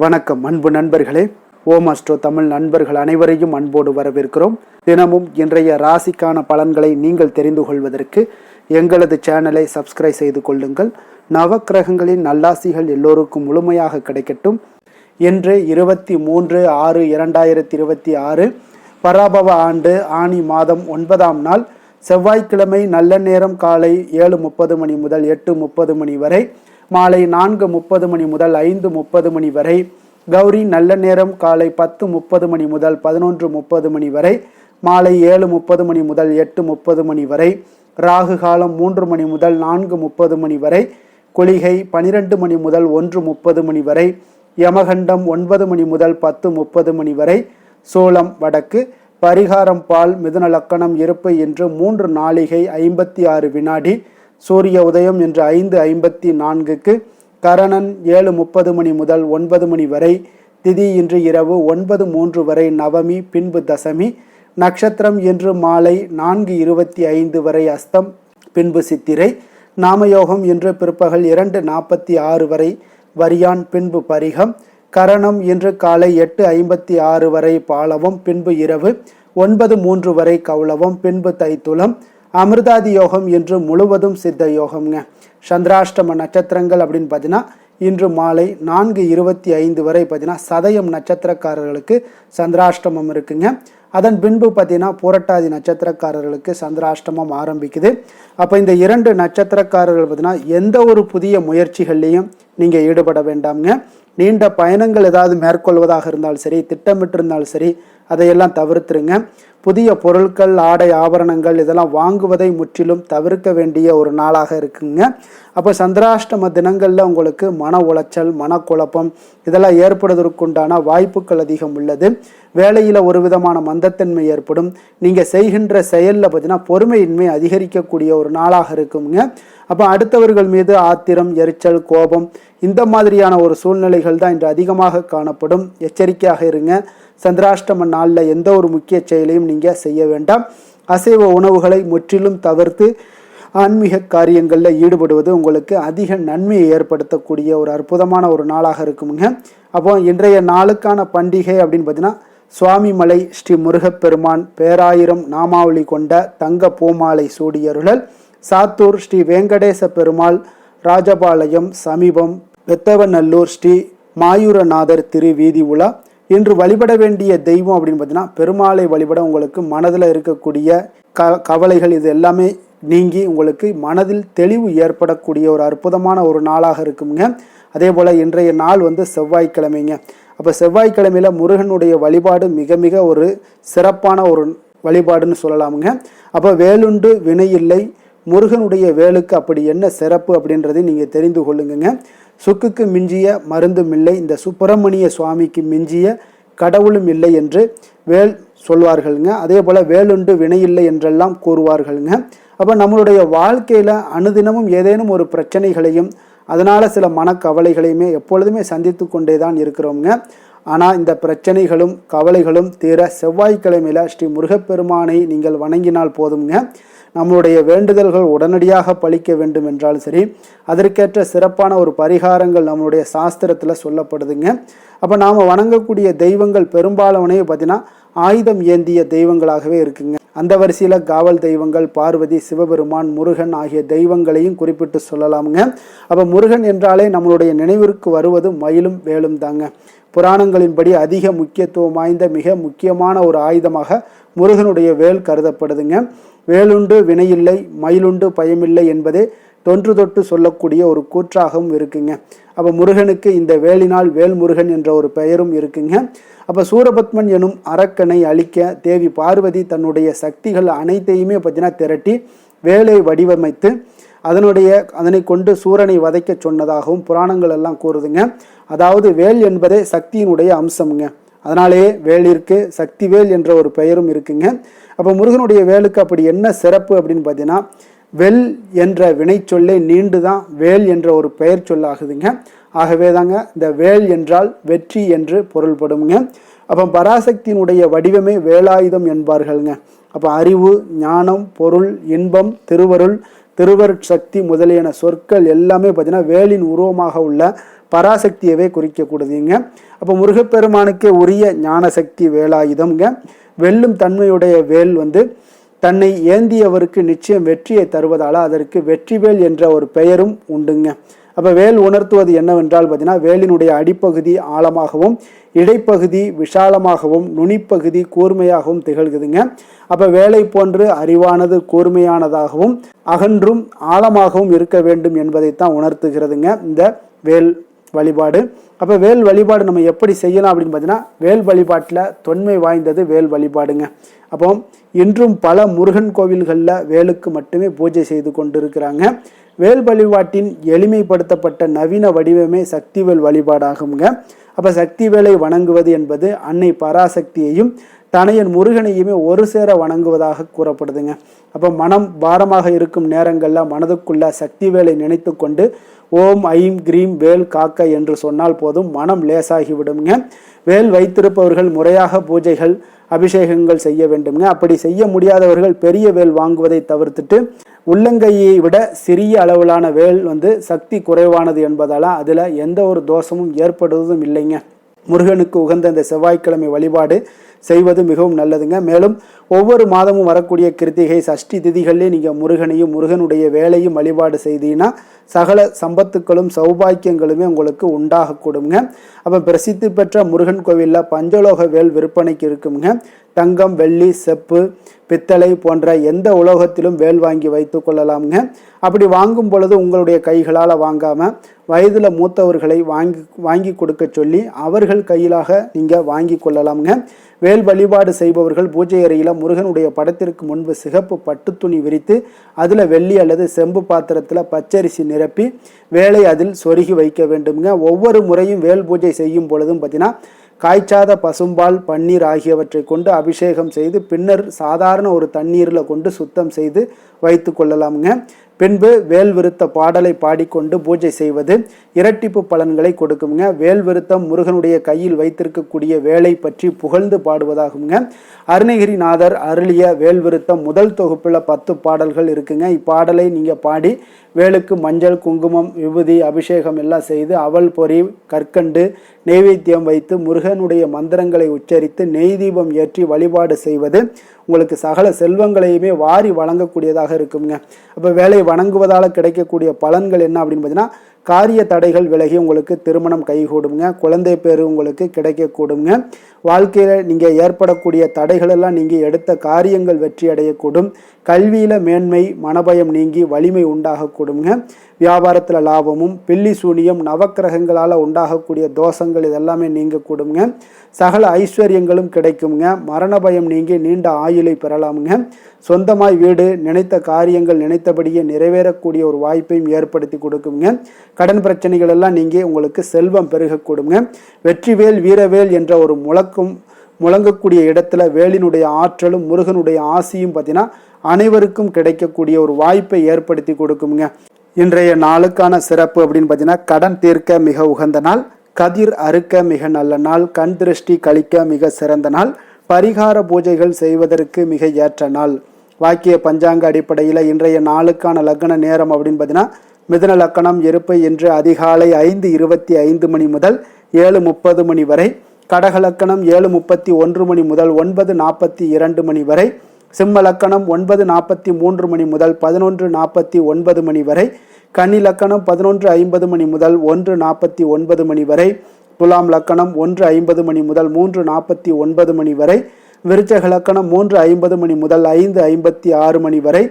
வணக்கம் அன்பு நண்பர்களே. ஓம் அஸ்ட்ரோ தமிழ் நண்பர்கள் அனைவரையும் அன்போடு வரவேற்கிறோம். தினமும் இன்றைய ராசிக்கான பலன்களை நீங்கள் தெரிந்து கொள்வதற்கு எங்களது சேனலை சப்ஸ்கிரைப் செய்து கொள்ளுங்கள். நவக்கிரகங்களின் நல்லாசிகள் எல்லோருக்கும் முழுமையாக கிடைக்கட்டும். இன்று 23/6/2026 பராபவ ஆண்டு ஆனி மாதம் 9ஆம் நாள் செவ்வாய்க்கிழமை. நல்ல நேரம் காலை 7:30 மணி முதல் 8:30 மணி வரை, மாலை 4:30 மணி முதல் 5:30 மணி வரை. கௌரி நல்ல நேரம் காலை 10:30 மணி முதல் 11:30 மணி வரை, மாலை 7:30 மணி முதல் 8:30 மணி வரை. ராகு காலம் 3 மணி முதல் 4:30 மணி வரை. குளிகை 12 மணி முதல் 1:30 மணி வரை. யமகண்டம் 9 மணி முதல் 10:30 மணி வரை. சோளம் வடக்கு. பரிகாரம் பால். மிதுன லக்கணம் இருப்பு என்று 3 நாளிகை 56 வினாடி. சூரிய உதயம் என்று 5:54க்கு. கரணன் 7:30 மணி முதல் 9 மணி வரை. திதி இன்று இரவு 9:03 வரை நவமி, பின்பு தசமி. நட்சத்திரம் இன்று மாலை 4:25 வரை அஸ்தம், பின்பு சித்திரை. நாமயோகம் இன்று பிற்பகல் 2:46 வரை வரியான், பின்பு பரிகம். கரணம் இன்று காலை 8:56 வரை பாலவம், பின்பு இரவு 9:03 வரை கௌளவம், பின்பு தைத்துளம். அமிர்தாதி யோகம் இன்று முழுவதும் சித்த யோகம்ங்க. சந்திராஷ்டம நட்சத்திரங்கள் அப்படின்னு பார்த்தீங்கன்னா இன்று மாலை 4:25 வரை பார்த்தீங்கன்னா சதயம் நட்சத்திரக்காரர்களுக்கு சந்திராஷ்டமம் இருக்குங்க. அதன் பின்பு பார்த்தீங்கன்னா புரட்டாதி நட்சத்திரக்காரர்களுக்கு சந்திராஷ்டமம் ஆரம்பிக்குது. அப்போ இந்த 2 நட்சத்திரக்காரர்கள் பார்த்தீங்கன்னா எந்த ஒரு புதிய முயற்சிகள்லையும் நீங்கள் ஈடுபட வேண்டாம்ங்க. நீண்ட பயணங்கள் ஏதாவது மேற்கொள்வதாக இருந்தாலும் சரி, திட்டமிட்டிருந்தாலும் சரி, அதையெல்லாம் தவிர்த்துருங்க. புதிய பொருட்கள், ஆடை, ஆபரணங்கள் இதெல்லாம் வாங்குவதை முற்றிலும் தவிர்க்க வேண்டிய ஒரு நாளாக இருக்குங்க. அப்போ சந்திராஷ்டம தினங்களில் உங்களுக்கு மன உளைச்சல், மனக்குழப்பம் இதெல்லாம் ஏற்படுவதற்குண்டான வாய்ப்புகள் அதிகம் உள்ளது. வேலையில் ஒரு விதமான மந்தத்தன்மை ஏற்படும். நீங்கள் செய்கின்ற செயலில் பார்த்தீங்கன்னா பொறுமையின்மை அதிகரிக்கக்கூடிய ஒரு நாளாக இருக்குங்க. அப்போ அடுத்தவர்கள் மீது ஆத்திரம், எரிச்சல், கோபம் இந்த மாதிரியான ஒரு சூழ்நிலைகள் தான் இன்று அதிகமாக காணப்படும். எச்சரிக்கையாக இருங்க. சந்திராஷ்டம நாளில் எந்த ஒரு முக்கிய செயலையும் நீங்கள் செய்ய வேண்டாம். அசைவ உணவுகளை முற்றிலும் தவிர்த்து ஆன்மீக காரியங்களில் ஈடுபடுவது உங்களுக்கு அதிக நன்மையை ஏற்படுத்தக்கூடிய ஒரு அற்புதமான ஒரு நாளாக இருக்குமுங்க. அப்போ இன்றைய நாளுக்கான பண்டிகை அப்படின்னு பார்த்தீங்கன்னா சுவாமிமலை ஸ்ரீ முருகப்பெருமான் பேராயிரம் நாமாவளி கொண்ட தங்க பூமாலை சூடியருளல். சாத்தூர் ஸ்ரீ வெங்கடேச பெருமாள் ராஜபாளையம் சமீபம் பெத்தவநல்லூர் ஸ்ரீ மாயூரநாதர் திரு வீதி உலா. இன்று வழிபட வேண்டிய தெய்வம் அப்படின்னு பார்த்தீங்கன்னா பெருமாளை வழிபட உங்களுக்கு மனதில் இருக்கக்கூடிய கவலைகள் இது எல்லாமே நீங்கி உங்களுக்கு மனதில் தெளிவு ஏற்படக்கூடிய ஒரு அற்புதமான ஒரு நாளாக இருக்குங்க. அதே போல் இன்றைய நாள் செவ்வாய்க்கிழமைங்க. அப்போ செவ்வாய்க்கிழமையில் முருகனுடைய வழிபாடு மிக மிக ஒரு சிறப்பான ஒரு வழிபாடுன்னு சொல்லலாமுங்க. அப்போ வேலுண்டு வினையில்லை, முருகனுடைய வேலுக்கு அப்படி என்ன சிறப்பு அப்படின்றதை நீங்கள் தெரிந்து கொள்ளுங்க. சுக்குக்கு மிஞ்சிய மருந்தும் இல்லை, இந்த சுப்பிரமணிய சுவாமிக்கு மிஞ்சிய கடவுளும் இல்லை என்று வேல் சொல்வார்களுங்க. அதே போல் வேலுண்டு வினையில்லை என்றெல்லாம் கூறுவார்களுங்க. அப்போ நம்மளுடைய வாழ்க்கையில் அனுதினமும் ஏதேனும் ஒரு பிரச்சனைகளையும் அதனால் சில மனக்கவலைகளையுமே எப்பொழுதுமே சந்தித்து கொண்டே தான் இருக்கிறோங்க. ஆனால் இந்த பிரச்சனைகளும் கவலைகளும் தீர செவ்வாய்க்கிழமையில் ஸ்ரீ முருகப்பெருமானை நீங்கள் வணங்கினால் போதுங்க. நம்மளுடைய வேண்டுதல்கள் உடனடியாக பலிக்க வேண்டும் என்றாலும் சரி, அதற்கேற்ற சிறப்பான ஒரு பரிகாரங்கள் நம்மளுடைய சாஸ்திரத்தில் சொல்லப்படுதுங்க. அப்போ நாம் வணங்கக்கூடிய தெய்வங்கள் பெரும்பாலானே பார்த்தீங்கன்னா ஆயுதம் ஏந்திய தெய்வங்களாகவே இருக்குங்க. அந்த வரிசையில் காவல் தெய்வங்கள் பார்வதி, சிவபெருமான், முருகன் ஆகிய தெய்வங்களையும் குறிப்பிட்டு சொல்லலாமுங்க. அப்போ முருகன் என்றாலே நம்மளுடைய நினைவிற்கு வருவது மயிலும் வேலும் தாங்க. புராணங்களின்படி அதிக முக்கியத்துவம் வாய்ந்த மிக முக்கியமான ஒரு ஆயுதமாக முருகனுடைய வேல் கருதப்படுதுங்க. வேலுண்டு வினையில்லை, மயிலுண்டு பயமில்லை என்பதே தொன்று தொட்டு சொல்லக்கூடிய ஒரு கூற்றாகவும் இருக்குங்க. அப்போ முருகனுக்கு இந்த வேலினால் வேல்முருகன் என்ற ஒரு பெயரும் இருக்குங்க. அப்போ சூரபத்மன் எனும் அரக்கனை அழிக்க தேவி பார்வதி தன்னுடைய சக்திகள் அனைத்தையுமே பார்த்தீங்கன்னா திரட்டி வேலை வடிவமைத்து அதனை கொண்டு சூரனை வதைக்க சொன்னதாகவும் புராணங்கள் எல்லாம் கூறுதுங்க. அதாவது வேல் என்பதே சக்தியினுடைய அம்சம்ங்க. அதனாலேயே வேலிற்கு சக்தி வேல் என்ற ஒரு பெயரும் இருக்குங்க. அப்போ முருகனுடைய வேலுக்கு அப்படி என்ன சிறப்பு அப்படின்னு பார்த்தீங்கன்னா வெல் என்ற வினை சொல்லே நீண்டு தான் வேல் என்ற ஒரு பெயர் சொல்லாகுதுங்க. ஆகவே தாங்க இந்த வேல் என்றால் வெற்றி என்று பொருள்படுங்க. அப்போ பராசக்தியினுடைய வடிவமே வேலாயுதம் என்பார்கள்ங்க. அப்போ அறிவு, ஞானம், பொருள், இன்பம், திருவருள், திருவருட்சக்தி முதலியன சொற்கள் எல்லாமே பார்த்தீங்கன்னா வேலின் உருவமாக உள்ள பராசக்தியவே குறிக்கக்கூடியதுங்க. அப்போ முருகப்பெருமானுக்கே உரிய ஞானசக்தி வேலாயுதம்ங்க. வெல்லும் தன்மையுடைய வேல் தன்னை ஏந்தியவருக்கு நிச்சயம் வெற்றியை தருவதால் அதற்கு வெற்றிவேல் என்ற ஒரு பெயரும் உண்டுங்க. அப்போ வேல் உணர்த்துவது என்னவென்றால் பார்த்தீங்கன்னா வேலினுடைய அடிப்பகுதி ஆழமாகவும் இடைப்பகுதி விஷாலமாகவும் நுனிப்பகுதி கூர்மையாகவும் திகழ்குதுங்க. அப்போ வேலை போன்று அறிவானது கூர்மையானதாகவும் அகன்றும் ஆழமாகவும் இருக்க வேண்டும் என்பதைத்தான் உணர்த்துகிறதுங்க இந்த வேல் வழிபாடு. அப்போ வேல் வழிபாடு நம்ம எப்படி செய்யலாம் அப்படின்னு பார்த்தீங்கன்னா வேல் வழிபாட்டில் தொன்மை வாய்ந்தது வேல் வழிபாடுங்க. அப்போ இன்றும் பல முருகன் கோவில்களில் வேலுக்கு மட்டுமே பூஜை செய்து கொண்டு இருக்கிறாங்க. வேல் வழிபாட்டின் எளிமைப்படுத்தப்பட்ட நவீன வடிவமே சக்திவேல் வழிபாடாகுங்க. அப்போ சக்தி வேலை வணங்குவது என்பது அன்னை பராசக்தியையும் தனையன் முருகனையுமே ஒரு சேர வணங்குவதாக கூறப்படுதுங்க. அப்போ மனம் பாரமாக இருக்கும் நேரங்களில் மனதுக்குள்ள சக்தி வேலை நினைத்து கொண்டு ஓம் ஐம் கிரீம் வேல் காக்க என்று சொன்னால் போதும் மனம் லேசாகி விடுங்க. வேல் வைத்திருப்பவர்கள் முறையாக பூஜைகள் அபிஷேகங்கள் செய்ய வேண்டுங்க. அப்படி செய்ய முடியாதவர்கள் பெரிய வேல் வாங்குவதை தவிர்த்துட்டு உள்ளங்கையை விட சிறிய அளவிலான வேல் சக்தி குறைவானது என்பதால் அதில் எந்த ஒரு தோஷமும் ஏற்படுவதும் இல்லைங்க. முருகனுக்கு உகந்த இந்த செவ்வாய்க்கிழமை வழிபாடு செய்வது மிகவும் நல்லதுங்க. மேலும் ஒவ்வொரு மாதமும் வரக்கூடிய கிருத்திகை சஷ்டி திதிகளிலே நீங்கள் முருகனையும் முருகனுடைய வேலையும் வழிபாடு செய்தீங்கன்னா சகல சம்பத்துக்களும் சௌபாக்கியங்களுமே உங்களுக்கு உண்டாக கொடுங்க. அப்போ பிரசித்தி பெற்ற முருகன் கோவிலில் பஞ்சலோக வேல் விற்பனைக்கு இருக்குங்க. தங்கம், வெள்ளி, செப்பு, பித்தளை போன்ற எந்த உலோகத்திலும் வேல் வாங்கி வைத்து கொள்ளலாமுங்க. அப்படி வாங்கும் பொழுது உங்களுடைய கைகளால் வாங்காமல் வயதில் மூத்தவர்களை வாங்கி கொடுக்க சொல்லி அவர்கள் கையிலாக நீங்கள் வாங்கி கொள்ளலாமுங்க. வேல் வழிபாடு செய்பவர்கள் பூஜை அறையில் முருகனுடைய படத்திற்கு முன்பு சிகப்பு பட்டு துணி விரித்து அதில் வெள்ளி அல்லது செம்பு பாத்திரத்தில் பச்சரிசி நிரப்பி வேலை அதில் சொருகி வைக்க வேண்டுங்க. ஒவ்வொரு முறையும் வேல் பூஜை செய்யும் பொழுதும் பார்த்தீங்கன்னா காய்ச்சாத பசும்பால், பன்னீர் ஆகியவற்றை கொண்டு அபிஷேகம் செய்து பின்னர் சாதாரண ஒரு தண்ணீரில் கொண்டு சுத்தம் செய்து வைத்து கொள்ளலாமுங்க. பின்பு வேல் விருத்த பாடலை பாடிக்கொண்டு பூஜை செய்வது இரட்டிப்பு பலன்களை கொடுக்குங்க. வேல் விருத்தம் முருகனுடைய கையில் வைத்திருக்கக்கூடிய வேலை பற்றி புகழ்ந்து பாடுவதாகுங்க. அருணகிரிநாதர் அருளிய வேல் விருத்தம் முதல் தொகுப்பில் 10 பாடல்கள் இருக்குங்க. இப்பாடலை நீங்கள் பாடி வேலுக்கு மஞ்சள், குங்குமம், விபூதி, அபிஷேகம் எல்லாம் செய்து அவல் பொறி, கற்கண்டு, நெய்வேத்தியம் வைத்து முருகனுடைய மந்திரங்களை உச்சரித்து நெய் தீபம் ஏற்றி வழிபாடு செய்வது உங்களுக்கு சகல செல்வங்களையுமே வாரி வழங்கக்கூடியதாக இருக்குங்க. அப்போ வேலை வணங்குவதால் கிடைக்கக்கூடிய பலன்கள் என்ன அப்படின்னு பார்த்தீங்கன்னா காரிய தடைகள் விலகி உங்களுக்கு திருமணம் கைகூடுங்க. குழந்தை பேரு உங்களுக்கு கிடைக்கக்கூடுங்க. வாழ்க்கையில் நீங்கள் ஏற்படக்கூடிய தடைகளெல்லாம் நீங்கள் எடுத்த காரியங்கள் வெற்றி அடையக்கூடும். கல்வியில் மேன்மை, மனபயம் நீங்கி வலிமை உண்டாகக்கூடுங்க. வியாபாரத்தில் லாபமும், பில்லி சூனியம், நவக்கிரகங்களால் உண்டாகக்கூடிய தோஷங்கள் இதெல்லாமே நீங்கக்கூடுங்க. சகல ஐஸ்வர்யங்களும் கிடைக்குங்க. மரண பயம் நீங்கி நீண்ட ஆயுளை பெறலாமுங்க. சொந்தமாய் வீடு, நினைத்த காரியங்கள் நினைத்தபடியே நிறைவேறக்கூடிய ஒரு வாய்ப்பையும் ஏற்படுத்தி கொடுக்குங்க. கடன் பிரச்சனைகள் எல்லாம் நீங்கி உங்களுக்கு செல்வம் பெருகக்கூடுங்க. வெற்றிவேல் வீரவேல் என்ற ஒரு முழங்கக்கூடிய இடத்துல வேலினுடைய ஆற்றலும் முருகனுடைய ஆசியும் பார்த்தீங்கன்னா அனைவருக்கும் கிடைக்கக்கூடிய ஒரு வாய்ப்பை ஏற்படுத்தி கொடுக்குங்க. இன்றைய நாளுக்கான சிறப்பு அப்படின்னு பார்த்தீங்கன்னா கடன் தீர்க்க மிக உகந்த நாள், கதிர் அறுக்க மிக நல்ல நாள், கண் திருஷ்டி கழிக்க மிக சிறந்த நாள், பரிகார பூஜைகள் செய்வதற்கு மிக ஏற்ற நாள். வாக்கிய பஞ்சாங்க அடிப்படையில் இன்றைய நாளுக்கான லக்ன நேரம் அப்படின்னு பார்த்தீங்கன்னா மிதுன லக்கணம் இருப்பு இன்று அதிகாலை 5:25 மணி முதல் 7:30 மணி வரை, கடக லக்கணம் 7:31 மணி முதல் 9:42 மணி வரை, சிம்ம லக்கணம் 9:43 மணி முதல் 11:49 மணி வரை, கன்னி லக்கணம் 11:50 மணி முதல் 1:49 மணி வரை, துலாம் லக்கணம் 1:50 மணி முதல் 3:49 மணி வரை, விருச்சக லக்கணம் 3:50 மணி முதல் 5:56 மணி வரை,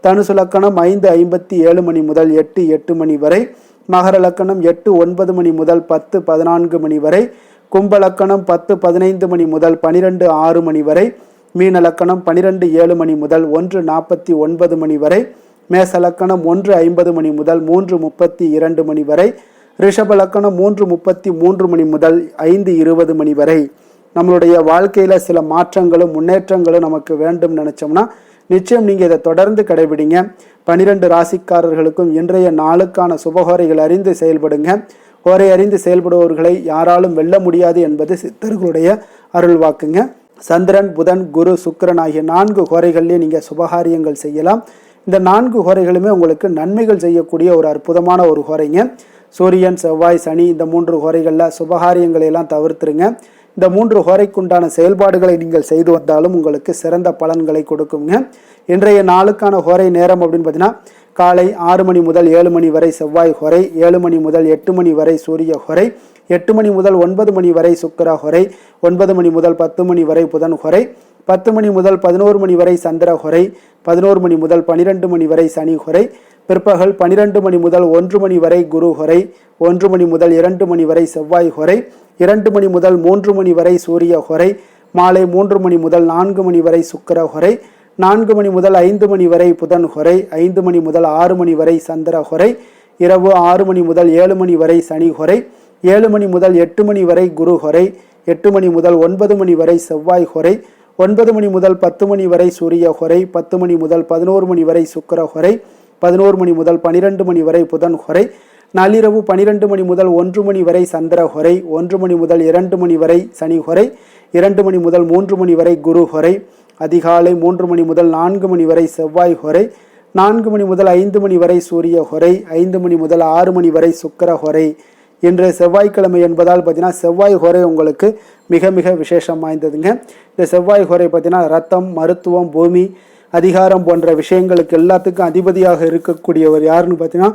தனுசு லக்கணம் 5:57 மணி முதல் 8:08 மணி வரை, மகர லக்கணம் 8:09 மணி முதல் 10:14 மணி வரை, கும்ப லக்கணம் 10:15 மணி முதல் 12:06 மணி வரை, மீன லக்கணம் 12:07 மணி முதல் 1:49 மணி வரை, மேச லக்கணம் 1:50 மணி முதல் 3:32 மணி வரை, ரிஷப லக்கணம் 3:33 மணி முதல் 5:20 மணி வரை. நம்மளுடைய வாழ்க்கையில் சில மாற்றங்களும் முன்னேற்றங்களும் நமக்கு வேண்டும் நினச்சோம்னா நிச்சயம் நீங்கள் இதை தொடர்ந்து கடைபிடிங்க. 12 ராசிக்காரர்களுக்கும் இன்றைய நாளுக்கான சுபகோரைகள் அறிந்து செயல்படுங்க. கோரை அறிந்து செயல்படுபவர்களை யாராலும் வெல்ல முடியாது என்பது சித்தர்களுடைய அருள் வாக்குங்க. சந்திரன், புதன், குரு, சுக்கிரன் ஆகிய 4 கோரைகளிலே நீங்கள் சுபகாரியங்கள் செய்யலாம். இந்த 4 ஹோரைகளுமே உங்களுக்கு நன்மைகள் செய்யக்கூடிய ஒரு அற்புதமான ஒரு ஹோரைங்க. சூரியன், செவ்வாய், சனி இந்த 3 ஹோரைகளில் சுபகாரியங்களை எல்லாம் தவிர்த்துருங்க. இந்த 3 ஹோரைக்குண்டான செயல்பாடுகளை நீங்கள் செய்து வந்தாலும் உங்களுக்கு சிறந்த பலன்களை கொடுக்குங்க. இன்றைய நாளுக்கான ஹோரை நேரம் அப்படின்னு பார்த்தீங்கன்னா காலை 6 மணி முதல் 7 மணி வரை செவ்வாய் ஹோரை, 7 மணி முதல் 8 மணி வரை சூரிய ஹோரை, 8 மணி முதல் 9 மணி வரை சுக்கிர ஹோரை, 9 மணி முதல் 10 மணி வரை புதன் ஹோரை, 10 மணி முதல் 11 மணி வரை சந்திர ஹோரை, 11 மணி முதல் 12 மணி வரை சனி ஹோரை, பிற்பகல் 12 மணி முதல் 1 மணி வரை குரு ஹோரை, 1 மணி முதல் 2 மணி வரை செவ்வாய் ஹோரை, 2 மணி முதல் 3 மணி வரை சூரிய ஹோரை, மாலை 3 மணி முதல் 4 மணி வரை சுக்கிர ஹோரை, 4 மணி முதல் 5 மணி வரை புதன் ஹோரை, 5 மணி முதல் 6 மணி வரை சந்திர ஹோரை, இரவு 6 மணி முதல் 7 மணி வரை சனி ஹோரை, 7 மணி முதல் 8 மணி வரை குரு ஹோரை, 8 மணி முதல் 9 மணி வரை செவ்வாய் ஹோரை, 9 மணி முதல் 10 மணி வரை சூரிய ஹோரை, 10 மணி முதல் 11 மணி வரை சுக்கிர ஹோரை, 11 மணி முதல் 12 மணி வரை புதன் ஹோரை, நள்ளிரவு 12 மணி முதல் 1 மணி வரை சந்திர ஹோரை, 1 மணி முதல் 2 மணி வரை சனி ஹோரை, 2 மணி முதல் 3 மணி வரை குரு ஹோரை, அதிகாலை 3 மணி முதல் 4 மணி வரை செவ்வாய் ஹோரை, 4 மணி முதல் 5 மணி வரை சூரிய ஹோரை, 5 மணி முதல் 6 மணி வரை சுக்கிர ஹோரை. இன்று செவ்வாய்க்கிழமை என்பதால் பார்த்தீங்கன்னா செவ்வாய் ஹோரை உங்களுக்கு மிக மிக விசேஷம் வாய்ந்ததுங்க. இந்த செவ்வாய் ஹோரை பார்த்தீங்கன்னா ரத்தம், மருத்துவம், பூமி, அதிகாரம் போன்ற விஷயங்களுக்கு எல்லாத்துக்கும் அதிபதியாக இருக்கக்கூடியவர் யாருன்னு பார்த்தீங்கன்னா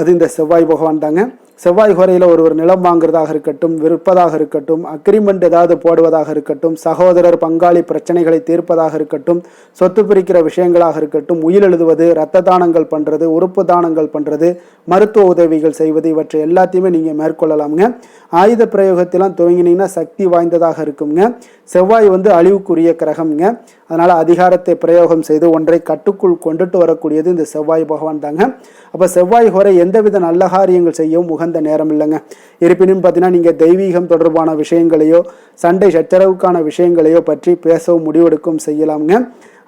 அது இந்த செவ்வாய் பகவான் தாங்க. செவ்வாய் ஹோரையில் ஒருவர் நிலம் வாங்குறதாக இருக்கட்டும், விற்பதாக இருக்கட்டும், அக்ரிமெண்ட் ஏதாவது போடுவதாக இருக்கட்டும், சகோதரர் பங்காளி பிரச்சனைகளை தீர்ப்பதாக இருக்கட்டும், சொத்து பிரிக்கிற விஷயங்களாக இருக்கட்டும், உயிர் எழுதுவது, இரத்த தானங்கள் பண்ணுறது, உறுப்பு தானங்கள் பண்ணுறது, மருத்துவ உதவிகள் செய்வது, இவற்றை எல்லாத்தையுமே நீங்கள் மேற்கொள்ளலாமுங்க. ஆயுத பிரயோகத்திலாம் துவங்கினீங்கன்னா சக்தி வாய்ந்ததாக இருக்குங்க. செவ்வாய் அழிவுக்குரிய கிரகம்ங்க. அதனால் அதிகாரத்தை பிரயோகம் செய்து ஒன்றை கட்டுக்குள் கொண்டுட்டு வரக்கூடியது இந்த செவ்வாய் பகவான் தாங்க. அப்போ செவ்வாய் ஹோரை எந்தவித நல்ல காரியங்கள் செய்யவும் உகந்த நேரம் இல்லைங்க. இருப்பினும் பார்த்தீங்கன்னா நீங்கள் தெய்வீகம் தொடர்பான விஷயங்களையோ சண்டை சச்சரவுக்கான விஷயங்களையோ பற்றி பேசவும் முடிவெடுக்கவும் செய்யலாமுங்க.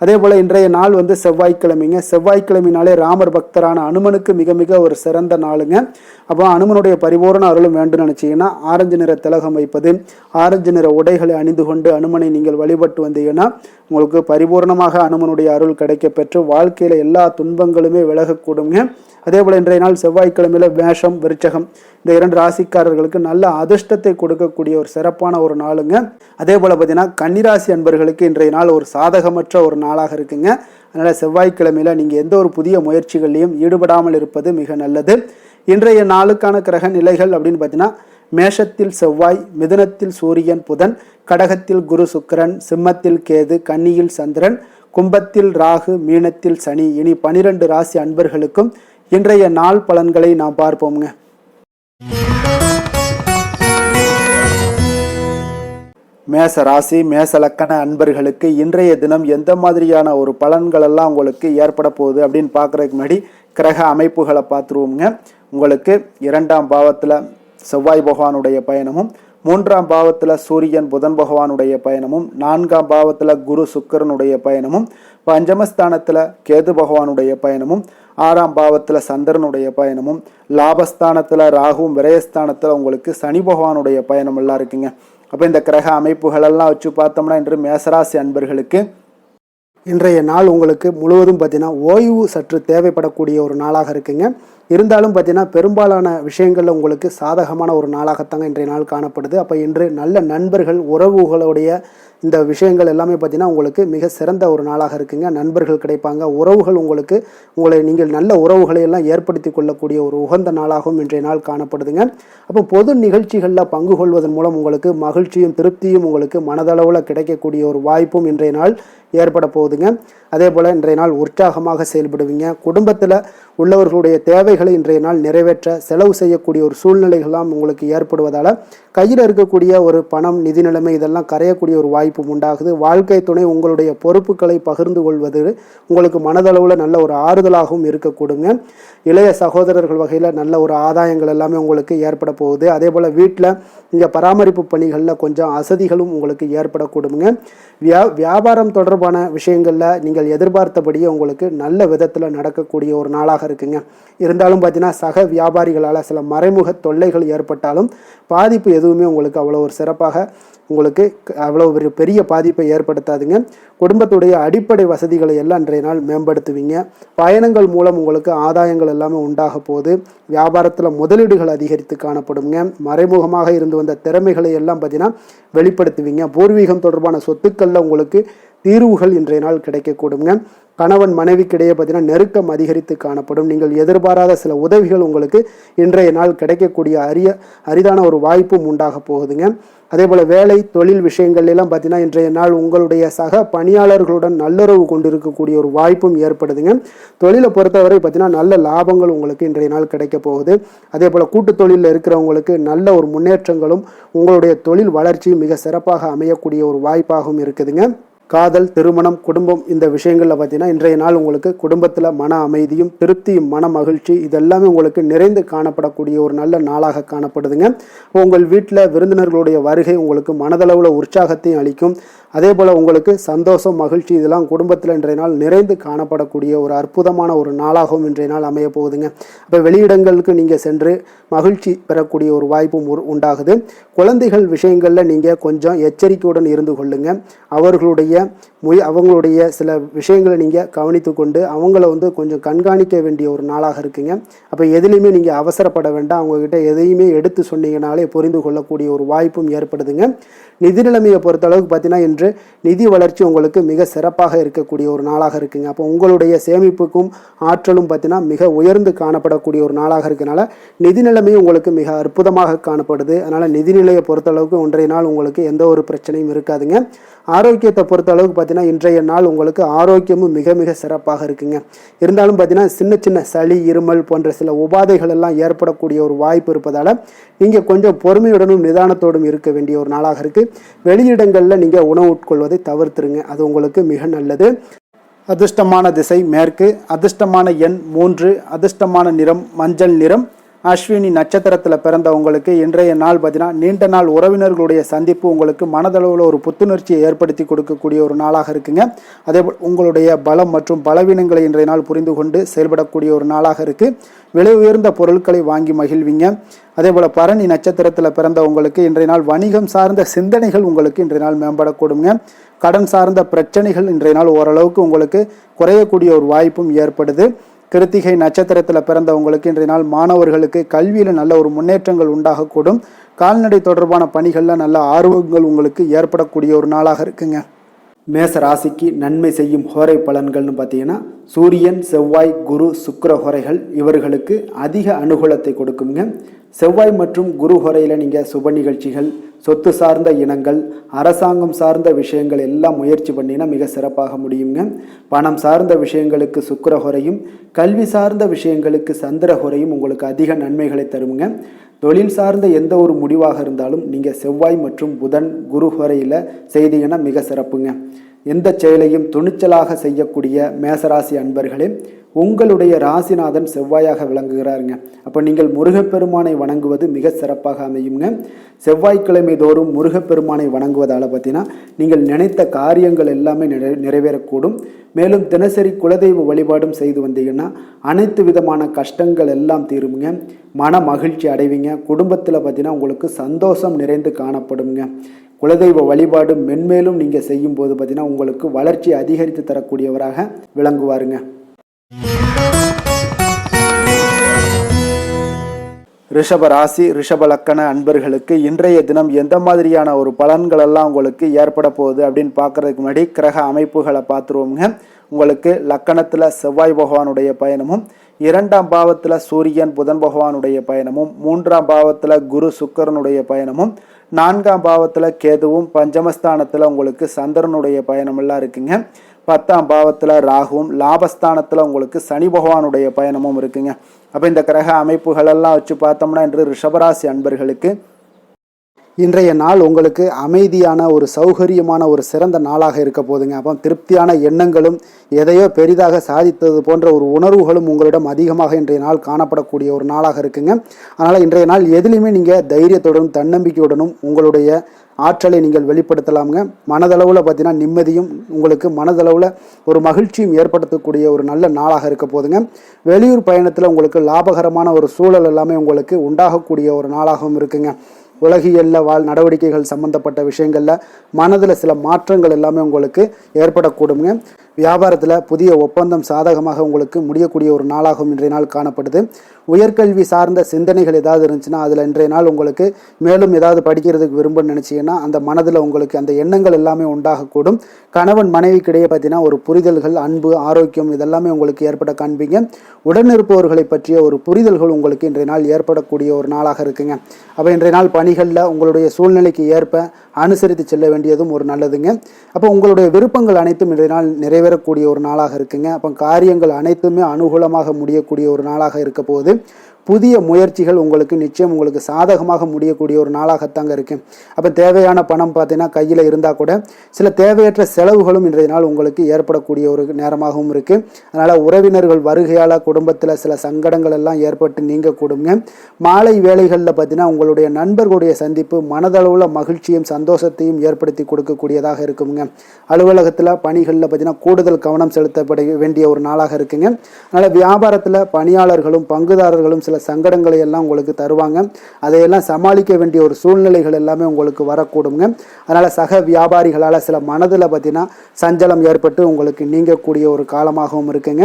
அதே போல் இன்றைய நாள் செவ்வாய்க்கிழமைங்க. செவ்வாய்க்கிழமைனாலே ராமர் பக்தரான அனுமனுக்கு மிக மிக ஒரு சிறந்த நாளுங்க. அப்போ அனுமனுடைய பரிபூர்ண அருளும் வேண்டும் நினச்சிங்கன்னா ஆரஞ்சு நிற திலகம் வைப்பது, ஆரஞ்சு நிற உடைகளை அணிந்து கொண்டு அனுமனை நீங்கள் வழிபட்டு வந்தீங்கன்னா உங்களுக்கு பரிபூர்ணமாக அனுமனுடைய அருள் கிடைக்க பெற்று வாழ்க்கையில் எல்லா துன்பங்களுமே விலகக்கூடுங்க. அதே போல் இன்றைய நாள் செவ்வாய்க்கிழமையில மேஷம், விருச்சகம் இந்த 2 ராசிக்காரர்களுக்கு நல்ல அதிர்ஷ்டத்தை கொடுக்கக்கூடிய ஒரு சிறப்பான ஒரு நாளுங்க. அதே போல் பார்த்தீங்கன்னா கன்னிராசி அன்பர்களுக்கு இன்றைய நாள் ஒரு சாதகமற்ற ஒரு நாளாக இருக்குங்க. அதனால் செவ்வாய்க்கிழமையில் நீங்கள் எந்த ஒரு புதிய முயற்சிகளையும் ஈடுபடாமல் இருப்பது மிக நல்லது. இன்றைய நாளுக்கான கிரக நிலைகள் அப்படின்னு பார்த்தீங்கன்னா மேஷத்தில் செவ்வாய், மிதுனத்தில் சூரியன் புதன், கடகத்தில் குரு சுக்கிரன், சிம்மத்தில் கேது, கன்னியில் சந்திரன், கும்பத்தில் ராகு, மீனத்தில் சனி. இனி 12 ராசி அன்பர்களுக்கும் இன்றைய நாள் பலன்களை நாம் பார்ப்போம்ங்க. மேச ராசி மேச லக்கண அன்பர்களுக்கு இன்றைய தினம் எந்த மாதிரியான ஒரு பலன்கள் எல்லாம் உங்களுக்கு ஏற்பட போகுது அப்படின்னு பார்க்குறதுக்கு முன்னாடி கிரக அமைப்புகளை பார்த்துருவோங்க. உங்களுக்கு 2ஆம் பாவத்தில் செவ்வாய் பகவானுடைய பயணமும், 3ஆம் பாவத்தில் சூரியன் புதன் பகவானுடைய பயணமும், 4ஆம் பாவத்தில் குரு சுக்கிரனுடைய பயணமும், பஞ்சமஸ்தானத்தில் கேது பகவானுடைய பயணமும், 6ஆம் பாவத்தில் சந்திரனுடைய பயணமும், லாபஸ்தானத்தில் ராகுவும், விரயஸ்தானத்தில் உங்களுக்கு சனி பகவானுடைய பயணம் எல்லாம் இருக்குங்க. அப்போ இந்த கிரக அமைப்புகளெல்லாம் வச்சு பார்த்தோம்னா இன்று மேசராசி அன்பர்களுக்கு இன்றைய நாள் உங்களுக்கு முழுவதும் பார்த்தீங்கன்னா ஓய்வு சற்று தேவைப்படக்கூடிய ஒரு நாளாக இருக்குங்க. இருந்தாலும் பார்த்தீங்கன்னா பெரும்பாலான விஷயங்களில் உங்களுக்கு சாதகமான ஒரு நாளாகத்தாங்க இன்றைய நாள் காணப்படுது. அப்போ இன்று நல்ல நண்பர்கள், உறவுகளுடைய இந்த விஷயங்கள் எல்லாமே பார்த்தீங்கன்னா உங்களுக்கு மிக சிறந்த ஒரு நாளாக இருக்குங்க. நண்பர்கள் கிடைப்பாங்க, உறவுகள் உங்களை நீங்கள் நல்ல உறவுகளை எல்லாம் ஏற்படுத்தி கொள்ளக்கூடிய ஒரு உகந்த நாளாகவும் இன்றைய நாள் காணப்படுதுங்க. அப்போ பொது நிகழ்ச்சிகளில் பங்கு கொள்வதன் மூலம் உங்களுக்கு மகிழ்ச்சியும் திருப்தியும் உங்களுக்கு மனதளவில் கிடைக்கக்கூடிய ஒரு வாய்ப்பும் இன்றைய நாள் ஏற்பட போகுதுங்க. அதே போல் இன்றைய நாள் உற்சாகமாக செயல்படுவீங்க. குடும்பத்தில் உள்ளவர்களுடைய தேவைகளை இன்றைய நாள் நிறைவேற்ற செலவு செய்யக்கூடிய ஒரு சூழ்நிலைகள்லாம் உங்களுக்கு ஏற்படுவதால் கையில் இருக்கக்கூடிய ஒரு பணம், நிதி நிலைமை இதெல்லாம் கரையக்கூடிய ஒரு வாய்ப்பும் உண்டாகுது. வாழ்க்கை துணை உங்களுடைய பொறுப்புகளை பகிர்ந்து கொள்வது உங்களுக்கு மனதளவில் நல்ல ஒரு ஆறுதலாகவும் இருக்கக்கூடுங்க. இளைய சகோதரர்கள் வகையில் நல்ல ஒரு ஆதாயங்கள் எல்லாமே உங்களுக்கு ஏற்பட போகுது. அதே போல் வீட்டில் இங்கே பராமரிப்பு பணிகளில் கொஞ்சம் அசதிகளும் உங்களுக்கு ஏற்படக்கூடுங்க. வியாபாரம் தொடர்பான விஷயங்களில் நீங்கள் எதிர்பார்த்தபடியே உங்களுக்கு நல்ல விதத்தில் நடக்கக்கூடிய ஒரு நாளாக இருக்குங்க. இருந்தாலும் பார்த்தீங்கன்னா சக வியாபாரிகளால் சில மறைமுக தொல்லைகள் ஏற்பட்டாலும் பாதிப்பு எதுவுமே உங்களுக்கு அவ்வளோ ஒரு சிறப்பாக உங்களுக்கு அவ்வளோ ஒரு பெரிய பாதிப்பை ஏற்படுத்தாதுங்க. குடும்பத்துடைய அடிப்படை வசதிகளை எல்லாம் இன்றைய நாள் மேம்படுத்துவீங்க. பயணங்கள் மூலம் உங்களுக்கு ஆதாயங்கள் எல்லாமே உண்டாக போகுது. வியாபாரத்தில் முதலீடுகள் அதிகரித்து காணப்படுங்க. மறைமுகமாக இருந்து வந்த திறமைகளை எல்லாம் பார்த்தீங்கன்னா வெளிப்படுத்துவீங்க. பூர்வீகம் தொடர்பான சொத்துக்களில் உங்களுக்கு தீர்வுகள் இன்றைய நாள் கிடைக்கக்கூடுங்க. கணவன் மனைவிக்கிடையே பார்த்தீங்கன்னா நெருக்கம் அதிகரித்து காணப்படும். நீங்கள் எதிர்பாராத சில உதவிகள் உங்களுக்கு இன்றைய நாள் கிடைக்கக்கூடிய அரிதான ஒரு வாய்ப்பும் உண்டாக போகுதுங்க. அதே போல் வேலை தொழில் விஷயங்கள்லாம் பார்த்தீங்கன்னா இன்றைய நாள் உங்களுடைய சக பணியாளர்களுடன் நல்லுறவு கொண்டு இருக்கக்கூடிய ஒரு வாய்ப்பும் ஏற்படுதுங்க. தொழிலை பொறுத்தவரை பார்த்தீங்கன்னா நல்ல லாபங்கள் உங்களுக்கு இன்றைய நாள் கிடைக்க போகுது. அதே போல் கூட்டு தொழிலில் இருக்கிறவங்களுக்கு நல்ல ஒரு முன்னேற்றங்களும் உங்களுடைய தொழில் வளர்ச்சியும் மிக சிறப்பாக அமையக்கூடிய ஒரு வாய்ப்பாகவும் இருக்குதுங்க. காதல், திருமணம், குடும்பம் இந்த விஷயங்களில் பார்த்தீங்கன்னா இன்றைய நாள் உங்களுக்கு குடும்பத்தில் மன அமைதியும் திருப்தியும் மன மகிழ்ச்சி இதெல்லாமே உங்களுக்கு நிறைந்து காணப்படக்கூடிய ஒரு நல்ல நாளாக காணப்படுதுங்க. உங்கள் வீட்டில் விருந்தினர்களுடைய வருகை உங்களுக்கு மனதளவில் உற்சாகத்தையும் அளிக்கும். அதே போல் உங்களுக்கு சந்தோஷம் மகிழ்ச்சி இதெல்லாம் குடும்பத்தில் இன்றைய நாள் நிறைந்து காணப்படக்கூடிய ஒரு அற்புதமான ஒரு நாளாகவும் இன்றைய நாள் அமைய போகுதுங்க. அப்போ வெளியிடங்களுக்கு நீங்கள் சென்று மகிழ்ச்சி பெறக்கூடிய ஒரு வாய்ப்பும் உண்டாகுது. குழந்தைகள் விஷயங்களில் நீங்கள் கொஞ்சம் எச்சரிக்கையுடன் இருந்து கொள்ளுங்க. அவங்களுடைய சில விஷயங்களை நீங்கள் கவனித்து கொண்டு அவங்கள கொஞ்சம் கண்காணிக்க வேண்டிய ஒரு நாளாக இருக்குங்க. அப்போ எதுலேயுமே நீங்கள் அவசரப்பட வேண்டாம். அவங்கக்கிட்ட எதையுமே எடுத்து சொன்னீங்கனாலே புரிந்து கொள்ளக்கூடிய ஒரு வாய்ப்பும் ஏற்படுதுங்க. நிதி நிலைமையை பொறுத்த அளவுக்கு பார்த்தீங்கன்னா இன்று நிதி வளர்ச்சி உங்களுக்கு மிக சிறப்பாக இருக்கக்கூடிய ஒரு நாளாக இருக்குங்க. அப்போ உங்களுடைய சேமிப்புக்கும் ஆற்றலும் பார்த்தீங்கன்னா மிக உயர்ந்து காணப்படக்கூடிய ஒரு நாளாக இருக்கனால நிதி நிலைமையும் உங்களுக்கு மிக அற்புதமாக காணப்படுது. அதனால் நிதி நிலையை பொறுத்த அளவுக்கு இன்றைய நாள் உங்களுக்கு எந்த ஒரு பிரச்சனையும் இருக்காதுங்க. ஆரோக்கியத்தை பொறுத்த அளவுக்கு பார்த்தீங்கன்னா இன்றைய நாள் உங்களுக்கு ஆரோக்கியமும் மிக மிக சிறப்பாக இருக்குங்க. இருந்தாலும் பார்த்தீங்கன்னா சின்ன சின்ன சளி, இருமல் போன்ற சில உபாதைகள் எல்லாம் ஏற்படக்கூடிய ஒரு வாய்ப்பு இருப்பதால் நீங்கள் கொஞ்சம் பொறுமையுடனும் நிதானத்தோடும் இருக்க வேண்டிய ஒரு நாளாக இருக்குது. வெளியிடங்களில் நீங்கள் உணவு உட்கொள்வதை தவிர்த்துருங்க. அது உங்களுக்கு மிக நல்லது. அதிர்ஷ்டமான திசை மேற்கு, அதிர்ஷ்டமான எண் 3, அதிர்ஷ்டமான நிறம் மஞ்சள் நிறம். அஸ்வினி நட்சத்திரத்தில் பிறந்தவங்களுக்கு இன்றைய நாள் பார்த்தீங்கன்னா நீண்ட நாள் உறவினர்களுடைய சந்திப்பு உங்களுக்கு மனதளவில் ஒரு புத்துணர்ச்சியை ஏற்படுத்தி கொடுக்கக்கூடிய ஒரு நாளாக இருக்குங்க. அதேபோல் உங்களுடைய பலம் மற்றும் பலவீனங்களை இன்றைய நாள் புரிந்து கொண்டு செயல்படக்கூடிய ஒரு நாளாக இருக்குது. விலை உயர்ந்த பொருட்களை வாங்கி மகிழ்வீங்க. அதே போல் பரணி நட்சத்திரத்தில் பிறந்தவங்களுக்கு இன்றைய நாள் வணிகம் சார்ந்த சிந்தனைகள் உங்களுக்கு இன்றைய நாள் மேம்படக்கூடுங்க. கடன் சார்ந்த பிரச்சனைகள் இன்றைய நாள் ஓரளவுக்கு உங்களுக்கு குறையக்கூடிய ஒரு வாய்ப்பும் ஏற்படுது. கிருத்திகை நட்சத்திரத்தில் பிறந்தவங்களுக்கு இன்றைய நாள் மாணவர்களுக்கு கல்வியில் நல்ல ஒரு முன்னேற்றங்கள் உண்டாகக்கூடும். கால்நடை தொடர்பான பணிகளில் நல்ல ஆர்வங்கள் உங்களுக்கு ஏற்படக்கூடிய ஒரு நாளாக இருக்குங்க. மேச ராசிக்கு நன்மை செய்யும் ஹோரை பலன்கள்னு பார்த்தீங்கன்னா சூரியன், செவ்வாய், குரு, சுக்கிர ஹோரைகள் இவர்களுக்கு அதிக அனுகூலத்தை கொடுக்குங்க. செவ்வாய் மற்றும் குரு ஹோரையில் நீங்கள் சுப நிகழ்ச்சிகள், சொத்து சார்ந்த இனங்கள், அரசாங்கம் சார்ந்த விஷயங்கள் எல்லாம் முயற்சி பண்ணினா மிக சிறப்பாக முடியுங்க. பணம் சார்ந்த விஷயங்களுக்கு சுக்கிர ஹோரையும், கல்வி சார்ந்த விஷயங்களுக்கு சந்திர ஹோரையும் உங்களுக்கு அதிக நன்மைகளை தருங்க. தொழில் சார்ந்த எந்த ஒரு முடிவாக இருந்தாலும் நீங்கள் செவ்வாய் மற்றும் புதன், குரு ஹோரையில் செய்தீங்கன்னா மிக சிறப்புங்க. எந்த செயலையும் துணிச்சலாக செய்யக்கூடிய மேசராசி அன்பர்களே, உங்களுடைய ராசிநாதன் செவ்வாயாக விளங்குகிறாருங்க. அப்போ நீங்கள் முருகப்பெருமானை வணங்குவது மிக சிறப்பாக அமையுங்க. செவ்வாய்க்கிழமை தோறும் முருகப்பெருமானை வணங்குவதால் பார்த்தீங்கன்னா நீங்கள் நினைத்த காரியங்கள் எல்லாமே நிறைவேறக்கூடும். மேலும் தினசரி குலதெய்வ வழிபாடும் செய்து வந்தீங்கன்னா அனைத்து விதமான கஷ்டங்கள் எல்லாம் தீருங்க. மன மகிழ்ச்சி அடைவீங்க. குடும்பத்தில் பார்த்தீங்கன்னா உங்களுக்கு சந்தோஷம் நிறைந்து காணப்படுங்க. குலதெய்வ வழிபாடு மென்மேலும் நீங்கள் செய்யும்போது பார்த்தீங்கன்னா உங்களுக்கு வளர்ச்சி அதிகரித்து தரக்கூடியவராக விளங்குவாருங்க. ரிஷப ராசி, ரிஷப லக்கண அன்பர்களுக்கு இன்றைய தினம் எந்த மாதிரியான ஒரு பலன்கள் எல்லாம் உங்களுக்கு ஏற்பட போகுது அப்படின்னு பார்க்கறதுக்கு முன்னாடி கிரக அமைப்புகளை பார்த்துருவோங்க. உங்களுக்கு லக்கணத்தில் செவ்வாய் பகவானுடைய பயணமும், 2ஆம் பாவத்தில் சூரியன் புதன் பகவானுடைய பயணமும், 3ஆம் பாவத்தில் குரு சுக்கிரனுடைய பயணமும், 4ஆம் பாவத்தில் கேதுவும், பஞ்சமஸ்தானத்தில் உங்களுக்கு சந்திரனுடைய பயணமெல்லாம் இருக்குங்க. 10ஆம் பாவத்தில் ராகுவும், லாபஸ்தானத்தில் உங்களுக்கு சனி பகவானுடைய பயணமும் இருக்குங்க. அப்போ இந்த கிரக அமைப்புகளெல்லாம் வச்சு பார்த்தோம்னா இன்று ரிஷபராசி அன்பர்களுக்கு இன்றைய நாள் உங்களுக்கு அமைதியான ஒரு சௌகரியமான ஒரு சிறந்த நாளாக இருக்க போதுங்க. அப்போ திருப்தியான எண்ணங்களும் எதையோ பெரிதாக சாதித்தது போன்ற ஒரு உணர்வுகளும் உங்களிடம் அதிகமாக இன்றைய நாள் காணப்படக்கூடிய ஒரு நாளாக இருக்குங்க. அதனால் இன்றைய நாள் எதுலையுமே நீங்கள் தைரியத்துடனும் தன்னம்பிக்கையுடனும் உங்களுடைய ஆற்றலை நீங்கள் வெளிப்படுத்தலாமுங்க. மனதளவில் பார்த்தீங்கன்னா நிம்மதியும் உங்களுக்கு மனதளவில் ஒரு மகிழ்ச்சியும் ஏற்படுத்தக்கூடிய ஒரு நல்ல நாளாக இருக்க போதுங்க. வெளியூர் பயணத்தில் உங்களுக்கு லாபகரமான ஒரு சூழல் எல்லாமே உங்களுக்கு உண்டாகக்கூடிய ஒரு நாளாகவும் இருக்குங்க. உலகியல்ல நடவடிக்கைகள் சம்பந்தப்பட்ட விஷயங்கள்ல மனதில் சில மாற்றங்கள் எல்லாமே உங்களுக்கு ஏற்படக்கூடுங்க. வியாபாரத்தில் புதிய ஒப்பந்தம் சாதகமாக உங்களுக்கு முடியக்கூடிய ஒரு நாளாகவும் இன்றைய நாள் காணப்படுது. உயர்கல்வி சார்ந்த சிந்தனைகள் ஏதாவது இருந்துச்சுன்னா அதில் இன்றைய நாள் உங்களுக்கு மேலும் ஏதாவது படிக்கிறதுக்கு விரும்ப நினச்சிங்கன்னா அந்த மனதில் உங்களுக்கு அந்த எண்ணங்கள் எல்லாமே உண்டாகக்கூடும். கணவன் மனைவிக்கிடையே பார்த்தீங்கன்னா ஒரு புரிதல்கள், அன்பு, ஆரோக்கியம் இதெல்லாமே உங்களுக்கு ஏற்பட காண்பீங்க. உடனிருப்பவர்களை பற்றிய ஒரு புரிதல்கள் உங்களுக்கு இன்றைய நாள் ஏற்படக்கூடிய ஒரு நாளாக இருக்குங்க. அப்போ இன்றைய நாள் பணிகளில் உங்களுடைய சூழ்நிலைக்கு ஏற்ப அனுசரித்து செல்ல வேண்டியதும் ஒரு நல்லதுங்க. அப்போ உங்களுடைய விருப்பங்கள் அனைத்தும் இன்றைய நாள் நிறைவேறக்கூடிய ஒரு நாளாக இருக்குங்க. அப்போ காரியங்கள் அனைத்துமே அனுகூலமாக முடியக்கூடிய ஒரு நாளாக இருக்க போகுது. புதிய முயற்சிகள் உங்களுக்கு நிச்சயம் உங்களுக்கு சாதகமாக முடியக்கூடிய ஒரு நாளாகத்தாங்க இருக்கு. அப்போ தேவையான பணம் பார்த்தீங்கன்னா கையில் இருந்தால் கூட சில தேவையற்ற செலவுகளும் இன்றைய நாள் உங்களுக்கு ஏற்படக்கூடிய ஒரு நேரமாகவும் இருக்கு. அதனால உறவினர்கள் வருகையால் குடும்பத்தில் சில சங்கடங்கள் எல்லாம் ஏற்பட்டு நீங்க கூடுங்க. மாலை வேளைகளில் பார்த்தீங்கன்னா உங்களுடைய நண்பர்களுடைய சந்திப்பு மனதளவுல மகிழ்ச்சியும் சந்தோஷத்தையும் ஏற்படுத்தி கொடுக்கக்கூடியதாக இருக்குங்க. அலுவலகத்தில் பணிகளில் பார்த்தீங்கன்னா கூடுதல் கவனம் செலுத்தப்பட வேண்டிய ஒரு நாளாக இருக்குங்க. அதனால வியாபாரத்தில் பணியாளர்களும் பங்குதாரர்களும் சில சங்கடங்களை எல்லாம் உங்களுக்கு தருவாங்க. அதையெல்லாம் சமாளிக்க வேண்டிய ஒரு சூழ்நிலைகள் எல்லாமே உங்களுக்கு வரக்கூடுங்க. அதனால சக வியாபாரிகளால் சில மனதில் பார்த்தீங்கன்னா சஞ்சலம் ஏற்பட்டு உங்களுக்கு நீங்கக்கூடிய ஒரு காலமாகவும் இருக்குங்க.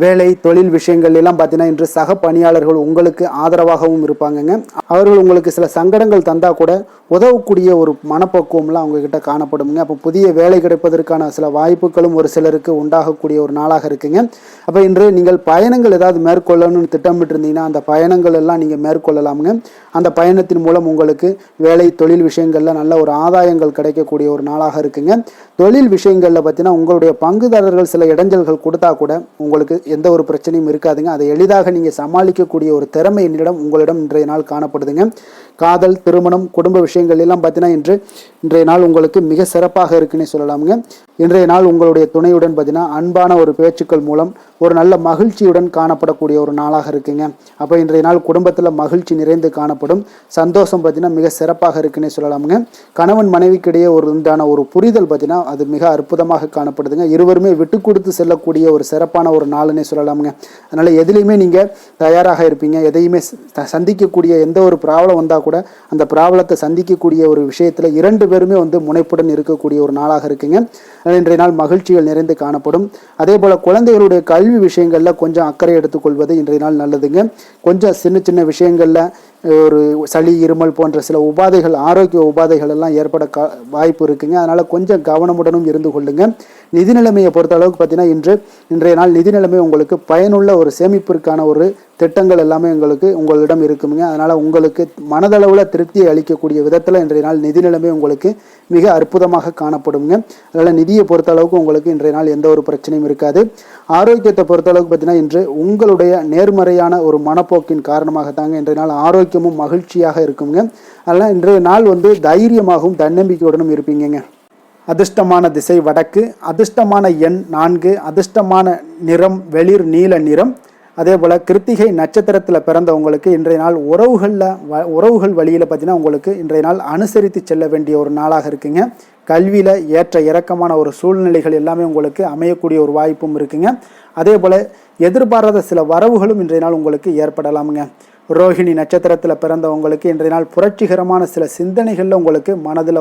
வேலை தொழில் விஷயங்கள் எல்லாம் பார்த்தீங்கன்னா இன்று சக பணியாளர்கள் உங்களுக்கு ஆதரவாகவும் இருப்பாங்கங்க. அவர்கள் உங்களுக்கு சில சங்கடங்கள் தந்தா கூட உதவக்கூடிய ஒரு மனப்பக்குவம்லாம் அவங்ககிட்ட காணப்படுங்க. அப்போ புதிய வேலை கிடைப்பதற்கான சில வாய்ப்புகளும் ஒரு சிலருக்கு உண்டாகக்கூடிய ஒரு நாளாக இருக்குங்க. அப்போ இன்று நீங்கள் பயணங்கள் ஏதாவது மேற்கொள்ளணும்னு திட்டமிட்டு இருந்தீங்கன்னா அந்த பயணங்கள் எல்லாம் நீங்கள் மேற்கொள்ளலாமுங்க. அந்த பயணத்தின் மூலம் உங்களுக்கு வேலை தொழில் விஷயங்கள்ல நல்ல ஒரு ஆதாயங்கள் கிடைக்கக்கூடிய ஒரு நாளாக இருக்குங்க. தொழில் விஷயங்களில் பார்த்தீங்கன்னா உங்களுடைய பங்குதாரர்கள் சில இடைஞ்சல்கள் கொடுத்தா கூட உங்களுக்கு எந்த ஒரு பிரச்சனையும் இருக்காதுங்க. அதை எளிதாக நீங்கள் சமாளிக்கக்கூடிய ஒரு திறமை உங்களிடம் இன்றைய நாள் காணப்படுதுங்க. காதல், திருமணம், குடும்ப விஷயங்கள் எல்லாம் பார்த்தீங்கன்னா இன்றைய நாள் உங்களுக்கு மிக சிறப்பாக இருக்குன்னு சொல்லலாமுங்க. இன்றைய நாள் உங்களுடைய துணையுடன் பார்த்தீங்கன்னா அன்பான ஒரு பேச்சுக்கள் மூலம் ஒரு நல்ல மகிழ்ச்சியுடன் காணப்படக்கூடிய ஒரு நாளாக இருக்குங்க. அப்போ இன்றைய நாள் குடும்பத்தில் மகிழ்ச்சி நிறைந்து காணப்படும். சந்தோஷம் பார்த்தீங்கன்னா மிக சிறப்பாக இருக்குன்னே சொல்லலாமுங்க. கணவன் மனைவிக்கிடையே உண்டான ஒரு புரிதல் பார்த்தீங்கன்னா அது மிக அற்புதமாக காணப்படுதுங்க. இருவருமே விட்டு கொடுத்து செல்லக்கூடிய ஒரு சிறப்பான ஒரு நாளுன்னே சொல்லலாமுங்க. அதனால எதுலையுமே நீங்க தயாராக இருப்பீங்க. எதையுமே சந்திக்கக்கூடிய எந்த ஒரு ப்ராப்ளம் வந்தா கூட அந்த ப்ராப்ளத்தை சந்திக்கக்கூடிய ஒரு விஷயத்துல இரண்டு பேருமே முனைப்புடன் இருக்கக்கூடிய ஒரு நாளாக இருக்குங்க. இன்றைய நாள் மகிழ்ச்சிகள் நிறைந்து காணப்படும். அதே போல குழந்தைகளுடைய கல்வி விஷயங்கள்ல கொஞ்சம் அக்கறை எடுத்துக்கொள்வது இன்றைய நாள் நல்லதுங்க. கொஞ்சம் சின்ன சின்ன விஷயங்கள்ல ஒரு சளி, இருமல் போன்ற சில உபாதைகள், ஆரோக்கிய உபாதைகள் எல்லாம் ஏற்பட வாய்ப்பு இருக்குங்க. அதனால கொஞ்சம் கவனமுடனும் இருந்து கொள்ளுங்க. நிதி நிலைமையை பொறுத்த அளவுக்கு பார்த்தீங்கன்னா இன்றைய நாள் நிதி நிலைமை உங்களுக்கு பயனுள்ள ஒரு சேமிப்பிற்கான ஒரு திட்டங்கள் எல்லாமே உங்களிடம் இருக்குங்க. அதனால உங்களுக்கு மனதளவில் திருப்தியை அளிக்கக்கூடிய விதத்தில் இன்றைய நாள் நிதி நிலைமை உங்களுக்கு மிக அற்புதமாக காணப்படுங்க. அதனால நிதியை பொறுத்த அளவுக்கு உங்களுக்கு இன்றைய நாள் எந்த ஒரு பிரச்சனையும் இருக்காது. ஆரோக்கியத்தை பொறுத்த அளவுக்கு பார்த்தீங்கன்னா இன்று உங்களுடைய நேர்மறையான ஒரு மனப்போக்கின் காரணமாகத்தாங்க இன்றைய நாள் ஆரோக்கியமும் மகிழ்ச்சியாக இருக்குங்க. அதனால இன்றைய நாள் தைரியமாகவும் தன்னம்பிக்கையுடனும் இருப்பீங்க. அதிர்ஷ்டமான திசை வடக்கு, அதிர்ஷ்டமான எண் 4, அதிர்ஷ்டமான நிறம் வெளிர் நீல நிறம். அதே போல் கிருத்திகை நட்சத்திரத்தில் பிறந்தவங்களுக்கு இன்றைய நாள் உறவுகள் வழியில் பார்த்தீங்கன்னா உங்களுக்கு இன்றைய நாள் அனுசரித்து செல்ல வேண்டிய ஒரு நாளாக இருக்குங்க. கல்வியில் ஏற்ற இறக்கமான ஒரு சூழ்நிலைகள் எல்லாமே உங்களுக்கு அமையக்கூடிய ஒரு வாய்ப்பும் இருக்குங்க. அதே போல் எதிர்பாராத சில வரவுகளும் இன்றைய நாள் உங்களுக்கு ஏற்படலாமுங்க. ரோஹிணி நட்சத்திரத்தில் பிறந்தவங்களுக்கு இன்றைய நாள் புரட்சிகரமான சில சிந்தனைகளில் உங்களுக்கு மனதில்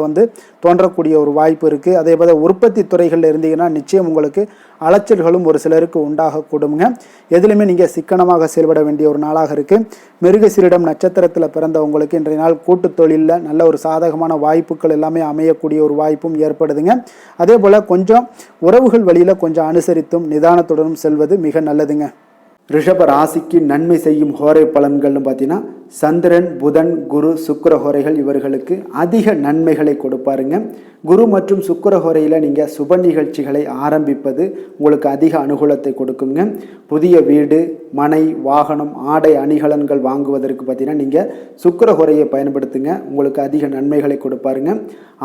தோன்றக்கூடிய ஒரு வாய்ப்பு இருக்குது. அதே போல் உற்பத்தி துறைகளில் இருந்தீங்கன்னா நிச்சயம் உங்களுக்கு அலைச்சல்களும் ஒரு சிலருக்கு உண்டாகக்கூடுங்க. எதுலையுமே நீங்கள் சிக்கனமாக செயல்பட வேண்டிய ஒரு நாளாக இருக்குது. மிருகசீரிடம் நட்சத்திரத்தில் பிறந்தவங்களுக்கு இன்றைய நாள் கூட்டு தொழிலில் நல்ல ஒரு சாதகமான வாய்ப்புகள் எல்லாமே அமையக்கூடிய ஒரு வாய்ப்பும் ஏற்படுதுங்க. அதே போல் கொஞ்சம் உறவுகள் வழியில் கொஞ்சம் அனுசரித்தும் நிதானத்துடனும் செல்வது மிக நல்லதுங்க. ரிஷப ராசிக்கு நன்மை செய்யும் ஹோரை பலன்கள்னு பார்த்தீங்கன்னா சந்திரன், புதன், குரு, சுக்கிர ஹோரைகள் இவர்களுக்கு அதிக நன்மைகளை கொடுப்பாருங்க. குரு மற்றும் சுக்கிர ஹோரையில் நீங்கள் சுப நிகழ்ச்சிகளை ஆரம்பிப்பது உங்களுக்கு அதிக அனுகூலத்தை கொடுக்குங்க. புதிய வீடு, மனை, வாகனம், ஆடை அணிகலன்கள் வாங்குவதற்கு பார்த்தீங்கன்னா நீங்கள் சுக்கிர ஹோரையை பயன்படுத்துங்க. உங்களுக்கு அதிக நன்மைகளை கொடுப்பாருங்க.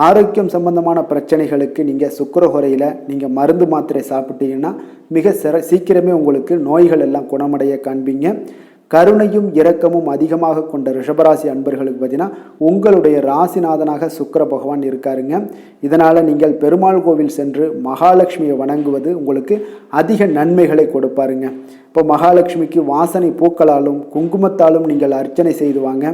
ஆரோக்கியம் சம்பந்தமான பிரச்சனைகளுக்கு நீங்கள் சுக்கிர ஹோரையில் நீங்கள் மருந்து மாத்திரை சாப்பிட்டீங்கன்னா மிக சீக்கிரமே உங்களுக்கு நோய்கள் எல்லாம் குணமடைய காண்பீங்க. கருணையும் இரக்கமும் அதிகமாக கொண்ட ரிஷபராசி அன்பர்களுக்கு பார்த்தீங்கன்னா உங்களுடைய ராசிநாதனாக சுக்கிர பகவான் இருக்காருங்க. இதனால் நீங்கள் பெருமாள் கோவில் சென்று மகாலட்சுமியை வணங்குவது உங்களுக்கு அதிக நன்மைகளை கொடுப்பாருங்க. இப்போ மகாலட்சுமிக்கு வாசனை பூக்களாலும் குங்குமத்தாலும் நீங்கள் அர்ச்சனை செய்து வாங்க.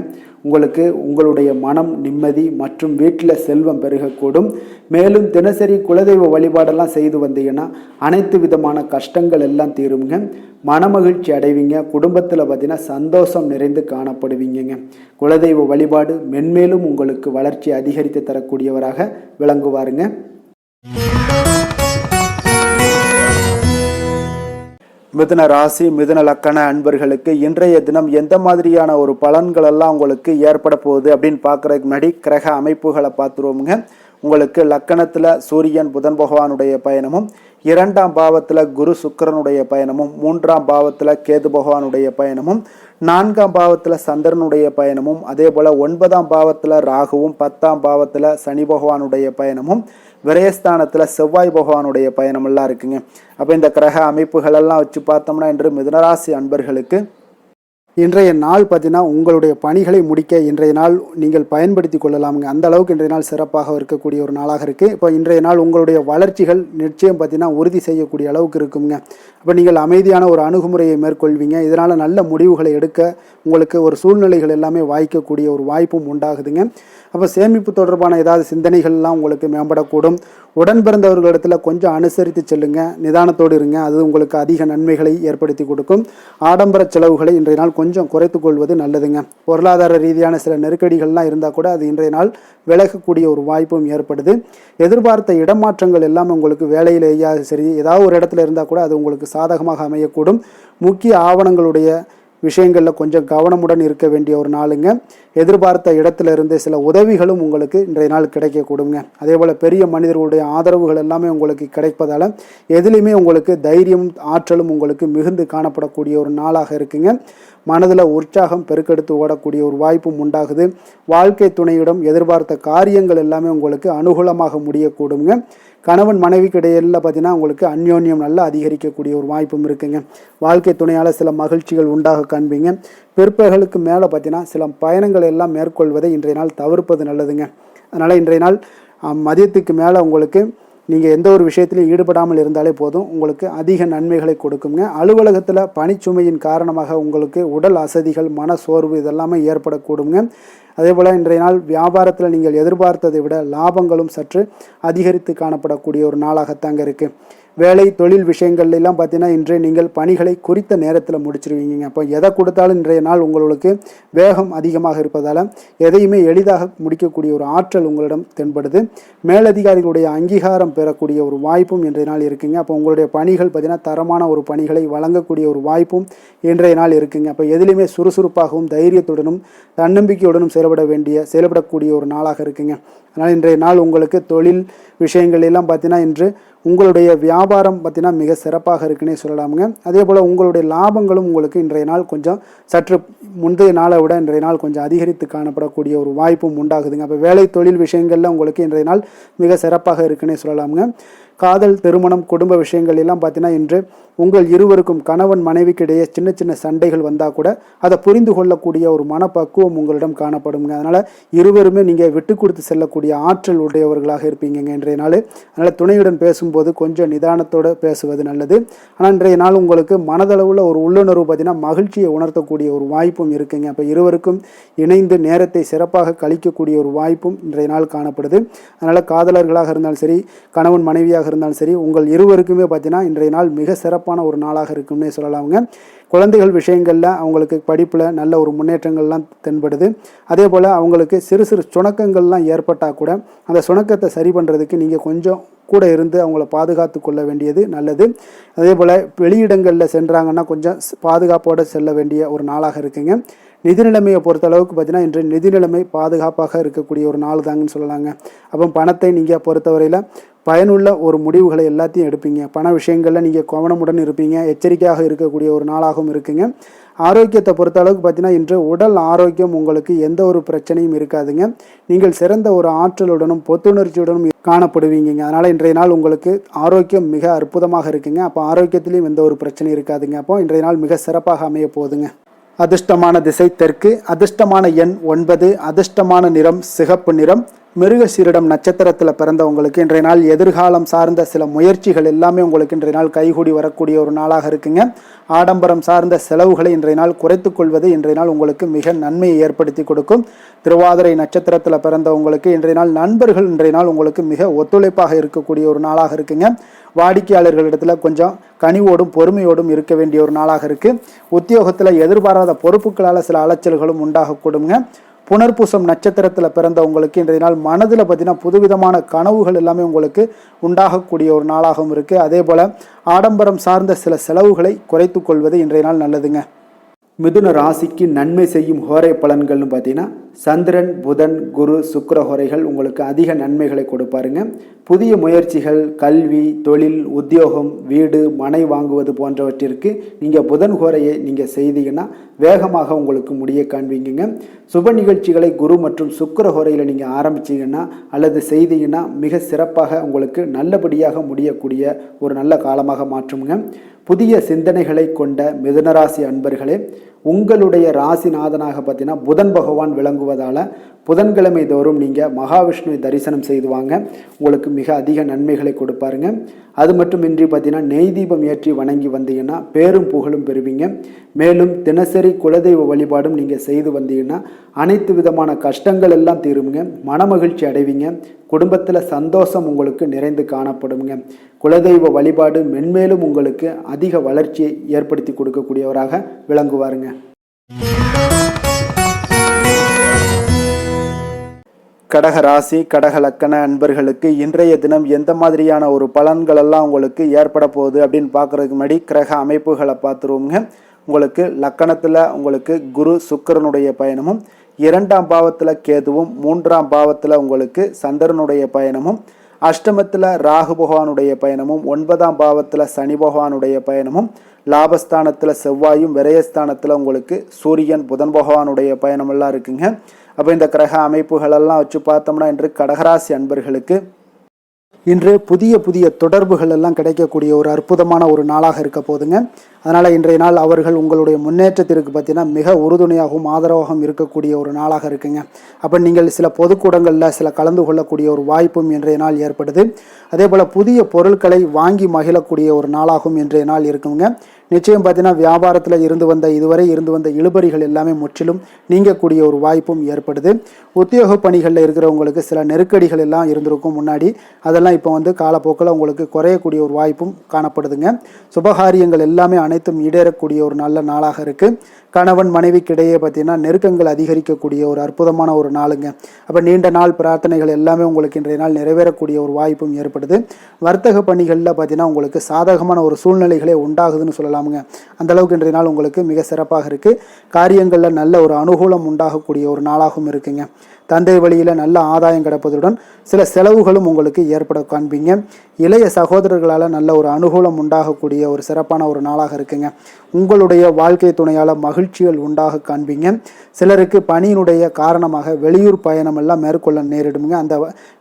உங்களுக்கு உங்களுடைய மனம் நிம்மதி மற்றும் வீட்டில் செல்வம் பெருகக்கூடும். மேலும் தினசரி குலதெய்வ வழிபாடெல்லாம் செய்து வந்தீங்கன்னா அனைத்து விதமான கஷ்டங்கள் எல்லாம் தீருங்க. மனமகிழ்ச்சி அடைவீங்க. குடும்பத்தில் பார்த்தீங்கன்னா சந்தோஷம் நிறைந்து காணப்படுவீங்க. குலதெய்வ வழிபாடு மென்மேலும் உங்களுக்கு வளர்ச்சி அதிகரித்து தரக்கூடியவராக விளங்குவாருங்க. மிதுன ராசி மிதுன லக்கண அன்பர்களுக்கு இன்றைய தினம் எந்த மாதிரியான ஒரு பலன்கள் எல்லாம் உங்களுக்கு ஏற்பட போகுது அப்படின்னு பார்க்கறதுக்கு முன்னாடி கிரக அமைப்புகளை பார்த்துருவோமுங்க. உங்களுக்கு லக்கணத்தில் சூரியன் புதன் பகவானுடைய பயணமும், 2ஆம் பாவத்தில் குரு சுக்கிரனுடைய பயணமும், 3ஆம் பாவத்தில் கேது பகவானுடைய பயணமும், 4ஆம் பாவத்தில் சந்திரனுடைய பயணமும், அதே போல் 9ஆம் பாவத்தில் ராகுவும், 10ஆம் பாவத்தில் சனி பகவானுடைய பயணமும், விரயஸ்தானத்தில் செவ்வாய் பகவானுடைய பயணமெல்லாம் இருக்குங்க. அப்போ இந்த கிரக அமைப்புகளெல்லாம் வச்சு பார்த்தோம்னா இன்று மிதுனராசி அன்பர்களுக்கு இன்றைய நாள் பார்த்தீங்கன்னா உங்களுடைய பணிகளை முடிக்க இன்றைய நாள் நீங்கள் பயன்படுத்தி கொள்ளலாமுங்க. அந்த அளவுக்கு இன்றைய நாள் சிறப்பாக இருக்கக்கூடிய ஒரு நாளாக இருக்குது. இப்போ இன்றைய நாள் உங்களுடைய வளர்ச்சிகள் நிச்சயம் பார்த்தீங்கன்னா உறுதி செய்யக்கூடிய அளவுக்கு இருக்குங்க. அப்போ நீங்கள் அமைதியான ஒரு அணுகுமுறையை மேற்கொள்வீங்க. இதனால் நல்ல முடிவுகளை எடுக்க உங்களுக்கு ஒரு சூழ்நிலைகள் எல்லாமே வாய்க்கக்கூடிய ஒரு வாய்ப்பும் உண்டாகுதுங்க. அப்போ சேமிப்பு தொடர்பான ஏதாவது சிந்தனைகள்லாம் உங்களுக்கு மேம்படக்கூடும். உடன் பிறந்தவர்களிடத்தில் கொஞ்சம் அனுசரித்து செல்லுங்க, நிதானத்தோடு இருங்க. அது உங்களுக்கு அதிக நன்மைகளை ஏற்படுத்தி கொடுக்கும். ஆடம்பர செலவுகளை இன்றைய நாள் கொஞ்சம் குறைத்து கொள்வது நல்லதுங்க. பொருளாதார ரீதியான சில நெருக்கடிகள்லாம் இருந்தால் கூட அது இன்றைய நாள் விலகக்கூடிய ஒரு வாய்ப்பும் ஏற்படுது. எதிர்பார்த்த இடமாற்றங்கள் எல்லாம் உங்களுக்கு வேலையிலேயே சரி ஏதாவது ஒரு இடத்துல இருந்தால் கூட அது உங்களுக்கு சாதகமாக அமையக்கூடும். முக்கிய ஆவணங்களுடைய விஷயங்களில் கொஞ்சம் கவனமுடன் இருக்க வேண்டிய ஒரு நாளுங்க. எதிர்பார்த்த இடத்துல இருந்து சில உதவிகளும் உங்களுக்கு இன்றைய நாள் கிடைக்கக்கூடுங்க. அதே போல் பெரிய மனிதர்களுடைய ஆதரவுகள் எல்லாமே உங்களுக்கு கிடைப்பதால் எதுலேயுமே உங்களுக்கு தைரியமும் ஆற்றலும் உங்களுக்கு மிகுந்து காணப்படக்கூடிய ஒரு நாளாக இருக்குங்க. மனதில் உற்சாகம் பெருக்கெடுத்து ஓடக்கூடிய ஒரு வாய்ப்பும் உண்டாகுது. வாழ்க்கை துணையிடம் எதிர்பார்த்த காரியங்கள் எல்லாமே உங்களுக்கு அனுகூலமாக முடியக்கூடுங்க. கணவன் மனைவிக்கு இடையில பார்த்தீங்கன்னா உங்களுக்கு அந்யோன்யம் நல்லா அதிகரிக்கக்கூடிய ஒரு வாய்ப்பும் இருக்குங்க. வாழ்க்கை துணையால் சில மகிழ்ச்சிகள் உண்டாக காண்பீங்க. பிற்பகலுக்கு மேலே பார்த்தீங்கன்னா சில பயணங்கள் எல்லாம் மேற்கொள்வதை இன்றைய நாள் தவிர்ப்பது நல்லதுங்க. அதனால் இன்றைய நாள் மதியத்துக்கு மேலே உங்களுக்கு நீங்கள் எந்த ஒரு விஷயத்திலையும் ஈடுபடாமல் இருந்தாலே போதும், உங்களுக்கு அதிக நன்மைகளை கொடுக்குங்க. அலுவலகத்தில் பணிச்சுமையின் காரணமாக உங்களுக்கு உடல் அசதிகள், மன சோர்வு இதெல்லாமே ஏற்படக்கூடுங்க. அதே போல் இன்றைய நாள் வியாபாரத்தில் நீங்கள் எதிர்பார்த்ததை விட லாபங்களும் சற்று அதிகரித்து காணப்படக்கூடிய ஒரு நாளாகத்தாங்க இருக்குது. வேலை தொழில் விஷயங்கள்லாம் பார்த்தீங்கன்னா இன்று நீங்கள் பணிகளை குறித்த நேரத்தில் முடிச்சிருவீங்க. அப்போ எதை கொடுத்தாலும் இன்றைய நாள் உங்களுக்கு வேகம் அதிகமாக இருப்பதால் எதையுமே எளிதாக முடிக்கக்கூடிய ஒரு ஆற்றல் உங்களிடம் தென்படுது. மேலதிகாரிகளுடைய அங்கீகாரம் பெறக்கூடிய ஒரு வாய்ப்பும் இன்றைய நாள் இருக்குங்க. அப்போ உங்களுடைய பணிகள் பார்த்தீங்கன்னா தரமான ஒரு பணிகளை வழங்கக்கூடிய ஒரு வாய்ப்பும் இன்றைய நாள் இருக்குங்க. அப்போ எதிலுமே சுறுசுறுப்பாகவும் தைரியத்துடனும் தன்னம்பிக்கையுடனும் செயல்படக்கூடிய ஒரு நாளாக இருக்குங்க. அதனால் இன்றைய நாள் உங்களுக்கு தொழில் விஷயங்கள் எல்லாம் பார்த்தீங்கன்னா இன்று உங்களுடைய வியாபாரம் பார்த்தீங்கன்னா மிக சிறப்பாக இருக்குன்னே சொல்லலாமுங்க. அதே போல் உங்களுடைய லாபங்களும் உங்களுக்கு இன்றைய நாள் கொஞ்சம் சற்று முந்தைய நாளை விட இன்றைய நாள் கொஞ்சம் அதிகரித்து காணப்படக்கூடிய ஒரு வாய்ப்பும் உண்டாகுதுங்க. அப்போ வேலை தொழில் விஷயங்கள்ல உங்களுக்கு இன்றைய நாள் மிக சிறப்பாக இருக்குன்னே சொல்லலாமுங்க. காதல், திருமணம், குடும்ப விஷயங்கள் எல்லாம் பார்த்தீங்கன்னா இன்று உங்கள் இருவருக்கும் கணவன் மனைவிக்கு இடையே சின்ன சின்ன சண்டைகள் வந்தால் கூட அதை புரிந்து கொள்ளக்கூடிய ஒரு மனப்பக்குவம் உங்களிடம் காணப்படுங்க. அதனால் இருவருமே நீங்கள் விட்டு கொடுத்து செல்லக்கூடிய ஆற்றல் உடையவர்களாக இருப்பீங்க இன்றைய நாள். அதனால் துணையுடன் பேசும்போது கொஞ்சம் நிதானத்தோடு பேசுவது நல்லது. ஆனால் இன்றைய நாள் உங்களுக்கு மனதளவில் ஒரு உள்ளுணர்வு பார்த்தீங்கன்னா மகிழ்ச்சியை உணர்த்தக்கூடிய ஒரு வாய்ப்பும் இருக்குங்க. அப்போ இருவருக்கும் இணைந்து நேரத்தை சிறப்பாக கழிக்கக்கூடிய ஒரு வாய்ப்பும் இன்றைய நாள் காணப்படுது. அதனால் காதலர்களாக இருந்தாலும் சரி, கணவன் மனைவியாக இருந்தாலும் சரி, உங்கள் இருவருக்குமே பார்த்தீங்கன்னா இன்றைய நாள் மிக சிறப்பான ஒரு நாளாக இருக்கும்னே சொல்லலாமுங்க. குழந்தைகள் விஷயங்களில் அவங்களுக்கு படிப்பில் நல்ல ஒரு முன்னேற்றங்கள்லாம் தென்படுது. அதே போல் அவங்களுக்கு சிறு சிறு சுணக்கங்கள்லாம் ஏற்பட்டால் கூட அந்த சுணக்கத்தை சரி பண்ணுறதுக்கு நீங்கள் கொஞ்சம் கூட இருந்து அவங்கள பாதுகாத்து கொள்ள வேண்டியது நல்லது. அதே போல் வெளியிடங்களில் சென்றாங்கன்னா கொஞ்சம் பாதுகாப்போடு செல்ல வேண்டிய ஒரு நாளாக இருக்குங்க. நிதி நிலைமையை பொறுத்தளவுக்கு பார்த்தீங்கன்னா இன்று நிதி நிலைமை பாதுகாப்பாக இருக்கக்கூடிய ஒரு நாள் தாங்கன்னு சொல்லலாங்க. அப்போ பணத்தை நீங்கள் பொறுத்தவரையில் பயனுள்ள ஒரு முடிவுகளை எல்லாத்தையும் எடுப்பீங்க. பண விஷயங்களில் நீங்கள் கவனமுடன் இருப்பீங்க. எச்சரிக்கையாக இருக்கக்கூடிய ஒரு நாளாகவும் இருக்குங்க. ஆரோக்கியத்தை பொறுத்த அளவுக்கு பார்த்தீங்கன்னா இன்று உடல் ஆரோக்கியம் உங்களுக்கு எந்த ஒரு பிரச்சனையும் இருக்காதுங்க. நீங்கள் சிறந்த ஒரு ஆற்றலுடனும் புத்துணர்ச்சியுடனும் காணப்படுவீங்க. அதனால் இன்றைய நாள் உங்களுக்கு ஆரோக்கியம் மிக அற்புதமாக இருக்குங்க. அப்போ ஆரோக்கியத்திலையும் எந்த ஒரு பிரச்சனையும் இருக்காதுங்க. அப்போ இன்றைய நாள் மிக சிறப்பாக அமைய போகுதுங்க. அதிர்ஷ்டமான திசை தெற்கு, அதிர்ஷ்டமான எண் 9, அதிர்ஷ்டமான நிறம் சிகப்பு நிறம், மிருகசீரிடம் நட்சத்திரத்தில் பிறந்தவங்களுக்கு இன்றைய நாள் எதிர்காலம் சார்ந்த சில முயற்சிகள் எல்லாமே உங்களுக்கு இன்றைய நாள் கைகூடி வரக்கூடிய ஒரு நாளாக இருக்குங்க. ஆடம்பரம் சார்ந்த செலவுகளை இன்றைய நாள் குறைத்துக் கொள்வது இன்றைய நாள் உங்களுக்கு மிக நன்மையை ஏற்படுத்தி கொடுக்கும். திருவாதிரை நட்சத்திரத்தில் பிறந்தவங்களுக்கு இன்றைய நாள் நண்பர்கள் இன்றைய நாள் உங்களுக்கு மிக ஒத்துழைப்பாக இருக்கக்கூடிய ஒரு நாளாக இருக்குங்க. வாடிக்கையாளர்களிடத்துல கொஞ்சம் கனிவோடும் பொறுமையோடும் இருக்க வேண்டிய ஒரு நாளாக இருக்கு. உத்தியோகத்தில் எதிர்பாராத பொறுப்புகளால் சில அலைச்சல்களும் உண்டாகக்கூடுங்க. புனர்பூசம் நட்சத்திரத்தில் பிறந்தவங்களுக்கு இன்றைய நாள் மனதில் பார்த்தீங்கன்னா புதுவிதமான கனவுகள் எல்லாமே உங்களுக்கு உண்டாகக்கூடிய ஒரு நாளாகவும் இருக்குது. அதே போல் ஆடம்பரம் சார்ந்த சில செலவுகளை குறைத்து கொள்வது இன்றைய நாள் நல்லதுங்க. மிதுன ராசிக்கு நன்மை செய்யும் ஹோரை பலன்கள்னு பார்த்தீங்கன்னா சந்திரன், புதன், குரு, சுக்கிர ஹோரைகள் உங்களுக்கு அதிக நன்மைகளை கொடுப்பாருங்க. புதிய முயற்சிகள், கல்வி, தொழில், உத்தியோகம், வீடு, மனை வாங்குவது போன்றவற்றிற்கு நீங்கள் புதன் ஹோரையை நீங்கள் செய்தீங்கன்னா வேகமாக உங்களுக்கு முடிய காண்பீங்க. சுப நிகழ்ச்சிகளை குரு மற்றும் சுக்கிர ஹோரையில் நீங்கள் ஆரம்பிச்சிங்கன்னா அல்லது செய்தீங்கன்னா மிக சிறப்பாக உங்களுக்கு நல்லபடியாக முடியக்கூடிய ஒரு நல்ல காலமாக மாற்றுங்க. புதிய சிந்தனைகளை கொண்ட மிதுனராசி அன்பர்களே, உங்களுடைய ராசிநாதனாக பார்த்தீங்கன்னா புதன் பகவான் விளங்குவதால் புதன்கிழமை தோறும் நீங்கள் மகாவிஷ்ணுவை தரிசனம் செய்து வாங்க, உங்களுக்கு மிக அதிக நன்மைகளை கொடுப்பாருங்க. அது மட்டுமின்றி பார்த்தீங்கன்னா நெய் தீபம் ஏற்றி வணங்கி வந்தீங்கன்னா பேரும் புகழும் பெறுவீங்க. மேலும் தினசரி குலதெய்வ வழிபாடும் நீங்கள் செய்து வந்தீங்கன்னா அனைத்து விதமான கஷ்டங்கள் எல்லாம் தீருங்க, மனமகிழ்ச்சி அடைவீங்க, குடும்பத்தில் சந்தோஷம் உங்களுக்கு நிறைந்து காணப்படுங்க. குலதெய்வ வழிபாடு மென்மேலும் உங்களுக்கு அதிக வளர்ச்சியை ஏற்படுத்தி கொடுக்கக்கூடியவராக விளங்குவாருங்க. கடக ராசி, கடக லக்கண அன்பர்களுக்கு இன்றைய தினம் எந்த மாதிரியான ஒரு பலன்கள் எல்லாம் உங்களுக்கு ஏற்பட போகுது அப்படின்னு பார்க்கறதுக்கு முன்னாடி கிரக அமைப்புகளை பார்த்துருவோங்க. உங்களுக்கு லக்கணத்தில் உங்களுக்கு குரு சுக்கிரனுடைய பயணமும், 2ஆம் பாவத்தில் கேதுவும், 3ஆம் பாவத்தில் உங்களுக்கு சந்திரனுடைய பயணமும், அஷ்டமத்தில் ராகு பகவானுடைய பயணமும், 9ஆம் பாவத்தில் சனி பகவானுடைய பயணமும், லாபஸ்தானத்தில் செவ்வாயும், விரயஸ்தானத்தில் உங்களுக்கு சூரியன் புதன் பகவானுடைய பயணமெல்லாம் இருக்குங்க. அப்போ இந்த கிரக அமைப்புகளெல்லாம் வச்சு பார்த்தோம்னா இன்று கடகராசி அன்பர்களுக்கு இன்று புதிய புதிய தொடர்புகள் எல்லாம் கிடைக்கக்கூடிய ஒரு அற்புதமான ஒரு நாளாக இருக்க போதுங்க. அதனால் இன்றைய நாள் அவர்கள் உங்களுடைய முன்னேற்றத்திற்கு பார்த்தீங்கன்னா மிக உறுதுணையாகவும் ஆதரவாகவும் இருக்கக்கூடிய ஒரு நாளாக இருக்குங்க. அப்போ நீங்கள் சில பொதுக்கூடங்களில் சில கலந்து கொள்ளக்கூடிய ஒரு வாய்ப்பும் இன்றைய நாள் ஏற்படுது. அதே போல் புதிய பொருட்களை வாங்கி மகிழக்கூடிய ஒரு நாளாகவும் இன்றைய நாள் இருக்குங்க. நிச்சயம் பார்த்தீங்கன்னா வியாபாரத்தில் இதுவரை இருந்து வந்த இழுபறிகள் எல்லாமே முற்றிலும் நீங்கக்கூடிய ஒரு வாய்ப்பும் ஏற்படுது. உத்தியோக பணிகளில் இருக்கிறவங்களுக்கு சில நெருக்கடிகள் எல்லாம் இருந்திருக்கும் முன்னாடி, அதெல்லாம் இப்போ காலப்போக்கில் உங்களுக்கு குறையக்கூடிய ஒரு வாய்ப்பும் காணப்படுதுங்க. சுபகாரியங்கள் எல்லாமே அனைத்தும் ஈடேறக்கூடிய ஒரு நல்ல நாளாக இருக்குது. கணவன் மனைவிக்கு இடையே பார்த்தீங்கன்னா நெருக்கங்கள் அதிகரிக்கக்கூடிய ஒரு அற்புதமான ஒரு நாளுங்க. அப்போ நீண்ட நாள் பிரார்த்தனைகள் எல்லாமே உங்களுக்கு இன்றைய நாள் நிறைவேறக்கூடிய ஒரு வாய்ப்பும் ஏற்படுது. வர்த்தக பணிகளில் பார்த்தீங்கன்னா உங்களுக்கு சாதகமான ஒரு சூழ்நிலைகளே உண்டாகுதுன்னு சொல்லலாமுங்க. அந்த அளவுக்கு இன்றைய நாள் உங்களுக்கு மிக சிறப்பாக இருக்குது. காரியங்களில் நல்ல ஒரு அனுகூலம் உண்டாகக்கூடிய ஒரு நாளாகவும் இருக்குங்க. தந்தை வழியில் நல்ல ஆதாயம் கிடைப்பதுடன் சில செலவுகளும் உங்களுக்கு ஏற்பட காண்பீங்க. இளைய சகோதரர்களால் நல்ல ஒரு அனுகூலம் உண்டாகக்கூடிய ஒரு சிறப்பான ஒரு நாளாக இருக்குங்க. உங்களுடைய வாழ்க்கை துணையால் மகிழ்ச்சிகள் உண்டாக காண்பீங்க. சிலருக்கு பணியினுடைய காரணமாக வெளியூர் பயணம் எல்லாம் மேற்கொள்ள நேரிடுங்க. அந்த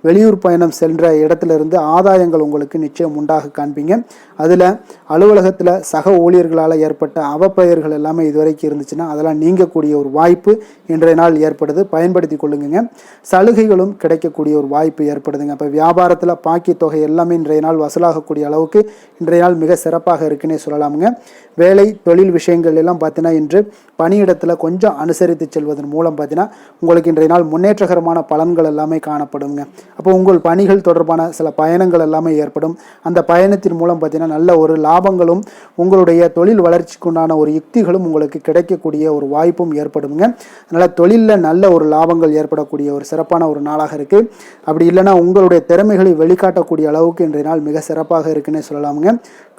வெளியூர் பயணம் சென்ற இடத்திலிருந்து ஆதாயங்கள் உங்களுக்கு நிச்சயம் உண்டாக காண்பீங்க. அதில் அலுவலகத்தில் சக ஊழியர்களால் ஏற்பட்ட அவப்பெயர்கள் எல்லாமே இதுவரைக்கும் இருந்துச்சுன்னா அதெல்லாம் நீங்கக்கூடிய ஒரு வாய்ப்பு இன்றைய நாள் ஏற்படுது. பயன்படுத்தி கொள்ளுங்க. சலுகைகளும் கிடைக்கக்கூடிய ஒரு வாய்ப்பு ஏற்படுதுங்க. இப்போ வியாபாரத்தில் பாக்கி தொகை எல்லாமே இன்றைய நாள் வசூலாகக்கூடிய அளவுக்கு இன்றைய நாள் மிக சிறப்பாக இருக்குன்னே சொல்லலாமுங்க. வேலை தொழில் விஷயங்கள் எல்லாம் பார்த்தீங்கன்னா இன்று பணியிடத்தில் கொஞ்சம் அனுசரித்து செல்வதன் மூலம் பார்த்தீங்கன்னா உங்களுக்கு இன்றைய நாள் முன்னேற்றகரமான பலன்கள் எல்லாமே காணப்படுங்க. அப்போ உங்கள் பணிகள் தொடர்பான சில பயணங்கள் எல்லாமே ஏற்படும். அந்த பயணத்தின் மூலம் பார்த்தீங்கன்னா நல்ல ஒரு லாபங்களும் உங்களுடைய தொழில் வளர்ச்சிக்குண்டான ஒரு யுக்திகளும் உங்களுக்கு கிடைக்கக்கூடிய ஒரு வாய்ப்பும் ஏற்படுங்க. அதனால் தொழிலில் நல்ல ஒரு லாபங்கள் ஏற்படக்கூடிய ஒரு சிறப்பான ஒரு நாளாக இருக்குது. அப்படி இல்லைன்னா உங்களுடைய திறமைகளை வெளிக்காட்டக்கூடிய அளவுக்கு இன்றைய நாள் மிக சிறப்பாக இருக்குன்னே சொல்லலாமுங்க.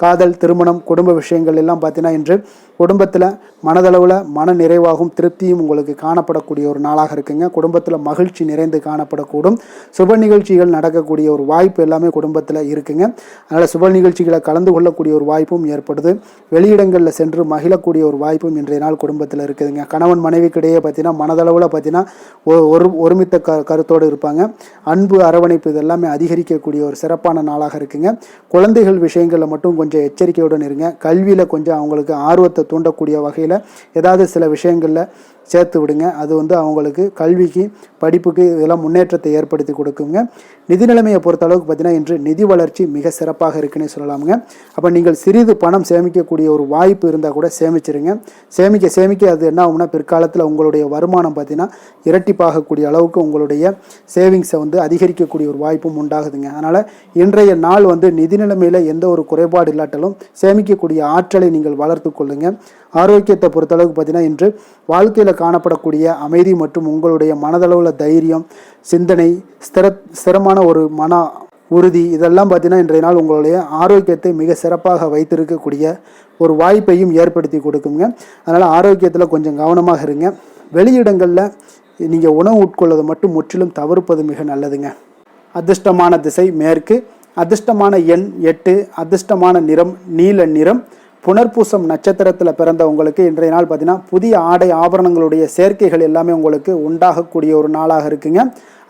காதல், திருமணம், குடும்ப விஷயங்கள் எல்லாம் பார்த்தீங்கன்னா இன்று குடும்பத்தில் மனதளவில் மன நிறைவாகவும் திருப்தியும் உங்களுக்கு காணப்படக்கூடிய ஒரு நாளாக இருக்குங்க. குடும்பத்தில் மகிழ்ச்சி நிறைந்து காணப்படக்கூடும். சுப நிகழ்ச்சிகள் நடக்கக்கூடிய ஒரு வாய்ப்பு எல்லாமே குடும்பத்தில் இருக்குங்க. அதனால் சுப நிகழ்ச்சிகளை கலந்து கொள்ளக்கூடிய ஒரு வாய்ப்பும் ஏற்படுது. வெளியிடங்களில் சென்று மகிழக்கூடிய ஒரு வாய்ப்பும் இன்றைய நாள் குடும்பத்தில் இருக்குதுங்க. கணவன் மனைவிக்கிடையே பார்த்தீங்கன்னா மனதளவில் பார்த்தீங்கன்னா ஒருமித்த கருத்தோடு இருப்பாங்க. அன்பு, அரவணைப்பு இதெல்லாமே அதிகரிக்கக்கூடிய ஒரு சிறப்பான நாளாக இருக்குங்க. குழந்தைகள் விஷயங்களில் மட்டும் கொஞ்சம் எச்சரிக்கையுடன் இருங்க. கல்வியில் கொஞ்சம் அவங்களுக்கு ஆர்வத்தை தூண்டக்கூடிய வகையில் ஏதாவது சில விஷயங்களில் சேர்த்து விடுங்க. அது அவங்களுக்கு கல்விக்கு படிப்புக்கு இதெல்லாம் முன்னேற்றத்தை ஏற்படுத்தி கொடுக்குங்க. நிதி நிலைமையை பொறுத்த அளவுக்கு பார்த்தீங்கன்னா இன்று நிதி வளர்ச்சி மிக சிறப்பாக இருக்குன்னு சொல்லலாமுங்க. அப்போ நீங்கள் சிறிது பணம் சேமிக்கக்கூடிய ஒரு வாய்ப்பு இருந்தால் கூட சேமிச்சிருங்க. சேமிக்க அது என்ன ஆகும்னா பிற்காலத்தில் உங்களுடைய வருமானம் பார்த்தீங்கன்னா இரட்டிப்பாகக்கூடிய அளவுக்கு உங்களுடைய சேவிங்ஸை அதிகரிக்கக்கூடிய ஒரு வாய்ப்பும் உண்டாகுதுங்க. அதனால் இன்றைய நாள் நிதி நிலைமையில் எந்த ஒரு குறைபாடு இல்லாட்டாலும் சேமிக்கக்கூடிய ஆற்றலை நீங்கள் வளர்த்து கொள்ளுங்க. ஆரோக்கியத்தை பொறுத்தளவுக்கு பார்த்தீங்கன்னா இன்று வாழ்க்கையில் காணப்படக்கூடிய அமைதி மற்றும் உங்களுடைய மனதளவில் தைரியம், சிந்தனை, ஸ்திரமான ஒரு மன உறுதி இதெல்லாம் பார்த்தீங்கன்னா இன்றைய நாள் உங்களுடைய ஆரோக்கியத்தை மிக சிறப்பாக வைத்திருக்கக்கூடிய ஒரு வாய்ப்பையும் ஏற்படுத்தி கொடுக்குங்க. அதனால் ஆரோக்கியத்தில் கொஞ்சம் கவனமாக இருங்க. வெளியிடங்களில் நீங்கள் உணவு உட்கொள்வதை மட்டும் முற்றிலும் தவிர்ப்பது மிக நல்லதுங்க. அதிர்ஷ்டமான திசை மேற்கு, அதிர்ஷ்டமான எண் 8, அதிர்ஷ்டமான நிறம் நீல நிறம். புனர்பூசம் நட்சத்திரத்தில் பிறந்த உங்களுக்கு இன்றைய நாள் பார்த்தீங்கன்னா புதிய ஆடை ஆபரணங்களுடைய சேர்க்கைகள் எல்லாமே உங்களுக்கு உண்டாகக்கூடிய ஒரு நாளாக இருக்குங்க.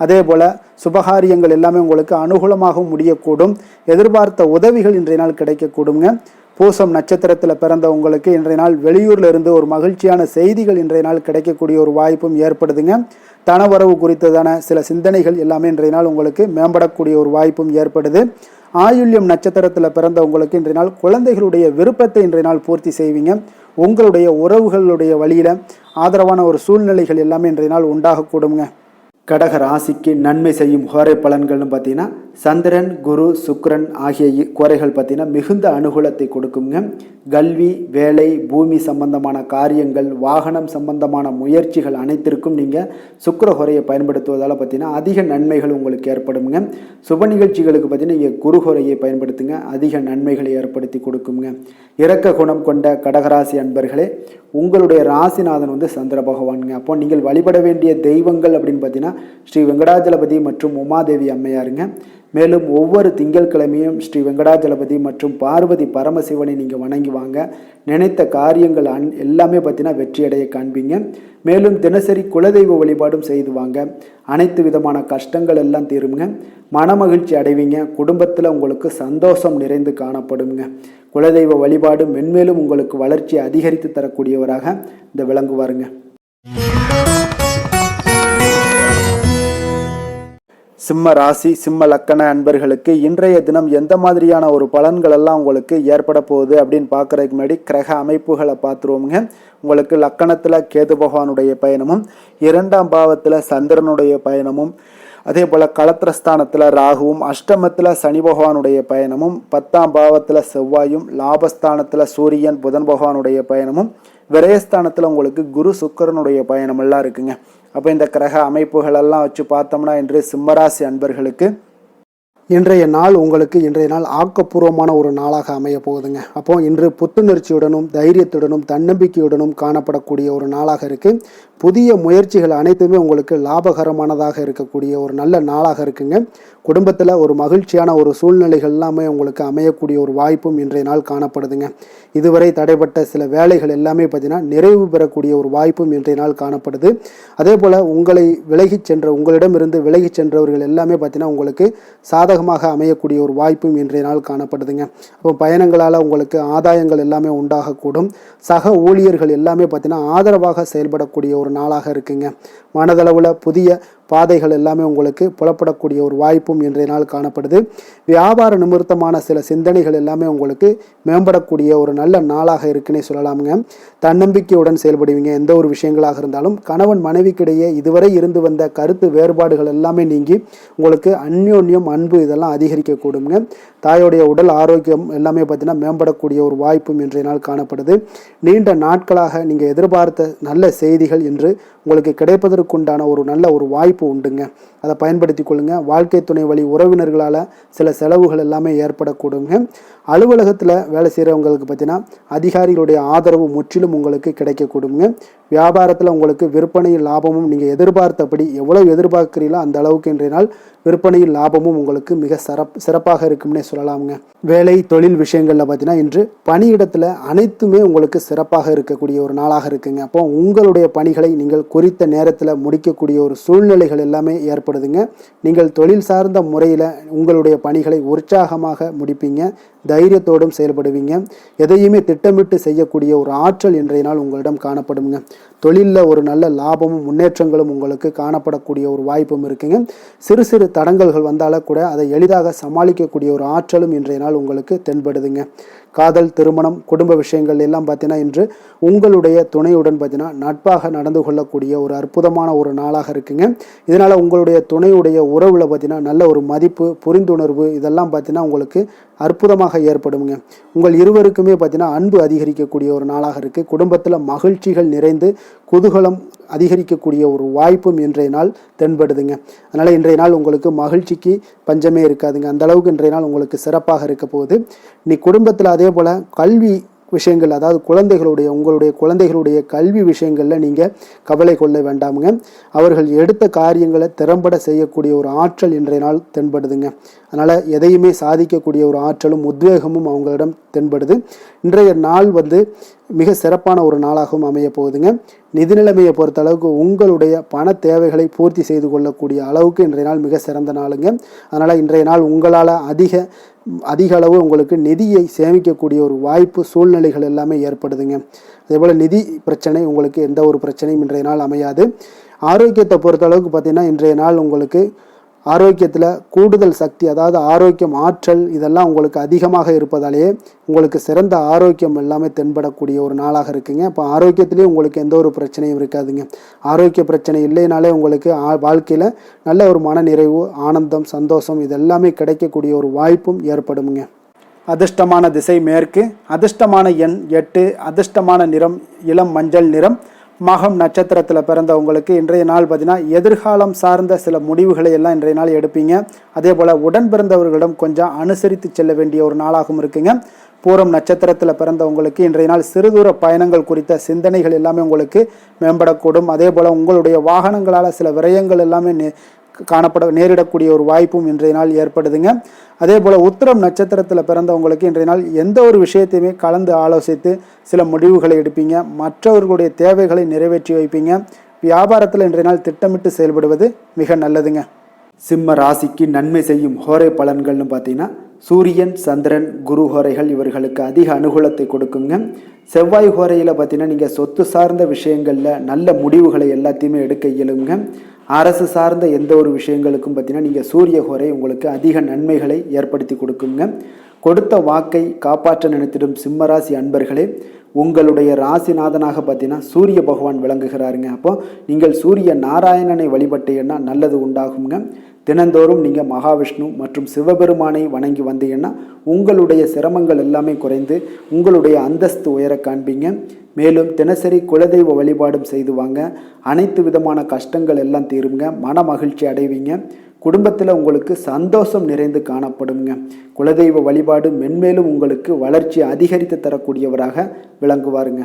அதே போல் சுபகாரியங்கள் எல்லாமே உங்களுக்கு அனுகூலமாக முடியக்கூடும். எதிர்பார்த்த உதவிகள் இன்றைய நாள் கிடைக்கக்கூடுங்க. பூசம் நட்சத்திரத்தில் பிறந்த உங்களுக்கு இன்றைய நாள் வெளியூரில் இருந்து ஒரு மகிழ்ச்சியான செய்திகள் இன்றைய நாள் கிடைக்கக்கூடிய ஒரு வாய்ப்பும் ஏற்படுதுங்க. தனவரவு குறித்ததான சில சிந்தனைகள் எல்லாமே இன்றைய நாள் உங்களுக்கு மேம்படக்கூடிய ஒரு வாய்ப்பும் ஏற்படுது. ஆயுள்யம் நட்சத்திரத்தில் பிறந்த உங்களுக்கு இன்றைய நாள் குழந்தைகளுடைய விருப்பத்தை இன்றைய நாள் பூர்த்தி செய்வீங்க. உங்களுடைய உறவுகளுடைய வழியில் ஆதரவான ஒரு சூழ்நிலைகள் எல்லாமே இன்றைய நாள் உண்டாகக்கூடுங்க. கடக ராசிக்கு நன்மை செய்யும் கோரை பலன்கள்னு பார்த்தீங்கன்னா சந்திரன், குரு, சுக்கிரன் ஆகிய கோரைகள் பார்த்தீங்கன்னா மிகுந்த அனுகூலத்தை கொடுக்குங்க. கல்வி, வேலை, பூமி சம்பந்தமான காரியங்கள், வாகனம் சம்பந்தமான முயற்சிகள் அனைத்திற்கும் நீங்கள் சுக்கிர ஹோரையை பயன்படுத்துவதால் பார்த்தீங்கன்னா அதிக நன்மைகள் உங்களுக்கு ஏற்படுங்க. சுப நிகழ்ச்சிகளுக்கு பார்த்தீங்கன்னா நீங்கள் குரு ஹோரையை பயன்படுத்துங்க, அதிக நன்மைகளை ஏற்படுத்தி கொடுக்குங்க. இரக்க குணம் கொண்ட கடகராசி அன்பர்களே, உங்களுடைய ராசிநாதன் சந்திர பகவானுங்க. அப்போ நீங்கள் வழிபட வேண்டிய தெய்வங்கள் அப்படின்னு பார்த்தீங்கன்னா ஸ்ரீ வெங்கடாஜலபதி மற்றும் உமாதேவி அம்மையாருங்க. மேலும் ஒவ்வொரு திங்கட்கிழமையும் ஸ்ரீ வெங்கடாஜலபதி மற்றும் பார்வதி பரமசிவனை நீங்கள் வணங்கி வாங்க. நினைத்த காரியங்கள் எல்லாமே பார்த்தீங்கன்னா வெற்றியடைய காண்பீங்க. மேலும் தினசரி குலதெய்வ வழிபாடும் செய்து வாங்க. அனைத்து விதமான கஷ்டங்கள் எல்லாம் தீருங்க. மனமகிழ்ச்சி அடைவீங்க. குடும்பத்தில் உங்களுக்கு சந்தோஷம் நிறைந்து காணப்படுங்க. குலதெய்வ வழிபாடு மென்மேலும் உங்களுக்கு வளர்ச்சி அதிகரித்து தரக்கூடியவராக இந்த விளங்குவாருங்க. சிம்ம ராசி சிம்ம லக்கண அன்பர்களுக்கு இன்றைய தினம் எந்த மாதிரியான ஒரு பலன்கள் எல்லாம் உங்களுக்கு ஏற்பட போகுது அப்படின்னு பார்க்கறதுக்கு முன்னாடி கிரக அமைப்புகளை பார்த்துருவோமுங்க. உங்களுக்கு லக்கணத்தில் கேது பகவானுடைய பயணமும், 2ஆம் பாவத்தில் சந்திரனுடைய பயணமும், அதே போல் களத்திரஸ்தானத்தில் ராகுவும், அஷ்டமத்தில் சனி பகவானுடைய பயணமும், 10ஆம் பாவத்தில் செவ்வாயும், லாபஸ்தானத்தில் சூரியன் புதன் பகவானுடைய பயணமும், விரயஸ்தானத்தில் உங்களுக்கு குரு சுக்கிரனுடைய பயணம் எல்லாம் இருக்குங்க. அப்போ இந்த கிரக அமைப்புகளெல்லாம் வச்சு பார்த்தோம்னா இன்று சிம்மராசி அன்பர்களுக்கு இன்றைய நாள் உங்களுக்கு ஆக்கப்பூர்வமான ஒரு நாளாக அமைய போகுதுங்க. அப்போ இன்று புத்துணர்ச்சியுடனும் தைரியத்துடனும் தன்னம்பிக்கையுடனும் காணப்படக்கூடிய ஒரு நாளாக இருக்குது. புதிய முயற்சிகள் அனைத்துமே உங்களுக்கு லாபகரமானதாக இருக்கக்கூடிய ஒரு நல்ல நாளாக இருக்குங்க. குடும்பத்தில் ஒரு மகிழ்ச்சியான ஒரு சூழ்நிலைகள் எல்லாமே உங்களுக்கு அமையக்கூடிய ஒரு வாய்ப்பும் இன்றைய நாள் காணப்படுதுங்க. இதுவரை தடைப்பட்ட சில வேலைகள் எல்லாமே பார்த்தீங்கன்னா நிறைவு பெறக்கூடிய ஒரு வாய்ப்பும் இன்றைய நாள் காணப்படுது. அதே போல் உங்களிடமிருந்து விலகிச் சென்றவர்கள் எல்லாமே பார்த்தீங்கன்னா உங்களுக்கு சாதகமாக அமையக்கூடிய ஒரு வாய்ப்பும் இன்றைய நாள் காணப்படுதுங்க. அப்போ பயணங்களால் உங்களுக்கு ஆதாயங்கள் எல்லாமே உண்டாகக்கூடும். சக ஊழியர்கள் எல்லாமே பார்த்தீங்கன்னா ஆதரவாக செயல்படக்கூடிய ஒரு நாளாக இருக்குங்க. மனதளவில் புதிய பாதைகள் எல்லாமே உங்களுக்கு புலப்படக்கூடிய ஒரு வாய்ப்பும் இன்றைய நாள் காணப்படுது. வியாபார நிமித்தமான சில சிந்தனைகள் எல்லாமே உங்களுக்கு மேம்படக்கூடிய ஒரு நல்ல நாளாக இருக்குன்னே சொல்லலாமுங்க. தன்னம்பிக்கையுடன் செயல்படுவீங்க. எந்த ஒரு விஷயங்களாக இருந்தாலும் கணவன் மனைவிக்கிடையே இதுவரை இருந்து வந்த கருத்து வேறுபாடுகள் எல்லாமே நீங்கி உங்களுக்கு அந்யோன்யம் அன்பு இதெல்லாம் அதிகரிக்கக்கூடுங்க. தாயோடைய உடல் ஆரோக்கியம் எல்லாமே பார்த்தீங்கன்னா மேம்படக்கூடிய ஒரு வாய்ப்பும் இன்றைய நாள் காணப்படுது. நீண்ட நாட்களாக நீங்கள் எதிர்பார்த்த நல்ல செய்திகள் இன்று உங்களுக்கு கிடைப்பதற்குண்டான ஒரு நல்ல ஒரு வாய்ப்பு உண்டுங்க. அதை பயன்படுத்தி கொள்ளுங்க. வாழ்க்கை துணை வழி உறவினர்களால் சில செலவுகள் எல்லாமே ஏற்படக்கூடுங்க. அலுவலகத்தில் வேலை செய்கிறவங்களுக்கு பார்த்தீங்கன்னா அதிகாரிகளுடைய ஆதரவு முற்றிலும் உங்களுக்கு கிடைக்கக்கூடுங்க. வியாபாரத்தில் உங்களுக்கு விற்பனையில் லாபமும் நீங்கள் எதிர்பார்த்தபடி எவ்வளவு எதிர்பார்க்கிறீங்களோ அந்த அளவுக்கு இன்றைய நாள் விற்பனையில் லாபமும் உங்களுக்கு மிக சிறப்பாக இருக்கும்னே சொல்லலாமுங்க. வேலை தொழில் விஷயங்களில் பார்த்தீங்கன்னா இன்று பணியிடத்தில் அனைத்துமே உங்களுக்கு சிறப்பாக இருக்கக்கூடிய ஒரு நாளாக இருக்குங்க. அப்போ உங்களுடைய பணிகளை நீங்கள் குறித்த நேரத்தில் முடிக்கக்கூடிய ஒரு சூழ்நிலைகள் எல்லாமே ஏற்படுதுங்க. நீங்கள் தொழில் சார்ந்த முறையில் உங்களுடைய பணிகளை உற்சாகமாக முடிப்பீங்க, தைரியத்தோடும் செயல்படுவீங்க, எதையுமே திட்டமிட்டு செய்யக்கூடிய ஒரு ஆற்றல் இன்றைய நாள் உங்களிடம் காணப்படுங்க. தொழிலில் ஒரு நல்ல லாபமும் முன்னேற்றங்களும் உங்களுக்கு காணப்படக்கூடிய ஒரு வாய்ப்பும் இருக்குங்க. சிறு சிறு தடங்கல்கள் வந்தாலும் கூட அதை எளிதாக சமாளிக்கக்கூடிய ஒரு ஆற்றலும் இன்றைய நாள் உங்களுக்கு தென்படுதுங்க. காதல், திருமணம், குடும்ப விஷயங்கள் எல்லாம் பார்த்தீங்கன்னா இன்று உங்களுடைய துணையுடன் பார்த்தீங்கன்னா நட்பாக நடந்து கொள்ளக்கூடிய ஒரு அற்புதமான ஒரு நாளாக இருக்குங்க. இதனால் உங்களுடைய துணையுடைய உறவில் பார்த்தீங்கன்னா நல்ல ஒரு மதிப்பு, புரிந்துணர்வு இதெல்லாம் பார்த்தீங்கன்னா உங்களுக்கு அற்புதமாக ஏற்படுங்க. உங்கள் இருவருக்குமே பார்த்தீங்கன்னா அன்பு அதிகரிக்கக்கூடிய ஒரு நாளாக இருக்குது. குடும்பத்தில் மகிழ்ச்சிகள் நிறைந்து குதூகலம் அதிகரிக்கக்கூடிய ஒரு வாய்ப்பும் இன்றைய நாள் தென்படுதுங்க. அதனால் இன்றைய நாள் உங்களுக்கு மகிழ்ச்சிக்கு பஞ்சமே இருக்காதுங்க. அந்த அளவுக்கு இன்றைய நாள் உங்களுக்கு சிறப்பாக இருக்க போகுது. நீ குடும்பத்தில் அதே போல் கல்வி விஷயங்கள், அதாவது உங்களுடைய குழந்தைகளுடைய கல்வி விஷயங்களில் நீங்கள் கவலை கொள்ள வேண்டாமுங்க. அவர்கள் எடுத்த காரியங்களை திறம்பட செய்யக்கூடிய ஒரு ஆற்றல் இன்றைய நாள் தென்படுதுங்க. அதனால் எதையுமே சாதிக்கக்கூடிய ஒரு ஆற்றலும் உத்வேகமும் அவங்களிடம் தென்படுது. இன்றைய நாள் மிக சிறப்பான ஒரு நாளாகவும் அமைய போகுதுங்க. நிதி நிலைமையை பொறுத்த அளவுக்கு உங்களுடைய பண தேவைகளை பூர்த்தி செய்து கொள்ளக்கூடிய அளவுக்கு இன்றைய நாள் மிக சிறந்த நாளுங்க. அதனால் இன்றைய நாள் உங்களால் அதிக அளவு உங்களுக்கு நிதியை சேமிக்கக்கூடிய ஒரு வாய்ப்பு, சூழ்நிலைகள் எல்லாமே ஏற்படுதுங்க. அதேபோல் நிதி பிரச்சனை உங்களுக்கு எந்த ஒரு பிரச்சனையும் இன்றைய நாள் அமையாது. ஆரோக்கியத்தை பொறுத்த அளவுக்கு பார்த்தீங்கன்னா இன்றைய நாள் உங்களுக்கு ஆரோக்கியத்தில் கூடுதல் சக்தி, அதாவது ஆரோக்கியம், ஆற்றல் இதெல்லாம் உங்களுக்கு அதிகமாக இருப்பதாலேயே உங்களுக்கு சிறந்த ஆரோக்கியம் எல்லாமே தென்படக்கூடிய ஒரு நாளாக இருக்குங்க. இப்போ ஆரோக்கியத்திலேயே உங்களுக்கு எந்த ஒரு பிரச்சனையும் இருக்காதுங்க. ஆரோக்கிய பிரச்சனை இல்லைனாலே உங்களுக்கு வாழ்க்கையில் நல்ல ஒரு மன நிறைவு, ஆனந்தம், சந்தோஷம் இதெல்லாமே கிடைக்கக்கூடிய ஒரு வாய்ப்பும் ஏற்படுங்க. அதிர்ஷ்டமான திசை மேற்கு, அதிர்ஷ்டமான எண் 8, அதிர்ஷ்டமான நிறம் இளம் மஞ்சள் நிறம். மகம் நட்சத்திரத்தில் பிறந்தவங்களுக்கு இன்றைய நாள் பார்த்தீங்கன்னா எதிர்காலம் சார்ந்த சில முடிவுகளை எல்லாம் இன்றைய நாள் எடுப்பீங்க. அதே போல் உடன் பிறந்தவர்களிடம் கொஞ்சம் அனுசரித்து செல்ல வேண்டிய ஒரு நாளாகவும் இருக்குங்க. பூரம் நட்சத்திரத்தில் பிறந்தவங்களுக்கு இன்றைய நாள் சிறுதூர பயணங்கள் குறித்த சிந்தனைகள் எல்லாமே உங்களுக்கு மேம்படக்கூடும். அதே போல் உங்களுடைய வாகனங்களால் சில விரயங்கள் எல்லாமே நேரிடக்கூடிய ஒரு வாய்ப்பும் இன்றைய நாள் ஏற்படுதுங்க. அதே போல் உத்திரம் நட்சத்திரத்தில் பிறந்தவங்களுக்கு இன்றைய நாள் எந்த ஒரு விஷயத்தையுமே கலந்து ஆலோசித்து சில முடிவுகளை எடுப்பீங்க. மற்றவர்களுடைய தேவைகளை நிறைவேற்றி வைப்பீங்க. வியாபாரத்தில் இன்றைய நாள் திட்டமிட்டு செயல்படுவது மிக நல்லதுங்க. சிம்ம ராசிக்கு நன்மை செய்யும் ஹோரை பலன்கள்னு பார்த்தீங்கன்னா சூரியன், சந்திரன், குரு ஹோரைகள் இவர்களுக்கு அதிக அனுகூலத்தை கொடுக்குங்க. செவ்வாய் ஹோரையில் பார்த்தீங்கன்னா நீங்கள் சொத்து சார்ந்த விஷயங்களில் நல்ல முடிவுகளை எல்லாத்தையுமே எடுக்க இயலுங்க. அரசு சார்ந்த எந்த ஒரு விஷயங்களுக்கும் பார்த்தீங்கன்னா நீங்கள் சூரிய ஹோரை உங்களுக்கு அதிக நன்மைகளை ஏற்படுத்தி கொடுக்குங்க. கொடுத்த வாக்கை காப்பாற்ற நினைத்திடும் சிம்மராசி அன்பர்களே, உங்களுடைய ராசிநாதனாக பார்த்தீங்கன்னா சூரிய பகவான் விளங்குகிறாருங்க. அப்போ நீங்கள் சூரிய நாராயணனை வழிபட்டீங்கன்னா நல்லது உண்டாகுங்க. தினந்தோறும் நீங்கள் மகாவிஷ்ணு மற்றும் சிவபெருமானை வணங்கி வந்தீங்கன்னா உங்களுடைய சிரமங்கள் எல்லாமே குறைந்து உங்களுடைய அந்தஸ்து உயர காண்பீங்க. மேலும் தினசரி குலதெய்வ வழிபாடும் செய்து வாங்க. அனைத்து விதமான கஷ்டங்கள் எல்லாம் தீருங்க. மன மகிழ்ச்சி அடைவீங்க. குடும்பத்தில் உங்களுக்கு சந்தோஷம் நிறைந்து காணப்படுங்க. குலதெய்வ வழிபாடு மென்மேலும் உங்களுக்கு வளர்ச்சி அதிகரித்து தரக்கூடியவராக விளங்குவாருங்க.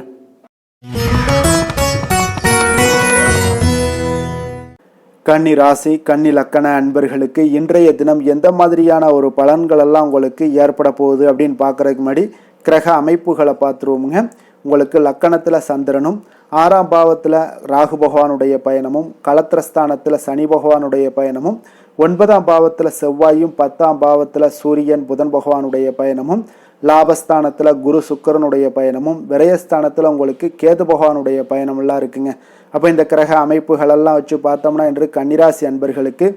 கன்னி ராசி, கன்னி லக்கண அன்பர்களுக்கு இன்றைய தினம் எந்த மாதிரியான ஒரு பலன்கள் எல்லாம் உங்களுக்கு ஏற்பட போகுது அப்படின்னு பார்க்குறதுக்கு முன்னாடி கிரக அமைப்புகளை பார்த்துருவோமுங்க. உங்களுக்கு லக்கணத்தில் சந்திரனும், 6ஆம் பாவத்தில் ராகு பகவானுடைய பயணமும், களத்திரஸ்தானத்தில் சனி பகவானுடைய பயணமும், 9ஆம் பாவத்தில் செவ்வாயும், 10ஆம் பாவத்தில் சூரியன் புதன் பகவானுடைய பயணமும், லாபஸ்தானத்தில் குரு சுக்கரனுடைய பயணமும், விரயஸ்தானத்தில் உங்களுக்கு கேது பகவானுடைய பயணமெல்லாம் இருக்குங்க. அப்போ இந்த கிரக அமைப்புகளெல்லாம் வச்சு பார்த்தோம்னா இன்று கன்னிராசி அன்பர்களுக்கு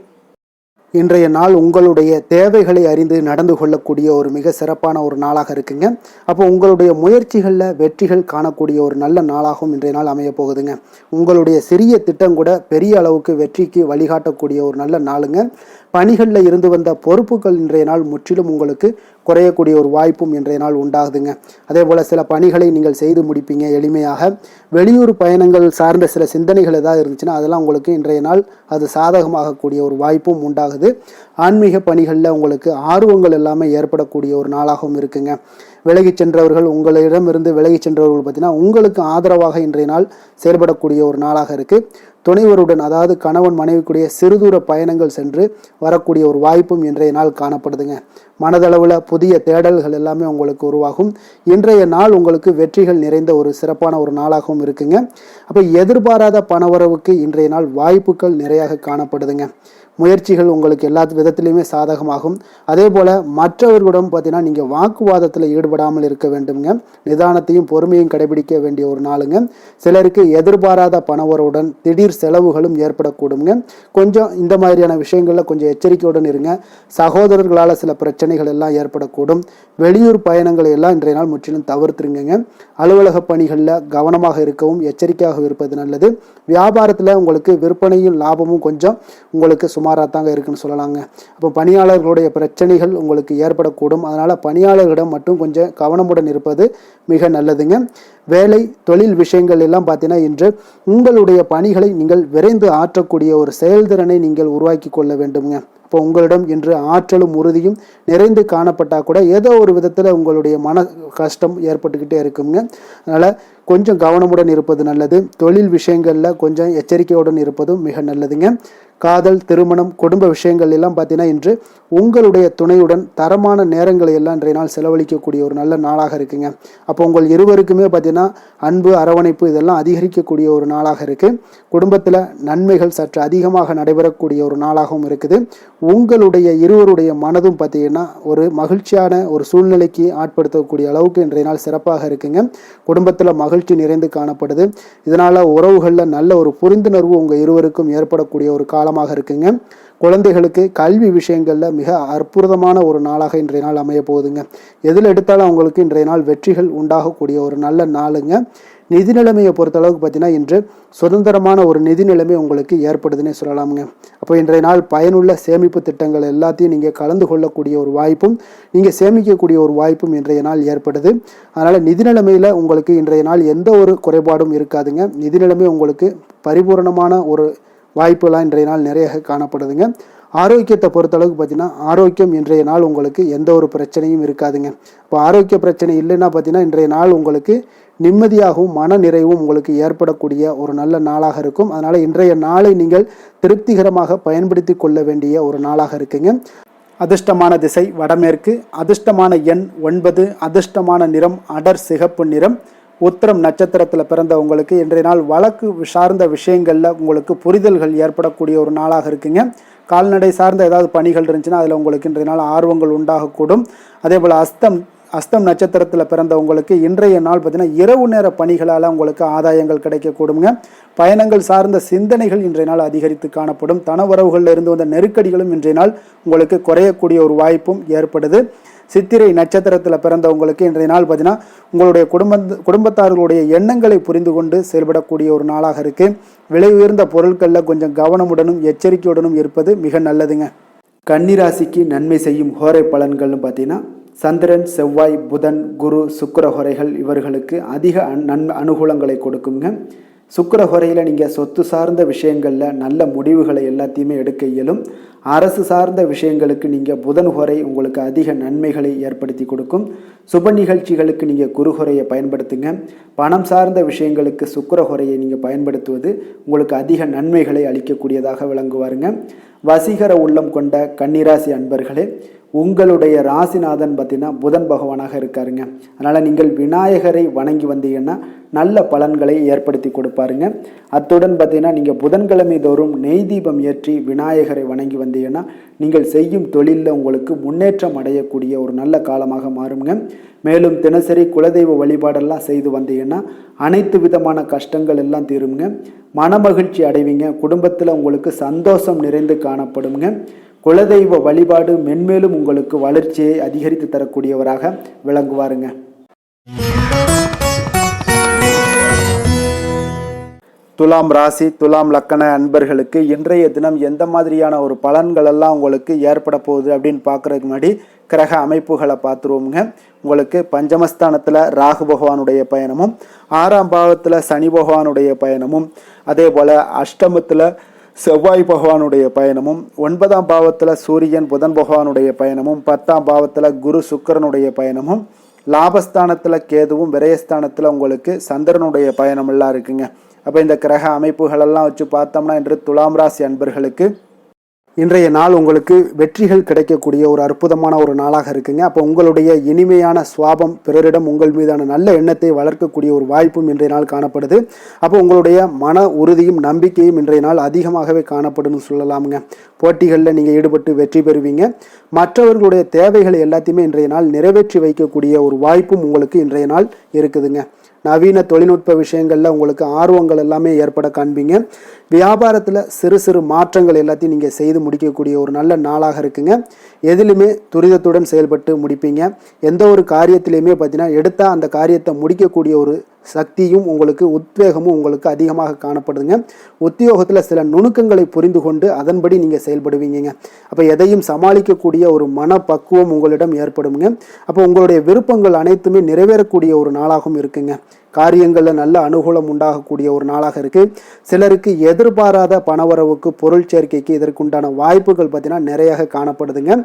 இன்றைய நாள் உங்களுடைய தேவைகளை அறிந்து நடந்து கொள்ளக்கூடிய ஒரு மிக சிறப்பான ஒரு நாளாக இருக்குங்க. அப்போ உங்களுடைய முயற்சிகளில் வெற்றிகள் காணக்கூடிய ஒரு நல்ல நாளாகவும் இன்றைய நாள் அமைய போகுதுங்க. உங்களுடைய சிறிய திட்டம் கூட பெரிய அளவுக்கு வெற்றிக்கு வழிகாட்டக்கூடிய ஒரு நல்ல நாளுங்க. பணிகளில் இருந்து வந்த பொறுப்புகள் இன்றைய நாள் முற்றிலும் உங்களுக்கு குறையக்கூடிய ஒரு வாய்ப்பும் இன்றைய நாள் உண்டாகுதுங்க. அதே போல் சில பணிகளை நீங்கள் செய்து முடிப்பீங்க எளிமையாக. வெளியூர் பயணங்கள் சார்ந்த சில சிந்தனைகள் ஏதாவது இருந்துச்சுன்னா அதெல்லாம் உங்களுக்கு இன்றைய நாள் அது சாதகமாகக்கூடிய ஒரு வாய்ப்பும் உண்டாகுது. ஆன்மீக பணிகளில் உங்களுக்கு ஆர்வங்கள் எல்லாமே ஏற்படக்கூடிய ஒரு நாளாகவும் இருக்குங்க. விலகிச் சென்றவர்கள், உங்களிடமிருந்து விலகிச் சென்றவர்கள் பார்த்தீங்கன்னா உங்களுக்கு ஆதரவாக இன்றைய நாள் செயல்படக்கூடிய ஒரு நாளாக இருக்குது. துணைவருடன், அதாவது கணவன் மனைவிக்குடைய சிறுதூர பயணங்கள் சென்று வரக்கூடிய ஒரு வாய்ப்பும் இன்றைய நாள் காணப்படுதுங்க. மனதளவில் புதிய தேடல்கள் எல்லாமே உங்களுக்கு உருவாகும். இன்றைய நாள் உங்களுக்கு வெற்றிகள் நிறைந்த ஒரு சிறப்பான ஒரு நாளாகவும் இருக்குங்க. அப்போ எதிர்பாராத பணவரவுக்கு இன்றைய நாள் வாய்ப்புகள் நிறையாக காணப்படுதுங்க. முயற்சிகள் உங்களுக்கு எல்லா விதத்திலையுமே சாதகமாகும். அதே போல் மற்றவர்களிடம் பார்த்தீங்கன்னா நீங்கள் வாக்குவாதத்தில் ஈடுபடாமல் இருக்க வேண்டுங்க. நிதானத்தையும் பொறுமையும் கடைபிடிக்க வேண்டிய ஒரு நாளுங்க. சிலருக்கு எதிர்பாராத பணவரவுடன் திடீர் செலவுகளும் ஏற்படக்கூடுங்க. கொஞ்சம் இந்த மாதிரியான விஷயங்களில் கொஞ்சம் எச்சரிக்கையுடன் இருங்க. சகோதரர்களால் சில பிரச்சனைகள் எல்லாம் ஏற்படக்கூடும். வெளியூர் பயணங்களை எல்லாம் இன்றைய நாள் முற்றிலும் தவிர்த்துருங்க. அலுவலக பணிகளில் கவனமாக இருக்கவும் எச்சரிக்கையாக இருப்பது நல்லது. வியாபாரத்தில் உங்களுக்கு விற்பனையும் லாபமும் கொஞ்சம் உங்களுக்கு சுமாராக தாங்க இருக்குன்னு சொல்லலாங்க. அப்போ பணியாளர்களுடைய பிரச்சனைகள் உங்களுக்கு ஏற்படக்கூடும். அதனால் பணியாளர்களிடம் மட்டும் கொஞ்சம் கவனமுடன் இருப்பது மிக நல்லதுங்க. வேலை தொழில் விஷயங்கள் எல்லாம் பார்த்தீங்கன்னா இன்று உங்களுடைய பணிகளை நீங்கள் விரைந்து ஆற்றக்கூடிய ஒரு செயல்திறனை நீங்கள் உருவாக்கி கொள்ள வேண்டுங்க. அப்போ உங்களிடம் இன்று ஆற்றலும் உறுதியும் நிறைந்து காணப்பட்டால் கூட ஏதோ ஒரு விதத்தில் உங்களுடைய மன கஷ்டம் ஏற்பட்டுக்கிட்டே இருக்குங்க. அதனால் கொஞ்சம் கவனமுடன் இருப்பது நல்லது. தொழில் விஷயங்களில் கொஞ்சம் எச்சரிக்கையுடன் இருப்பதும் மிக நல்லதுங்க. காதல், திருமணம், குடும்ப விஷயங்கள் எல்லாம் பார்த்தீங்கன்னா இன்று உங்களுடைய துணையுடன் தரமான நேரங்களை எல்லாம் இன்றைய நாள் செலவழிக்கக்கூடிய ஒரு நல்ல நாளாக இருக்குங்க. அப்போ உங்கள் இருவருக்குமே பார்த்தீங்கன்னா அன்பு, அரவணைப்பு இதெல்லாம் அதிகரிக்கக்கூடிய ஒரு நாளாக இருக்குது. குடும்பத்தில் நன்மைகள் சற்று அதிகமாக நடைபெறக்கூடிய ஒரு நாளாகவும் இருக்குது. உங்களுடைய இருவருடைய மனதும் பார்த்தீங்கன்னா ஒரு மகிழ்ச்சியான ஒரு சூழ்நிலைக்கு ஆட்படுத்தக்கூடிய அளவுக்கு இன்றைய நாள் சிறப்பாக இருக்குங்க. குடும்பத்தில் மகிழ்ச்சி நிறைந்து காணப்படுது. இதனால் உறவுகளில் நல்ல ஒரு புரிந்துணர்வு உங்கள் இருவருக்கும் ஏற்படக்கூடிய ஒரு காலமாக இருக்குங்க. குழந்தைகளுக்கு கல்வி விஷயங்களில் மிக அற்புதமான ஒரு நாளாக இன்றைய நாள் அமைய போகுதுங்க. எதில் எடுத்தாலும் அவங்களுக்கு இன்றைய நாள் வெற்றிகள் உண்டாகக்கூடிய ஒரு நல்ல நாளுங்க. நிதி நிலைமையை பொறுத்தளவுக்கு பார்த்தீங்கன்னா இன்று சுதந்திரமான ஒரு நிதி நிலைமை உங்களுக்கு ஏற்படுதுன்னே சொல்லலாமுங்க. அப்போ இன்றைய நாள் பயனுள்ள சேமிப்பு திட்டங்கள் எல்லாத்தையும் நீங்கள் கலந்து கொள்ளக்கூடிய ஒரு வாய்ப்பும் நீங்கள் சேமிக்கக்கூடிய ஒரு வாய்ப்பும் இன்றைய நாள் ஏற்படுது. அதனால் நிதி நிலைமையில் உங்களுக்கு இன்றைய நாள் எந்த ஒரு குறைபாடும் இருக்காதுங்க. நிதி நிலைமை உங்களுக்கு பரிபூரணமான ஒரு வாய்ப்புலாம் இன்றைய நாள் நிறைய காணப்படுதுங்க. ஆரோக்கியத்தை பொறுத்தளவுக்கு பார்த்தீங்கன்னா ஆரோக்கியம் இன்றைய நாள் உங்களுக்கு எந்த ஒரு பிரச்சனையும் இருக்காதுங்க. இப்போ ஆரோக்கிய பிரச்சனை இல்லைன்னா பார்த்தீங்கன்னா இன்றைய நாள் உங்களுக்கு நிம்மதியாகவும் மன நிறைவும் உங்களுக்கு ஏற்படக்கூடிய ஒரு நல்ல நாளாக இருக்கும். அதனால் இன்றைய நாளை நீங்கள் திருப்திகரமாக பயன்படுத்தி கொள்ள வேண்டிய ஒரு நாளாக இருக்குங்க. அதிர்ஷ்டமான திசை வடமேற்கு, அதிர்ஷ்டமான எண் 9, அதிர்ஷ்டமான நிறம் அடர் சிகப்பு நிறம். உத்திரம் நட்சத்திரத்தில் பிறந்த உங்களுக்கு இன்றைய நாள் வழக்கு சார்ந்த விஷயங்களில் உங்களுக்கு புரிதல்கள் ஏற்படக்கூடிய ஒரு நாளாக இருக்குங்க. கால்நடை சார்ந்த ஏதாவது பணிகள் இருந்துச்சுன்னா அதில் உங்களுக்கு இன்றைய நாள் ஆர்வங்கள் உண்டாகக்கூடும். அதே போல் அஸ்தம் நட்சத்திரத்தில் பிறந்த உங்களுக்கு இன்றைய நாள் பார்த்தீங்கன்னா இரவு நேர பணிகளால் உங்களுக்கு ஆதாயங்கள் கிடைக்கக்கூடுங்க. பயணங்கள் சார்ந்த சிந்தனைகள் இன்றைய நாள் அதிகரித்து காணப்படும். தனவரவுகளில் இருந்து வந்த நெருக்கடிகளும் இன்றைய நாள் உங்களுக்கு குறையக்கூடிய ஒரு வாய்ப்பும் ஏற்படுது. சித்திரை நட்சத்திரத்தில் பிறந்தவங்களுக்கு இன்றைய நாள் பார்த்தீங்கன்னா உங்களுடைய குடும்பத்தார்களுடைய எண்ணங்களை புரிந்து கொண்டு செயல்படக்கூடிய ஒரு நாளாக இருக்குது. விலை உயர்ந்த பொருட்களில் கொஞ்சம் கவனமுடனும் எச்சரிக்கையுடனும் இருப்பது மிக நல்லதுங்க. கன்னிராசிக்கு நன்மை செய்யும் ஹோரை பலன்கள்னு பார்த்தீங்கன்னா சந்திரன், செவ்வாய், புதன், குரு, சுக்கிர ஹோரைகள் இவர்களுக்கு அதிக அனுகூலங்களை கொடுக்குங்க. சுக்கிர ஹோரையில் நீங்கள் சொத்து சார்ந்த விஷயங்களில் நல்ல முடிவுகளை எல்லாத்தையுமே எடுக்க இயலும். அரசு சார்ந்த விஷயங்களுக்கு நீங்கள் புதன் ஹோரை உங்களுக்கு அதிக நன்மைகளை ஏற்படுத்தி கொடுக்கும். சுப நிகழ்ச்சிகளுக்கு நீங்கள் குரு ஹோரையை பயன்படுத்துங்க. பணம் சார்ந்த விஷயங்களுக்கு சுக்கிர ஹோரையை நீங்கள் பயன்படுத்துவது உங்களுக்கு அதிக நன்மைகளை அளிக்கக்கூடியதாக விளங்குவாருங்க. வசீகர உள்ளம் கொண்ட கன்னிராசி அன்பர்களே, உங்களுடைய ராசிநாதன் பார்த்தீங்கன்னா புதன் பகவானாக இருக்காருங்க. அதனால் நீங்கள் விநாயகரை வணங்கி வந்தீங்கன்னா நல்ல பலன்களை ஏற்படுத்தி கொடுப்பாருங்க. அத்துடன் பார்த்தீங்கன்னா நீங்கள் புதன்கிழமை தோறும் நெய் தீபம் ஏற்றி விநாயகரை வணங்கி வந்தீங்கன்னா நீங்கள் செய்யும் தொழிலில் உங்களுக்கு முன்னேற்றம் அடையக்கூடிய ஒரு நல்ல காலமாக மாறுங்க. மேலும் தினசரி குலதெய்வ வழிபாடெல்லாம் செய்து வந்தீங்கன்னா அனைத்து விதமான கஷ்டங்கள் எல்லாம் தீருங்க. மனமகிழ்ச்சி அடைவீங்க. குடும்பத்தில் உங்களுக்கு சந்தோஷம் நிறைந்து காணப்படுங்க. குலதெய்வ வழிபாடு மென்மேலும் உங்களுக்கு வளர்ச்சியை அதிகரித்து தரக்கூடியவராக விளங்குவாருங்க. துலாம் ராசி, துலாம் லக்கண அன்பர்களுக்கு இன்றைய தினம் எந்த மாதிரியான ஒரு பலன்கள் எல்லாம் உங்களுக்கு ஏற்பட போகுது அப்படின்னு பார்க்குறதுக்கு முன்னாடி கிரக அமைப்புகளை பார்த்துருவோங்க. உங்களுக்கு பஞ்சமஸ்தானத்தில் ராகு பகவானுடைய பயணமும், 6ஆம் பாவத்தில் சனி பகவானுடைய பயணமும், அதே போல் அஷ்டமத்தில் செவ்வாய் பகவானுடைய பயணமும், 9ஆம் பாவத்தில் சூரியன் புதன் பகவானுடைய பயணமும், 10ஆம் பாவத்தில் குரு சுக்கிரனுடைய பயணமும், லாபஸ்தானத்தில் கேதுவும் விரயஸ்தானத்தில் உங்களுக்கு சந்திரனுடைய பயணம் எல்லாம் இருக்குங்க. அப்போ இந்த கிரக அமைப்புகளெல்லாம் வச்சு பார்த்தோம்னா இன்று துலாம் ராசி அன்பர்களுக்கு இன்றைய நாள் உங்களுக்கு வெற்றிகள் கிடைக்கக்கூடிய ஒரு அற்புதமான ஒரு நாளாக இருக்குங்க. அப்போ உங்களுடைய இனிமையான சுவாபம் பிறரிடம் உங்கள் மீதான நல்ல எண்ணத்தை வளர்க்கக்கூடிய ஒரு வாய்ப்பும் இன்றைய நாள் காணப்படுது. அப்போ உங்களுடைய மன உறுதியும் நம்பிக்கையும் இன்றைய நாள் அதிகமாகவே காணப்படும்னு சொல்லலாமுங்க. போட்டிகளில் நீங்கள் ஈடுபட்டு வெற்றி பெறுவீங்க. மற்றவர்களுடைய தேவைகளை எல்லாத்தையுமே இன்றைய நாள் நிறைவேற்றி வைக்கக்கூடிய ஒரு வாய்ப்பும் உங்களுக்கு இன்றைய நாள் இருக்குதுங்க. நவீன தொழில்நுட்ப விஷயங்களில் உங்களுக்கு ஆர்வங்கள் எல்லாமே ஏற்பட காண்பீங்க. வியாபாரத்தில் சிறு சிறு மாற்றங்கள் எல்லாத்தையும் நீங்கள் செய்து முடிக்கக்கூடிய ஒரு நல்ல நாளாக இருக்குங்க. எதிலுமே துரிதத்துடன் செயல்பட்டு முடிப்பீங்க. எந்த ஒரு காரியத்திலையுமே பார்த்தீங்கன்னா எடுத்தால் அந்த காரியத்தை முடிக்கக்கூடிய ஒரு சக்தியும் உங்களுக்கு உத்வேகமும் உங்களுக்கு அதிகமாக காணப்படுதுங்க. உத்தியோகத்தில் சில நுணுக்கங்களை புரிந்து கொண்டு அதன்படி நீங்கள் செயல்படுவீங்க. அப்போ எதையும் சமாளிக்கக்கூடிய ஒரு மனப்பக்குவம் உங்களிடம் ஏற்படுங்க. அப்போ உங்களுடைய விருப்பங்கள் அனைத்துமே நிறைவேறக்கூடிய ஒரு நாளாகவும் இருக்குங்க. காரியங்களில் நல்ல அனுகூலம் உண்டாகக்கூடிய ஒரு நாளாக இருக்குது. சிலருக்கு எதிர்பாராத பணவரவுக்கு பொருள் சேர்க்கைக்கு இதற்குண்டான வாய்ப்புகள் பார்த்தீங்கன்னா நிறைய காணப்படுதுங்க.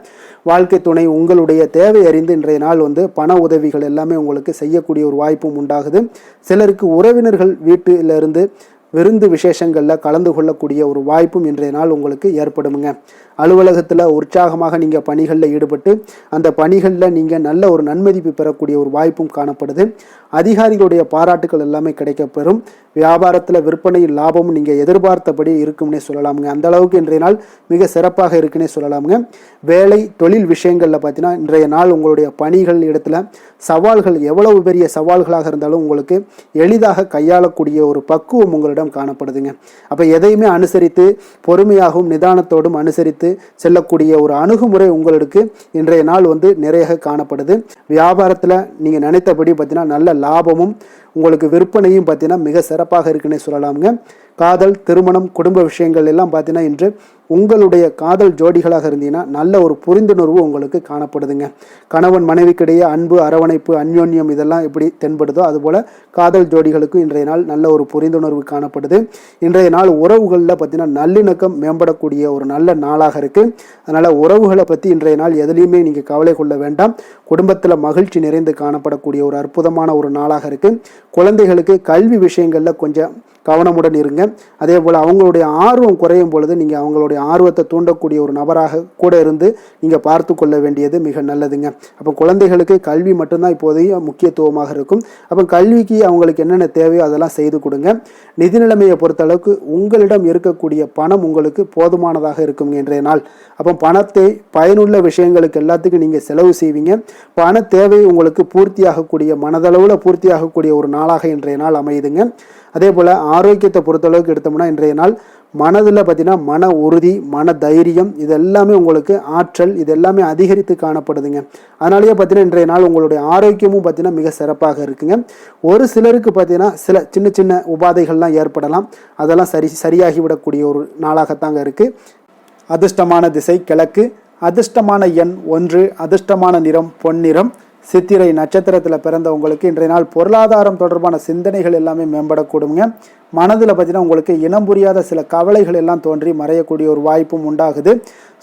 வாழ்க்கை துணை உங்களுடைய தேவை அறிந்து இன்றைய நாள் பண உதவிகள் எல்லாமே உங்களுக்கு செய்யக்கூடிய ஒரு வாய்ப்பும் உண்டாகுது. சிலருக்கு உறவினர்கள் வீட்டிலிருந்து விருந்து விசேஷங்களில் கலந்து கொள்ளக்கூடிய ஒரு வாய்ப்பும் இன்றைய நாள் உங்களுக்கு ஏற்படுமுங்க. அலுவலகத்தில் உற்சாகமாக நீங்கள் பணிகளில் ஈடுபட்டு அந்த பணிகளில் நீங்கள் நல்ல ஒரு நன்மதிப்பு பெறக்கூடிய ஒரு வாய்ப்பும் காணப்படுது. அதிகாரிகளுடைய பாராட்டுகள் எல்லாமே கிடைக்கப்பெறும். வியாபாரத்தில் விற்பனையில் லாபமும் நீங்கள் எதிர்பார்த்தபடி இருக்கும்னே சொல்லலாமுங்க. அந்த அளவுக்கு இன்றைய நாள் மிக சிறப்பாக இருக்குன்னே சொல்லலாமுங்க. வேலை தொழில் விஷயங்களில் பார்த்தீங்கன்னா இன்றைய நாள் உங்களுடைய பணிகள் இடத்துல சவால்கள் எவ்வளவு பெரிய சவால்களாக இருந்தாலும் உங்களுக்கு எளிதாக கையாளக்கூடிய ஒரு பக்குவம் உங்களிடம் காணப்படுதுங்க. அப்போ எதையுமே அனுசரித்து பொறுமையாகவும் நிதானத்தோடும் அனுசரித்து செல்லக்கூடிய ஒரு அணுகுமுறை உங்களுக்கு இன்றைய நாள் நிறைய காணப்படுது. வியாபாரத்தில் நீங்கள் நினைத்தபடி பார்த்தீங்கன்னா நல்ல லாபமும் உங்களுக்கு விற்பனையும் பார்த்தீங்கன்னா மிக சிறப்பாக இருக்குன்னே சொல்லலாமுங்க. காதல், திருமணம், குடும்ப விஷயங்கள் எல்லாம் பார்த்தீங்கன்னா இன்று உங்களுடைய காதல் ஜோடிகளாக இருந்தீங்கன்னா நல்ல ஒரு புரிந்துணர்வு உங்களுக்கு காணப்படுதுங்க. கணவன் மனைவிக்கிடையே அன்பு, அரவணைப்பு, அந்யோன்யம் இதெல்லாம் எப்படி தென்படுதோ அதுபோல் காதல் ஜோடிகளுக்கு இன்றைய நாள் நல்ல ஒரு புரிந்துணர்வு காணப்படுது. இன்றைய நாள் உறவுகளில் பார்த்தீங்கன்னா நல்லிணக்கம் மேம்படக்கூடிய ஒரு நல்ல நாளாக இருக்குது. அதனால் உறவுகளை பற்றி இன்றைய நாள் எதுலேயுமே நீங்கள் கவலை கொள்ள வேண்டாம். குடும்பத்தில் மகிழ்ச்சி நிறைந்து காணப்படக்கூடிய ஒரு அற்புதமான ஒரு நாளாக இருக்குது. குழந்தைகளுக்கு கல்வி விஷயங்களில் கொஞ்சம் கவனமுடன் இருங்க. அதே போல் அவங்களுடைய ஆர்வம் குறையும் பொழுது நீங்கள் அவங்களுடைய ஆர்வத்தை தூண்டக்கூடிய ஒரு நபராக கூட இருந்து நீங்கள் பார்த்து கொள்ள வேண்டியது மிக நல்லதுங்க. அப்போ குழந்தைகளுக்கு கல்வி மட்டும்தான் இப்போதைய முக்கியத்துவமாக இருக்கும். அப்போ கல்விக்கு அவங்களுக்கு என்னென்ன தேவையோ அதெல்லாம் செய்து கொடுங்க. நிதி நிலைமையை பொறுத்தளவுக்கு உங்களிடம் இருக்கக்கூடிய பணம் உங்களுக்கு போதுமானதாக இருக்கும் இன்றைய நாள். அப்போ பணத்தை பயனுள்ள விஷயங்களுக்கு எல்லாத்துக்கும் நீங்கள் செலவு செய்வீங்க. பண தேவை உங்களுக்கு பூர்த்தியாகக்கூடிய மனதளவில் பூர்த்தியாகக்கூடிய ஒரு நாளாக இன்றைய நாள் அமையுதுங்க. அதே போல் ஆரோக்கியத்தை பொறுத்தளவுக்கு எடுத்தோம்னா இன்றைய நாள் மனதில் பார்த்தீங்கன்னா மன உறுதி, மன தைரியம் இது எல்லாமே உங்களுக்கு ஆற்றல் இது எல்லாமே அதிகரித்து காணப்படுதுங்க. அதனாலேயே பார்த்தீங்கன்னா இன்றைய நாள் உங்களுடைய ஆரோக்கியமும் பார்த்தீங்கன்னா மிக சிறப்பாக இருக்குங்க. ஒரு சிலருக்கு பார்த்தீங்கன்னா சில சின்ன சின்ன உபாதைகள்லாம் ஏற்படலாம். அதெல்லாம் சரியாகிவிடக்கூடிய ஒரு நாளாகத்தாங்க இருக்குது. அதிர்ஷ்டமான திசை கிழக்கு, அதிர்ஷ்டமான எண் 1, அதிர்ஷ்டமான நிறம் பொன்னிறம். சித்திரை நட்சத்திரத்தில் பிறந்தவங்களுக்கு இன்றைய நாள் பொருளாதாரம் தொடர்பான சிந்தனைகள் எல்லாமே மேம்படக்கூடுங்க. மனதில் பார்த்தீங்கன்னா உங்களுக்கு இனம் புரியாத சில கவலைகள் எல்லாம் தோன்றி மறையக்கூடிய ஒரு வாய்ப்பும் உண்டாகுது.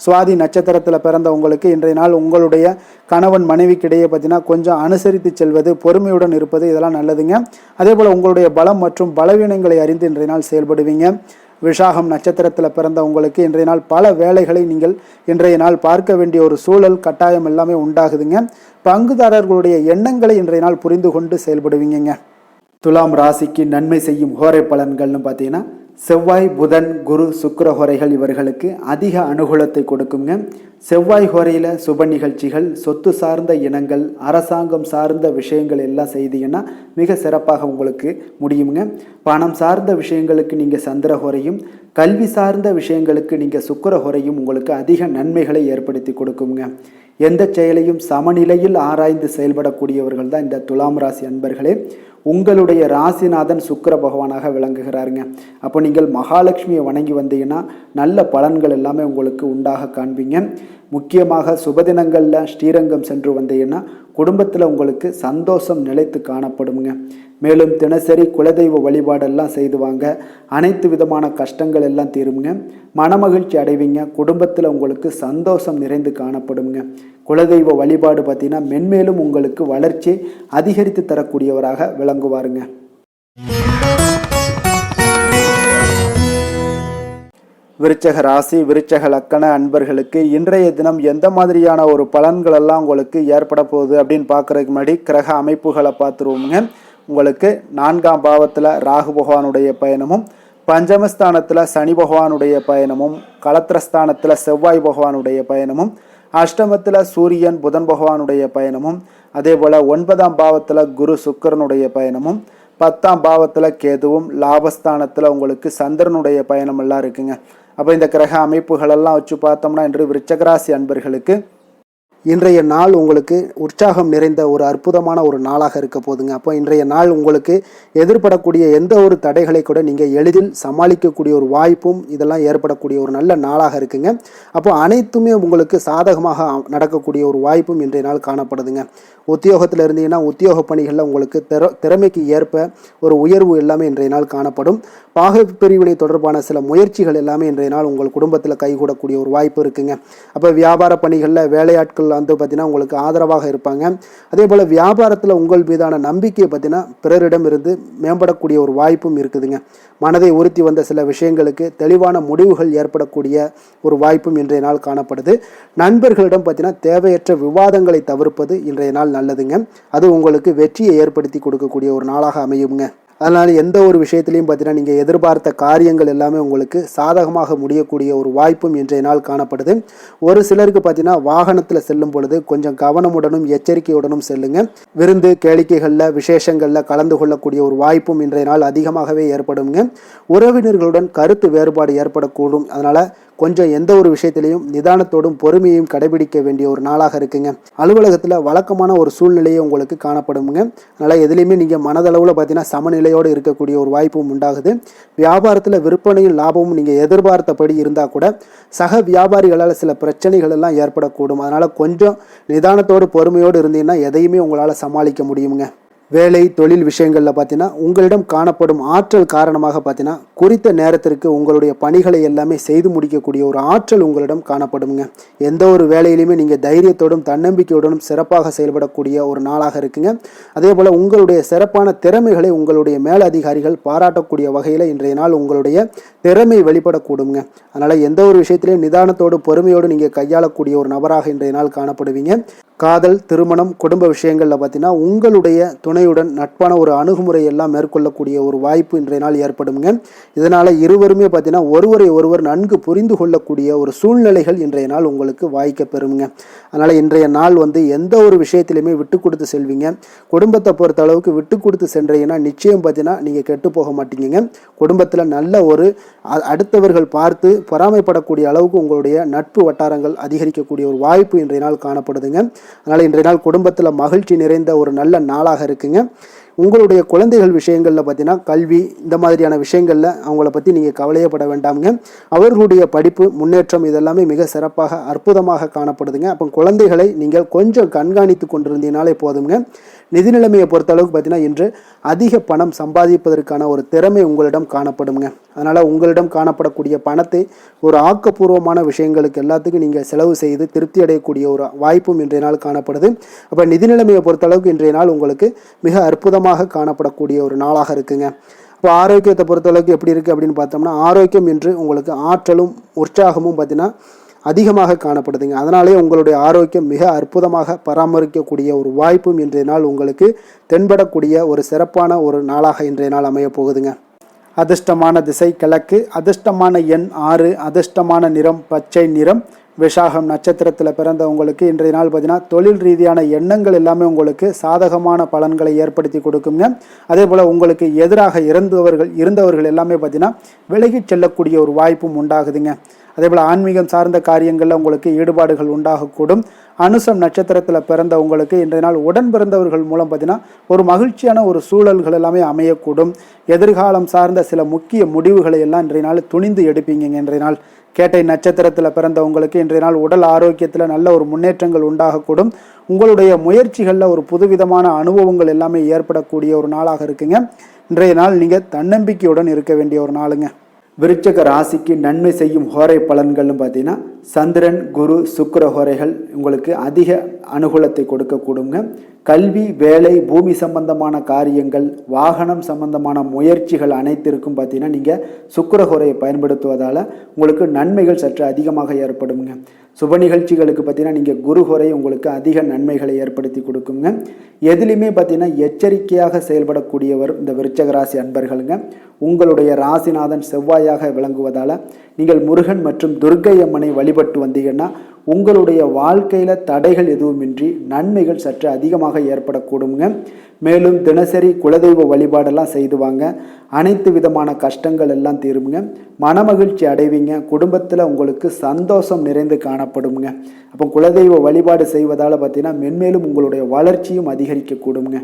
சுவாதி நட்சத்திரத்தில் பிறந்தவங்களுக்கு இன்றைய நாள் உங்களுடைய கணவன் மனைவிக்கிடையே பார்த்தீங்கன்னா கொஞ்சம் அனுசரித்து செல்வது, பொறுமையுடன் இருப்பது இதெல்லாம் நல்லதுங்க. அதே போல் உங்களுடைய பலம் மற்றும் பலவீனங்களை அறிந்து இன்றைய நாள் செயல்படுவீங்க. விஷாகம் நட்சத்திரத்தில் பிறந்த உங்களுக்கு இன்றைய நாள் பல வேலைகளை நீங்கள் இன்றைய நாள் பார்க்க வேண்டிய ஒரு சூழல் கட்டாயம் எல்லாமே உண்டாகுதுங்க. பங்குதாரர்களுடைய எண்ணங்களை இன்றைய நாள் புரிந்து கொண்டு செயல்படுவீங்க. துலாம் ராசிக்கு நன்மை செய்யும் ஹோரை பலன்கள்னு பார்த்தீங்கன்னா செவ்வாய், புதன், குரு, சுக்கிர ஹோரைகள் இவர்களுக்கு அதிக அனுகூலத்தை கொடுக்குங்க. செவ்வாய் ஹோரையில் சுப நிகழ்ச்சிகள், சொத்து சார்ந்த இனங்கள், அரசாங்கம் சார்ந்த விஷயங்கள் எல்லாம் செய்தீங்கன்னா மிக சிறப்பாக உங்களுக்கு முடியுங்க. பணம் சார்ந்த விஷயங்களுக்கு நீங்கள் சந்திர ஹோரையும், கல்வி சார்ந்த விஷயங்களுக்கு நீங்கள் சுக்கிர ஹோரையும் உங்களுக்கு அதிக நன்மைகளை ஏற்படுத்தி கொடுக்குங்க. எந்த செயலையும் சமநிலையில் ஆராய்ந்து செயல்படக்கூடியவர்கள் தான் இந்த துலாம் ராசி அன்பர்களே. உங்களுடைய ராசிநாதன் சுக்கிர பகவானாக விளங்குகிறாருங்க. அப்போ நீங்கள் மகாலட்சுமியை வணங்கி வந்தீங்கன்னா நல்ல பலன்கள் எல்லாமே உங்களுக்கு உண்டாக காண்பீங்க. முக்கியமாக சுபதினங்களில் ஸ்ரீரங்கம் சென்று வந்தீங்கன்னா குடும்பத்தில் உங்களுக்கு சந்தோஷம் நிலைத்து காணப்படுங்க. மேலும் தினசரி குலதெய்வ வழிபாடெல்லாம் செய்து வாங்க, அனைத்து விதமான கஷ்டங்கள் எல்லாம் தீருங்க, மனமகிழ்ச்சி அடைவீங்க, குடும்பத்தில் உங்களுக்கு சந்தோஷம் நிறைந்து காணப்படுங்க. குலதெய்வ வழிபாடு பார்த்தீங்கன்னா மென்மேலும் உங்களுக்கு வளர்ச்சி அதிகரித்து தரக்கூடியவராக விளங்குவாருங்க. விருச்சக ராசி விருச்சக லக்கண அன்பர்களுக்கு இன்றைய தினம் எந்த மாதிரியான ஒரு பலன்கள் எல்லாம் உங்களுக்கு ஏற்பட போகுது அப்படின்னு பார்க்கறதுக்கு முன்னாடி கிரக அமைப்புகளை பார்த்துருவோமுங்க. உங்களுக்கு 4ஆம் பாவத்தில் ராகு பகவானுடைய பயணமும், பஞ்சமஸ்தானத்தில் சனி பகவானுடைய பயணமும், களத்திரஸ்தானத்தில் செவ்வாய் பகவானுடைய பயணமும், அஷ்டமத்தில் சூரியன் புதன் பகவானுடைய பயணமும், அதே போல் 9ஆம் பாவத்தில் குரு சுக்கிரனுடைய பயணமும், 10ஆம் பாவத்தில் கேதுவும், லாபஸ்தானத்தில் உங்களுக்கு சந்திரனுடைய பயணம் எல்லாம் இருக்குங்க. அப்போ இந்த கிரக அமைப்புகளெல்லாம் வச்சு பார்த்தோம்னா இன்று விருச்சகராசி அன்பர்களுக்கு இன்றைய நாள் உங்களுக்கு உற்சாகம் நிறைந்த ஒரு அற்புதமான ஒரு நாளாக இருக்க போதுங்க. அப்போ இன்றைய நாள் உங்களுக்கு எதிர்படக்கூடிய எந்த ஒரு தடைகளை கூட நீங்கள் எளிதில் சமாளிக்கக்கூடிய ஒரு வாய்ப்பும் இதெல்லாம் ஏற்படக்கூடிய ஒரு நல்ல நாளாக இருக்குங்க. அப்போ அனைத்துமே உங்களுக்கு சாதகமாக நடக்கக்கூடிய ஒரு வாய்ப்பும் இன்றைய நாள் காணப்படுதுங்க. உத்தியோகத்தில் இருந்தீங்கன்னா உத்தியோக பணிகளில் உங்களுக்கு திறமைக்கு ஏற்ப ஒரு உயர்வு எல்லாமே இன்றைய நாள் காணப்படும். பாக பிரிவினை தொடர்பான சில முயற்சிகள் எல்லாமே இன்றைய நாள் உங்கள் குடும்பத்தில் கைகூடக்கூடிய ஒரு வாய்ப்பு இருக்குங்க. அப்போ வியாபார பணிகளில் வேலையாட்கள் வந்து பார்த்தீங்கன்னா உங்களுக்கு ஆதரவாக இருப்பாங்க. அதே போல் வியாபாரத்தில் உங்கள் மீதான நம்பிக்கையை பார்த்தீங்கன்னா பிறரிடம் இருந்து மேம்படக்கூடிய ஒரு வாய்ப்பும் இருக்குதுங்க. மனதை உறுத்தி வந்த சில விஷயங்களுக்கு தெளிவான முடிவுகள் ஏற்படக்கூடிய ஒரு வாய்ப்பும் இன்றைய நாள் காணப்படுது. நண்பர்களிடம் பார்த்தீங்கன்னா தேவையற்ற விவாதங்களை தவிர்ப்பது இன்றைய நாள் நல்லதுங்க. அது உங்களுக்கு வெற்றியை ஏற்படுத்தி கொடுக்கக்கூடிய ஒரு நாளாக அமையுங்க. அதனால் எந்த ஒரு விஷயத்திலையும் பார்த்தீங்கன்னா நீங்கள் எதிர்பார்த்த காரியங்கள் எல்லாமே உங்களுக்கு சாதகமாக முடியக்கூடிய ஒரு வாய்ப்பும் இன்றைய நாள் காணப்படுது. ஒரு சிலருக்கு பார்த்தீங்கன்னா வாகனத்தில் செல்லும் பொழுது கொஞ்சம் கவனமுடனும் எச்சரிக்கையுடனும் செல்லுங்க. விருந்து கேளிக்கைகளில் விசேஷங்களில் கலந்து கொள்ளக்கூடிய ஒரு வாய்ப்பும் இன்றைய நாள் அதிகமாகவே ஏற்படுங்க. உறவினர்களுடன் கருத்து வேறுபாடு ஏற்படக்கூடும். அதனால் கொஞ்சம் எந்த ஒரு விஷயத்திலையும் நிதானத்தோடும் பொறுமையையும் கடைபிடிக்க வேண்டிய ஒரு நாளாக இருக்குங்க. அலுவலகத்தில் வழக்கமான ஒரு சூழ்நிலையை உங்களுக்கு காணப்படுங்க. அதனால் எதுலேயுமே நீங்கள் மனதளவில் பார்த்தீங்கன்னா சமநிலையோடு இருக்கக்கூடிய ஒரு வாய்ப்பும் உண்டாகுது. வியாபாரத்தில் விற்பனையும் லாபமும் நீங்கள் எதிர்பார்த்தபடி இருந்தால் கூட சக வியாபாரிகளால் சில பிரச்சனைகள் எல்லாம் ஏற்படக்கூடும். அதனால் கொஞ்சம் நிதானத்தோடு பொறுமையோடு இருந்தீங்கன்னா எதையுமே உங்களால் சமாளிக்க முடியுங்க. வேலை தொழில் விஷயங்களில் பார்த்தீங்கன்னா உங்களிடம் காணப்படும் ஆற்றல் காரணமாக பார்த்தீங்கன்னா குறித்த நேரத்திற்கு உங்களுடைய பணிகளை எல்லாமே செய்து முடிக்கக்கூடிய ஒரு ஆற்றல் உங்களிடம் காணப்படுங்க. எந்த ஒரு வேலையிலையுமே நீங்கள் தைரியத்தோடும் தன்னம்பிக்கையுடனும் சிறப்பாக செயல்படக்கூடிய ஒரு நாளாக இருக்குங்க. அதே போல் உங்களுடைய சிறப்பான திறமைகளை உங்களுடைய மேலதிகாரிகள் பாராட்டக்கூடிய வகையில் இன்றைய நாள் உங்களுடைய திறமை வெளிப்படக்கூடுங்க. அதனால் எந்த ஒரு விஷயத்திலையும் நிதானத்தோடு பொறுமையோடு நீங்கள் கையாளக்கூடிய ஒரு நபராக இன்றைய நாள் காணப்படுவீங்க. காதல், திருமணம், குடும்ப விஷயங்களில் பார்த்தீங்கன்னா உங்களுடைய துணையுடன் நட்பான ஒரு அணுகுமுறை எல்லாம் மேற்கொள்ளக்கூடிய ஒரு வாய்ப்பு இன்றைய நாள் ஏற்படுங்க. இதனால் இருவருமே பார்த்தீங்கன்னா ஒருவரை ஒருவர் நன்கு புரிந்து கொள்ளக்கூடிய ஒரு சூழ்நிலைகள் இன்றைய நாள் உங்களுக்கு வாய்க்க பெறுங்க. அதனால் இன்றைய நாள் எந்த ஒரு விஷயத்திலையுமே விட்டு கொடுத்து செல்வீங்க. குடும்பத்தை பொறுத்த அளவுக்கு விட்டு கொடுத்து சென்றீங்கன்னா நிச்சயம் பார்த்தீங்கன்னா நீங்கள் கெட்டு போக மாட்டீங்க. குடும்பத்தில் நல்ல ஒரு அடுத்தவர்கள் பார்த்து பொறாமைப்படக்கூடிய அளவுக்கு உங்களுடைய நட்பு வட்டாரங்கள் அதிகரிக்கக்கூடிய ஒரு வாய்ப்பு இன்றைய நாள் காணப்படுதுங்க. அதனால் இன்றைய நாள் குடும்பத்தில் மகிழ்ச்சி நிறைந்த ஒரு நல்ல நாளாக இருக்குங்க. உங்களுடைய குழந்தைகள் விஷயங்களில் பார்த்தீங்கன்னா கல்வி இந்த மாதிரியான விஷயங்களில் அவங்கள பற்றி நீங்கள் கவலையப்பட வேண்டாமுங்க. அவர்களுடைய படிப்பு முன்னேற்றம் இதெல்லாமே மிக சிறப்பாக அற்புதமாக காணப்படுதுங்க. அப்போ குழந்தைகளை நீங்கள் கொஞ்சம் கண்காணித்து கொண்டிருந்தீங்கனாலே போதுங்க. நிதி நிலைமையை பொறுத்த அளவுக்கு பார்த்தீங்கன்னா இன்று அதிக பணம் சம்பாதிப்பதற்கான ஒரு திறமை உங்களிடம் காணப்படுங்க. அதனால் உங்களிடம் காணப்படக்கூடிய பணத்தை ஒரு ஆக்கப்பூர்வமான விஷயங்களுக்கு எல்லாத்துக்கும் நீங்கள் செலவு செய்து திருப்தி அடையக்கூடிய ஒரு வாய்ப்பும் இன்றைய நாள் காணப்படுது. அப்போ நிதி நிலைமையை பொறுத்த அளவுக்கு இன்றைய நாள் உங்களுக்கு மிக அற்புதமாக காணப்படக்கூடிய ஒரு நாளாக இருக்குங்க. இப்போ ஆரோக்கியத்தை பொறுத்தளவுக்கு எப்படி இருக்குது அப்படின்னு பார்த்தோம்னா ஆரோக்கியம் இன்று உங்களுக்கு ஆற்றலும் உற்சாகமும் பார்த்தீங்கன்னா அதிகமாக காணப்படுதுங்க. அதனாலே உங்களுடைய ஆரோக்கியம் மிக அற்புதமாக பராமரிக்கக்கூடிய ஒரு வாய்ப்பும் இன்றைய நாள் உங்களுக்கு தென்படக்கூடிய ஒரு சிறப்பான ஒரு நாளாக இன்றைய நாள் அமைய போகுதுங்க. அதிர்ஷ்டமான திசை கிழக்கு, அதிர்ஷ்டமான எண் 6, அதிர்ஷ்டமான நிறம் பச்சை நிறம். விசாகம் நட்சத்திரத்தில் பிறந்த உங்களுக்கு இன்றைய நாள் பார்த்தீங்கன்னா தொழில் ரீதியான எண்ணங்கள் எல்லாமே உங்களுக்கு சாதகமான பலன்களை ஏற்படுத்தி கொடுக்குங்க. அதே போல் உங்களுக்கு எதிராக இருந்தவர்கள் எல்லாமே பார்த்தீங்கன்னா விலகிச் செல்லக்கூடிய ஒரு வாய்ப்பும் உண்டாகுதுங்க. அதே போல் ஆன்மீகம் சார்ந்த காரியங்களில் உங்களுக்கு ஈடுபாடுகள் உண்டாகக்கூடும். அனுசம் நட்சத்திரத்தில் பிறந்த உங்களுக்கு இன்றைய நாள் உடன் பிறந்தவர்கள் மூலம் பார்த்தீங்கன்னா ஒரு மகிழ்ச்சியான ஒரு சூழல்கள் எல்லாமே அமையக்கூடும். எதிர்காலம் சார்ந்த சில முக்கிய முடிவுகளை எல்லாம் இன்றைய நாள் துணிந்து எடுப்பீங்க. இன்றைய நாள் கேட்டை நட்சத்திரத்தில் பிறந்தவங்களுக்கு இன்றைய நாள் உடல் ஆரோக்கியத்தில் நல்ல ஒரு முன்னேற்றங்கள் உண்டாகக்கூடும். உங்களுடைய முயற்சிகளில் ஒரு புதுவிதமான அனுபவங்கள் எல்லாமே ஏற்படக்கூடிய ஒரு நாளாக இருக்குங்க. இன்றைய நாள் நீங்கள் தன்னம்பிக்கையுடன் இருக்க வேண்டிய ஒரு நாளுங்க. விருச்சக ராசிக்கு நன்மை செய்யும் ஹோரை பலன்கள்னு பார்த்தீங்கன்னா சந்திரன், குரு, சுக்கிர ஹோரைகள் உங்களுக்கு அதிக அனுகூலத்தை கொடுக்கக்கூடுங்க. கல்வி, வேலை, பூமி சம்பந்தமான காரியங்கள், வாகனம் சம்பந்தமான முயற்சிகள் அனைத்திற்கும் பார்த்தீங்கன்னா நீங்கள் சுக்கிர ஹோரையை பயன்படுத்துவதால் உங்களுக்கு நன்மைகள் சற்று அதிகமாக ஏற்படுங்க. சுப நிகழ்ச்சிகளுக்கு பார்த்தீங்கன்னா நீங்கள் குரு ஹோரை உங்களுக்கு அதிக நன்மைகளை ஏற்படுத்தி கொடுக்குங்க. எதுலையுமே பார்த்தீங்கன்னா எச்சரிக்கையாக செயல்படக்கூடியவர் இந்த விருச்சக ராசி அன்பர்களுங்க. உங்களுடைய ராசிநாதன் செவ்வாயாக விளங்குவதால் நீங்கள் முருகன் மற்றும் துர்க்கை அம்மனை வழிபட்டு வந்தீங்கன்னா உங்களுடைய வாழ்க்கையில் தடைகள் எதுவுமின்றி நன்மைகள் சற்று அதிகமாக ஏற்படக்கூடுங்க. மேலும் தினசரி குலதெய்வ வழிபாடெல்லாம் செய்து வாங்க. அனைத்து விதமான கஷ்டங்கள் எல்லாம் தீருங்க. மனமகிழ்ச்சி அடைவீங்க. குடும்பத்தில் உங்களுக்கு சந்தோஷம் நிறைந்து காணப்படுங்க. அப்போ குலதெய்வ வழிபாடு செய்வதால் பார்த்தீங்கன்னா மென்மேலும் உங்களுடைய வளர்ச்சியும் அதிகரிக்கக்கூடுங்க.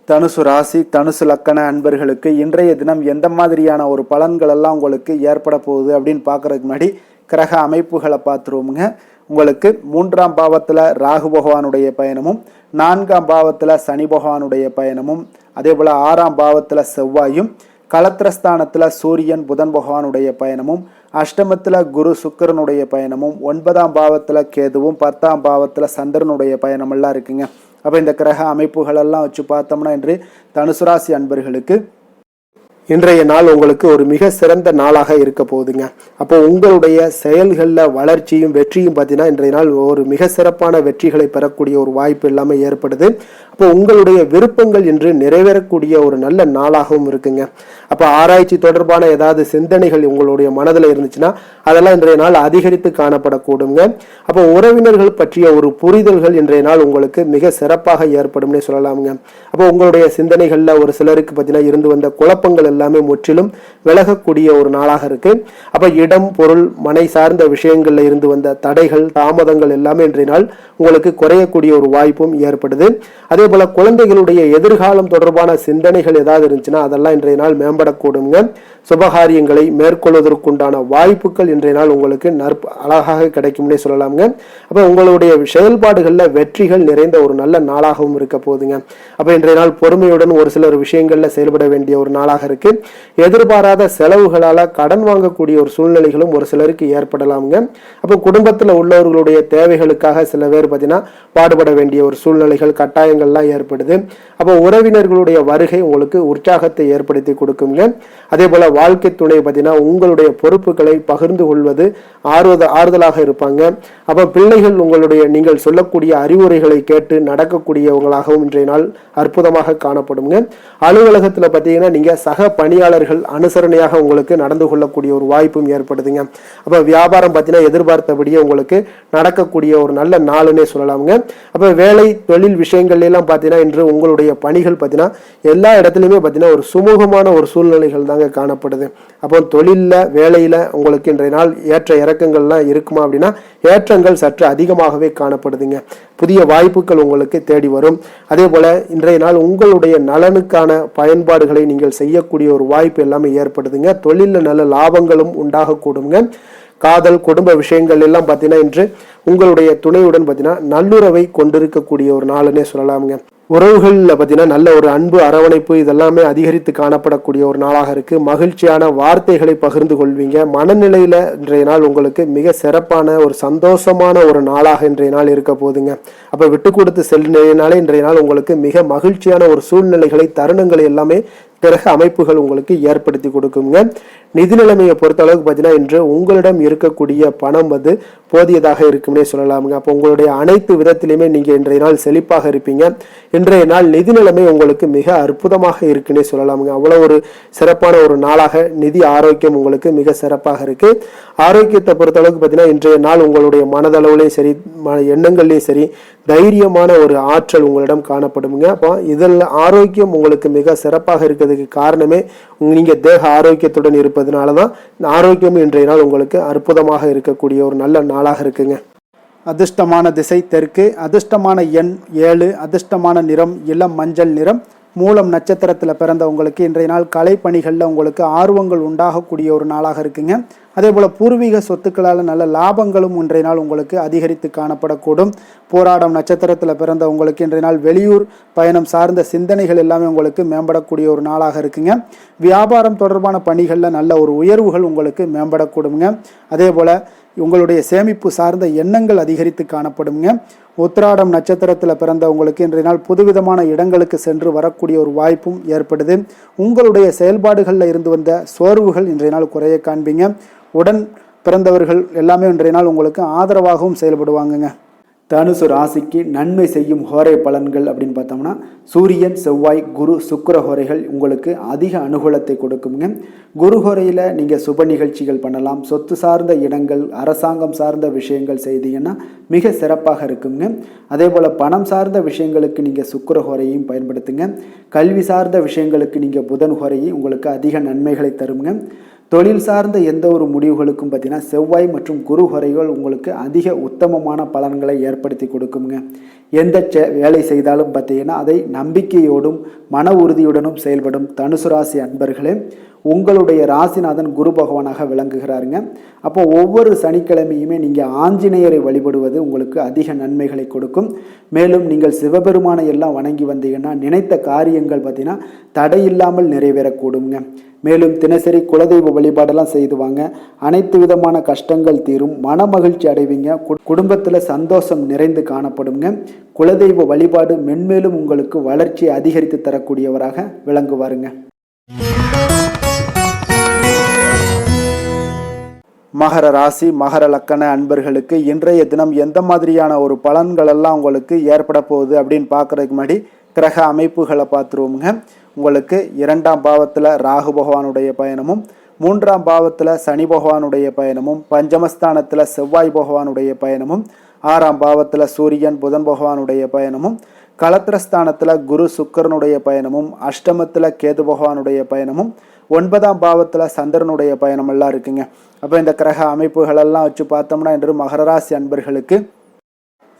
தனுசு ராசி, தனுசு லக்கண அன்பர்களுக்கு இன்றைய தினம் எந்த மாதிரியான ஒரு பலன்கள் எல்லாம் உங்களுக்கு ஏற்பட போகுது அப்படின்னு பார்க்கறதுக்கு முன்னாடி கிரக அமைப்புகளை பார்த்துருவோமுங்க. உங்களுக்கு 3ஆம் பாவத்தில் ராகு பகவானுடைய பயணமும், 4ஆம் பாவத்தில் சனி பகவானுடைய பயணமும், அதே போல் 6ஆம் பாவத்தில் செவ்வாயும், களத்திரஸ்தானத்தில் சூரியன் புதன் பகவானுடைய பயணமும், அஷ்டமத்தில் குரு சுக்கிரனுடைய பயணமும், 9ஆம் பாவத்தில் கேதுவும், 10ஆம் பாவத்தில் சந்திரனுடைய பயணமெல்லாம் இருக்குங்க. அப்போ இந்த கிரக அமைப்புகளெல்லாம் வச்சு பார்த்தோம்னா இன்று தனுசு ராசி அன்பர்களுக்கு இன்றைய நாள் உங்களுக்கு ஒரு மிக சிறந்த நாளாக இருக்க போகுதுங்க. அப்போ உங்களுடைய செயல்களில் வளர்ச்சியும் வெற்றியும் பார்த்தீங்கன்னா இன்றைய நாள் ஒரு மிக சிறப்பான வெற்றிகளை பெறக்கூடிய ஒரு வாய்ப்பு எல்லாமே ஏற்படுது. அப்போ உங்களுடைய விருப்பங்கள் இன்று நிறைவேறக்கூடிய ஒரு நல்ல நாளாகவும் இருக்குங்க. அப்போ ஆராய்ச்சி தொடர்பான ஏதாவது சிந்தனைகள் உங்களுடைய மனதில் இருந்துச்சுன்னா அதெல்லாம் இன்றைய நாள் அதிகரித்து காணப்படக்கூடுங்க. அப்போ உறவினர்கள் பற்றிய ஒரு புரிதல்கள் இன்றைய நாள் உங்களுக்கு மிக சிறப்பாக ஏற்படும்னே சொல்லலாமுங்க. அப்போ உங்களுடைய சிந்தனைகளில் ஒரு சிலருக்கு பார்த்தீங்கன்னா இருந்து வந்த குழப்பங்கள் எல்லாமே முற்றிலும் விலகக்கூடிய ஒரு நாளாக இருக்கு. அப்ப இடம், பொருள், மனை சார்ந்த விஷயங்கள்ல இருந்து வந்த தடைகள், தாமதங்கள் எல்லாமே இன்றைய நாள் உங்களுக்கு குறையக்கூடிய ஒரு வாய்ப்பும் ஏற்படுது. அதே போல குழந்தைகளுடைய எதிர்காலம் தொடர்பான சிந்தனைகள் ஏதாவது இருந்துச்சுன்னா அதெல்லாம் இன்றைய நாள் மேம்படக்கூடுங்க. சுபகாரியங்களை மேற்கொள்வதற்குண்டான வாய்ப்புகள் இன்றைய நாள் உங்களுக்கு அழகாக கிடைக்கும்னே சொல்லலாமுங்க. அப்ப உங்களுடைய செயல்பாடுகள்ல வெற்றிகள் நிறைந்த ஒரு நல்ல நாளாகவும் இருக்க போகுதுங்க. அப்ப இன்றைய நாள் பொறுமையுடன் ஒரு சிலர் விஷயங்கள்ல செயல்பட வேண்டிய ஒரு நாளாக இருக்கு. எதிர்பாராத செலவுகளால கடன் வாங்கக்கூடிய ஒரு சூழ்நிலைகளும் ஒரு சிலருக்கு ஏற்படலாமுங்க. அப்போ குடும்பத்தில் உள்ளவர்களுடைய தேவைகளுக்காக சில பேர் பார்த்தீங்கன்னா பாடுபட வேண்டிய ஒரு சூழ்நிலைகள், கட்டாயங்கள்லாம் ஏற்படுது. அப்போ உறவினர்களுடைய வருகை உங்களுக்கு உற்சாகத்தை ஏற்படுத்தி கொடுக்குங்க. அதே போல வாழ்க்கை துணை பார்த்தீங்கன்னா உங்களுடைய பொறுப்புகளை பகிர்ந்து கொள்வது ஆறுதலாக இருப்பாங்க. அப்போ பிள்ளைகள் உங்களுடைய நீங்கள் சொல்லக்கூடிய அறிவுரைகளை கேட்டு நடக்கக்கூடியவங்களாகவும் இன்றைய நாள் அற்புதமாக காணப்படுங்க. அலுவலகத்தில் பார்த்தீங்கன்னா நீங்க சக பணியாளர்கள் அனுசரணையாக உங்களுக்கு நடந்து கொள்ளக்கூடிய ஒரு வாய்ப்பும் ஏற்படுதுங்க. அப்ப வியாபாரம் பார்த்தீங்கன்னா எதிர்பார்த்தபடியே உங்களுக்கு நடக்கக்கூடிய ஒரு நல்ல நாளுன்னே சொல்லலாமுங்க. அப்ப வேலை, தொழில் விஷயங்கள் எல்லாம் பார்த்தீங்கன்னா இன்று உங்களுடைய பணிகள் பார்த்தீங்கன்னா எல்லா இடத்துலையுமே பார்த்தீங்கன்னா ஒரு சுமூகமான ஒரு சூழ்நிலைகள் தாங்க காணப்படுது. அப்போ தொழிலில், வேலையில உங்களுக்கு இன்றைய நாள் ஏற்ற இறக்கங்கள்லாம் இருக்குமா அப்படின்னா ஏற்றங்கள் சற்று அதிகமாகவே காணப்படுதுங்க. புதிய வாய்ப்புகள் உங்களுக்கு தேடி வரும். அதே போல இன்றைய நாள் உங்களுடைய நலனுக்கான பயன்பாடுகளை நீங்கள் செய்யக்கூடிய ஒரு வாய்ப்பு எல்லாமே ஏற்படுதுங்க. தொழிலில் நல்ல லாபங்களும் உண்டாகக்கூடுங்க. காதல், குடும்ப விஷயங்கள் எல்லாம் பார்த்தீங்கன்னா இன்று உங்களுடைய துணையுடன் பார்த்தீங்கன்னா நல்லுறவை கொண்டிருக்கக்கூடிய ஒரு நாளுன்னே சொல்லலாமுங்க. உறவுகளில் பார்த்தீங்கன்னா நல்ல ஒரு அன்பு, அரவணைப்பு இதெல்லாமே அதிகரித்து காணப்படக்கூடிய ஒரு நாளாக இருக்கு. மகிழ்ச்சியான வார்த்தைகளை பகிர்ந்து கொள்வீங்க. மனநிலையில இன்றைய நாள் உங்களுக்கு மிக சிறப்பான ஒரு சந்தோஷமான ஒரு நாளாக இன்றைய நாள் இருக்க போகுதுங்க. அப்ப விட்டு கொடுத்து செல்லினாலே இன்றைய நாள் உங்களுக்கு மிக மகிழ்ச்சியான ஒரு சூழ்நிலைகளை, தருணங்களை எல்லாமே கிரக அமைப்புகள் உங்களுக்கு ஏற்படுத்தி கொடுக்குங்க. நிதி நிலைமையை பொறுத்த அளவுக்கு பார்த்தீங்கன்னா இன்று உங்களிடம் இருக்கக்கூடிய பணம் வந்து போதியதாக இருக்கும்னே சொல்லலாமுங்க. அப்போ உங்களுடைய அனைத்து விதத்திலையுமே நீங்க இன்றைய நாள் செழிப்பாக இருப்பீங்க. இன்றைய நாள் நிதி நிலைமை உங்களுக்கு மிக அற்புதமாக இருக்குன்னே சொல்லலாமுங்க. அவ்வளவு ஒரு சிறப்பான ஒரு நாளாக நிதி ஆரோக்கியம் உங்களுக்கு மிக சிறப்பாக இருக்கு. ஆரோக்கியத்தை பொறுத்த அளவுக்கு பார்த்தீங்கன்னா இன்றைய நாள் உங்களுடைய மனதளவுலையும் சரி, எண்ணங்கள்லையும் சரி தைரியமான ஒரு ஆற்றல் உங்களிடம் காணப்படுங்க. அப்போ இதில் ஆரோக்கியம் உங்களுக்கு மிக சிறப்பாக இருக்கிறதுக்கு காரணமே நீங்க தேக ஆரோக்கியத்துடன் இருப்பது இருப்பதனால தான் இந்த ஆரோக்கியம் இன்றைய நாள் உங்களுக்கு அற்புதமாக இருக்கக்கூடிய ஒரு நல்ல நாளாக இருக்குங்க. அதிர்ஷ்டமான திசை தெற்கு, அதிர்ஷ்டமான எண் 7, அதிர்ஷ்டமான நிறம் இளம் மஞ்சள் நிறம். மூலம் நட்சத்திரத்தில் பிறந்தவங்களுக்கு இன்றைய நாள் கலைப்பணிகளில் உங்களுக்கு ஆர்வங்கள் உண்டாகக்கூடிய ஒரு நாளாக இருக்குங்க. அதே போல் பூர்வீக சொத்துக்களால் நல்ல லாபங்களும் இன்றைய நாள் உங்களுக்கு அதிகரித்து காணப்படக்கூடும். போராடம் நட்சத்திரத்தில் பிறந்தவங்களுக்கு இன்றைய நாள் வெளியூர் பயணம் சார்ந்த சிந்தனைகள் எல்லாமே உங்களுக்கு மேம்படக்கூடிய ஒரு நாளாக இருக்குங்க. வியாபாரம் தொடர்பான பணிகளில் நல்ல ஒரு உயர்வுகள் உங்களுக்கு மேம்படக்கூடுங்க. அதே போல் உங்களுடைய சேமிப்பு சார்ந்த எண்ணங்கள் அதிகரித்து காணப்படுங்க. உத்திராடம் நட்சத்திரத்தில் பிறந்தவங்களுக்கு இன்றைய நாள் புதுவிதமான இடங்களுக்கு சென்று வரக்கூடிய ஒரு வாய்ப்பும் ஏற்படுது. உங்களுடைய செயல்பாடுகளில் இருந்து வந்த சோர்வுகள் இன்றைய நாள் குறைய காண்பீங்க. உடன் பிறந்தவர்கள் எல்லாமே இன்றைய நாள் உங்களுக்கு ஆதரவாகவும் செயல்படுவாங்கங்க. தனுசு ராசிக்கு நன்மை செய்யும் ஹோரை பலன்கள் அப்படின்னு பார்த்தோம்னா, சூரியன், செவ்வாய், குரு, சுக்கிர ஹோரைகள் உங்களுக்கு அதிக அனுகூலத்தை கொடுக்குங்க. குரு ஹோரையில் நீங்கள் சுப நிகழ்ச்சிகள் பண்ணலாம். சொத்து சார்ந்த இடங்கள், அரசாங்கம் சார்ந்த விஷயங்கள் செய்தீங்கன்னா மிக சிறப்பாக இருக்குங்க. அதே போல் பணம் சார்ந்த விஷயங்களுக்கு நீங்கள் சுக்கிர ஹோரையும் பயன்படுத்துங்க. கல்வி சார்ந்த விஷயங்களுக்கு நீங்கள் புதன் ஹோரையும் உங்களுக்கு அதிக நன்மைகளை தருங்க. தொழில் சார்ந்த எந்த ஒரு முடிவுகளுக்கும் பார்த்தீங்கன்னா செவ்வாய் மற்றும் குரு ஹோரைகள் உங்களுக்கு அதிக உத்தமமான பலன்களை ஏற்படுத்தி கொடுக்குங்க. எந்த வேலை செய்தாலும் பார்த்தீங்கன்னா அதை நம்பிக்கையோடும் மன உறுதியுடனும் செயல்படும் தனுசு ராசி அன்பர்களே, உங்களுடைய ராசிநாதன் குரு பகவானாக விளங்குகிறாருங்க. அப்போ ஒவ்வொரு சனிக்கிழமையுமே நீங்கள் ஆஞ்சநேயரை வழிபடுவது உங்களுக்கு அதிக நன்மைகளை கொடுக்கும். மேலும் நீங்கள் சிவபெருமானை எல்லாம் வணங்கி வந்தீங்கன்னா நினைத்த காரியங்கள் பார்த்தீங்கன்னா தடையில்லாமல் நிறைவேறக்கூடுங்க. மேலும் தினசரி குலதெய்வ வழிபாடெல்லாம் செய்துவாங்க. அனைத்து விதமான கஷ்டங்கள் தீரும், மன மகிழ்ச்சி அடைவீங்க. குடும்பத்தில் சந்தோஷம் நிறைந்து காணப்படுங்க. குலதெய்வ வழிபாடு மென்மேலும் உங்களுக்கு வளர்ச்சியை அதிகரித்து தரக்கூடியவராக விளங்குவாருங்க. மகர ராசி மகர லக்கண அன்பர்களுக்கு இன்றைய தினம் எந்த மாதிரியான ஒரு பலன்கள் எல்லாம் உங்களுக்கு ஏற்பட போகுது அப்படின்னு பார்க்கறதுக்கு முன்னாடி கிரக அமைப்புகளை பார்த்துருவோமுங்க. உங்களுக்கு 2ஆம் பாவத்தில் ராகு பகவானுடைய பயணமும், 3ஆம் பாவத்தில் சனி பகவானுடைய பயணமும், பஞ்சமஸ்தானத்தில் செவ்வாய் பகவானுடைய பயணமும், 6ஆம் பாவத்தில் சூரியன் புதன் பகவானுடைய பயணமும், களத்திரஸ்தானத்தில் குரு சுக்கரனுடைய பயணமும், அஷ்டமத்தில் கேது பகவானுடைய பயணமும், 9ஆம் பாவத்தில் சந்திரனுடைய பயணம் எல்லாம் இருக்குங்க. அப்போ இந்த கிரக அமைப்புகளெல்லாம் வச்சு பார்த்தோம்னா இன்று மகர ராசி அன்பர்களுக்கு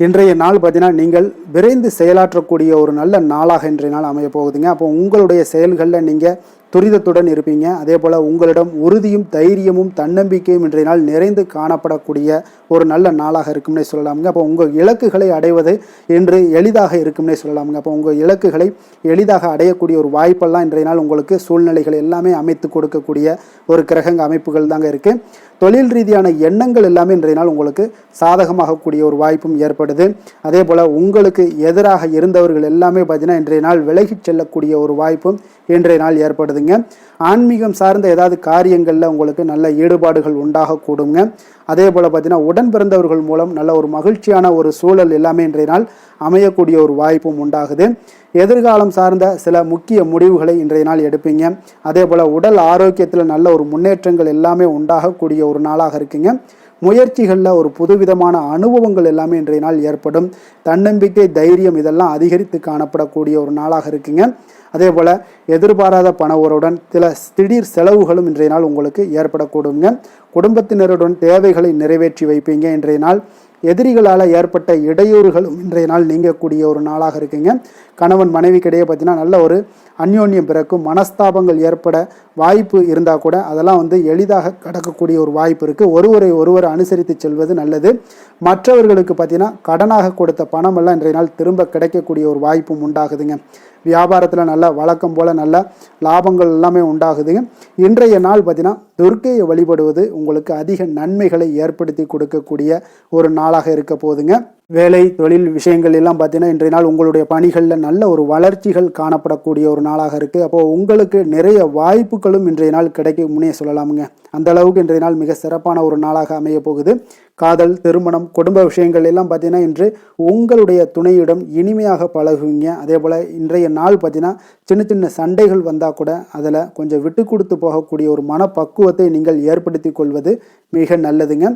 இன்றைய நாள் பார்த்தீங்கன்னா நீங்கள் விரைந்து செயலாற்றக்கூடிய ஒரு நல்ல நாளாக இன்றைய நாள் அமைய போகுதுங்க. அப்போ உங்களுடைய செயல்களில் நீங்கள் துரிதத்துடன் இருப்பீங்க. அதே போல் உங்களிடம் உறுதியும் தைரியமும் தன்னம்பிக்கையும் இன்றைய நாள் நிறைந்து காணப்படக்கூடிய ஒரு நல்ல நாளாக இருக்கும்னே சொல்லலாமுங்க. அப்போ உங்கள் இலக்குகளை அடைவது இன்று எளிதாக இருக்கும்னே சொல்லலாமுங்க. அப்போ உங்கள் இலக்குகளை எளிதாக அடையக்கூடிய ஒரு வாய்ப்பெல்லாம் இன்றைய நாள் உங்களுக்கு சூழ்நிலைகள் எல்லாமே அமைத்து கொடுக்கக்கூடிய ஒரு கிரகங்க அமைப்புகள் தாங்க இருக்குது. தொழில் ரீதியான எண்ணங்கள் எல்லாமே இன்றைய நாள் உங்களுக்கு சாதகமாகக்கூடிய ஒரு வாய்ப்பும் ஏற்படுது. அதே போல் உங்களுக்கு எதிராக இருந்தவர்கள் எல்லாமே பார்த்தீங்கன்னா இன்றைய நாள் விலகிச் செல்லக்கூடிய ஒரு வாய்ப்பும் இன்றைய நாள் ஏற்படுதுங்க. ஆன்மீகம் சார்ந்த ஏதாவது காரியங்களில் உங்களுக்கு நல்ல ஈடுபாடுகள் உண்டாகக்கூடுங்க. அதே போல் பார்த்தீங்கன்னா உடன் பிறந்தவர்கள் மூலம் நல்ல ஒரு மகிழ்ச்சியான ஒரு சூழல் எல்லாமே இன்றைய நாள் அமையக்கூடிய ஒரு வாய்ப்பும் உண்டாகுது. எதிர்காலம் சார்ந்த சில முக்கிய முடிவுகளை இன்றைய நாள் எடுப்பீங்க. அதே போல் உடல் ஆரோக்கியத்தில் நல்ல ஒரு முன்னேற்றங்கள் எல்லாமே உண்டாகக்கூடிய ஒரு நாளாக இருக்குங்க. முயற்சிகளில் ஒரு புதுவிதமான அனுபவங்கள் எல்லாமே இன்றைய நாள் ஏற்படும். தன்னம்பிக்கை, தைரியம் இதெல்லாம் அதிகரித்து காணப்படக்கூடிய ஒரு நாளாக இருக்குங்க. அதே போல் எதிர்பாராத பண உறவுடன் சில திடீர் செலவுகளும் இன்றைய நாள் உங்களுக்கு ஏற்படக்கூடுங்க. குடும்பத்தினருடன் தேவைகளை நிறைவேற்றி வைப்பீங்க. இன்றைய நாள் எதிரிகளால் ஏற்பட்ட இடையூறுகளும் இன்றைய நாள் நீங்கக்கூடிய ஒரு நாளாக இருக்குங்க. கணவன் மனைவிக்கிடையே பார்த்தீங்கன்னா நல்ல ஒரு அந்யோன்யம் பிறக்கும். மனஸ்தாபங்கள் ஏற்பட வாய்ப்பு இருந்தால் கூட அதெல்லாம் எளிதாக கடக்கக்கூடிய ஒரு வாய்ப்பு இருக்குது. ஒருவரை அனுசரித்து செல்வது நல்லது. மற்றவர்களுக்கு பார்த்தீங்கன்னா கடனாக கொடுத்த பணமெல்லாம் இன்றைய நாள் திரும்ப கிடைக்கக்கூடிய ஒரு வாய்ப்பும் உண்டாகுதுங்க. வியாபாரத்தில் நல்ல வழக்கம் போல் நல்ல லாபங்கள் எல்லாமே உண்டாகுதுங்க. இன்றைய நாள் பார்த்தீங்கன்னா துர்க்கையை வழிபடுவது உங்களுக்கு அதிக நன்மைகளை ஏற்படுத்தி கொடுக்கக்கூடிய ஒரு நாளாக இருக்க போகுதுங்க. வேலை தொழில் விஷயங்கள் எல்லாம் பார்த்தீங்கன்னா இன்றைய நாள் உங்களுடைய பணிகளில் நல்ல ஒரு வளர்ச்சிகள் காணப்படக்கூடிய ஒரு நாளாக இருக்குது. அப்போது உங்களுக்கு நிறைய வாய்ப்புகளும் இன்றைய நாள் கிடைக்கும் முன்னே சொல்லலாமுங்க. அந்த அளவுக்கு இன்றைய நாள் மிக சிறப்பான ஒரு நாளாக அமைய போகுது. காதல், திருமணம், குடும்ப விஷயங்கள் எல்லாம் பார்த்தீங்கன்னா இன்று உங்களுடைய துணையிடம் இனிமையாக பழகுவீங்க. அதே போல் இன்றைய நாள் பார்த்தீங்கன்னா சின்ன சின்ன சண்டைகள் வந்தால் கூட அதில் கொஞ்சம் விட்டு கொடுத்து போகக்கூடிய ஒரு மனப்பக்குவத்தை நீங்கள் ஏற்படுத்தி கொள்வது மிக நல்லதுங்க.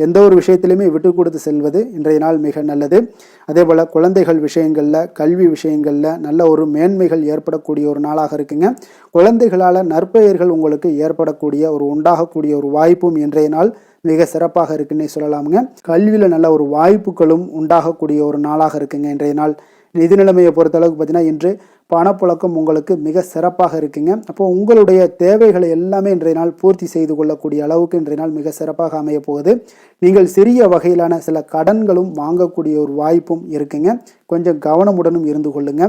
எந்த ஒரு விஷயத்திலையுமே விட்டு கொடுத்து செல்வது இன்றைய நாள் மிக நல்லது. அதே போல் குழந்தைகள் விஷயங்களில், கல்வி விஷயங்களில் நல்ல ஒரு மேன்மைகள் ஏற்படக்கூடிய ஒரு நாளாக இருக்குங்க. குழந்தைகளால் நற்பெயர்கள் உங்களுக்கு ஏற்படக்கூடிய உண்டாகக்கூடிய ஒரு வாய்ப்பும் இன்றைய நாள் மிக சிறப்பாக இருக்குன்னே சொல்லலாமுங்க. கல்வியில் நல்ல ஒரு வாய்ப்புகளும் உண்டாகக்கூடிய ஒரு நாளாக இருக்குங்க இன்றைய நாள். நிதி நிலைமையை பொறுத்தளவுக்கு பார்த்தீங்கன்னா இன்று பணப்புழக்கம் உங்களுக்கு மிக சிறப்பாக இருக்குங்க. அப்போ உங்களுடைய தேவைகளை எல்லாமே இன்றைய நாள் பூர்த்தி செய்து கொள்ளக்கூடிய அளவுக்கு இன்றைய நாள் மிக சிறப்பாக அமைய போகுது. நீங்கள் சிறிய வகையிலான சில கடன்களும் வாங்கக்கூடிய ஒரு வாய்ப்பும் இருக்குங்க. கொஞ்சம் கவனமுடனும் இருந்து கொள்ளுங்க.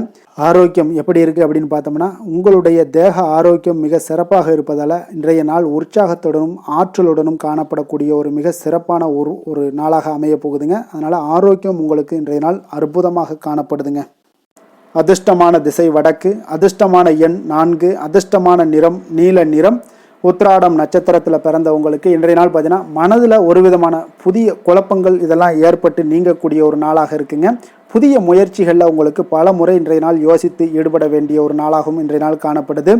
ஆரோக்கியம் எப்படி இருக்குது அப்படின்னு பார்த்தோம்னா உங்களுடைய தேக ஆரோக்கியம் மிக சிறப்பாக இருப்பதால் இன்றைய நாள் உற்சாகத்துடனும் ஆற்றலுடனும் காணப்படக்கூடிய ஒரு மிக சிறப்பான ஒரு நாளாக அமைய போகுதுங்க. அதனால் ஆரோக்கியம் உங்களுக்கு இன்றைய நாள் அற்புதமாக காணப்படுதுங்க. அதிர்ஷ்டமான திசை வடக்கு, அதிர்ஷ்டமான எண் 4, அதிர்ஷ்டமான நிறம் நீல நிறம். உத்திராடம் நட்சத்திரத்தில் பிறந்தவங்களுக்கு இன்றைய நாள் பார்த்தீங்கன்னா மனதில் ஒரு விதமான புதிய குழப்பங்கள் இதெல்லாம் ஏற்பட்டு நீங்கக்கூடிய ஒரு நாளாக இருக்குங்க. புதிய முயற்சிகளில் உங்களுக்கு பல முறை இன்றைய நாள் யோசித்து ஈடுபட வேண்டிய ஒரு நாளாகவும் இன்றைய நாள் காணப்படுது.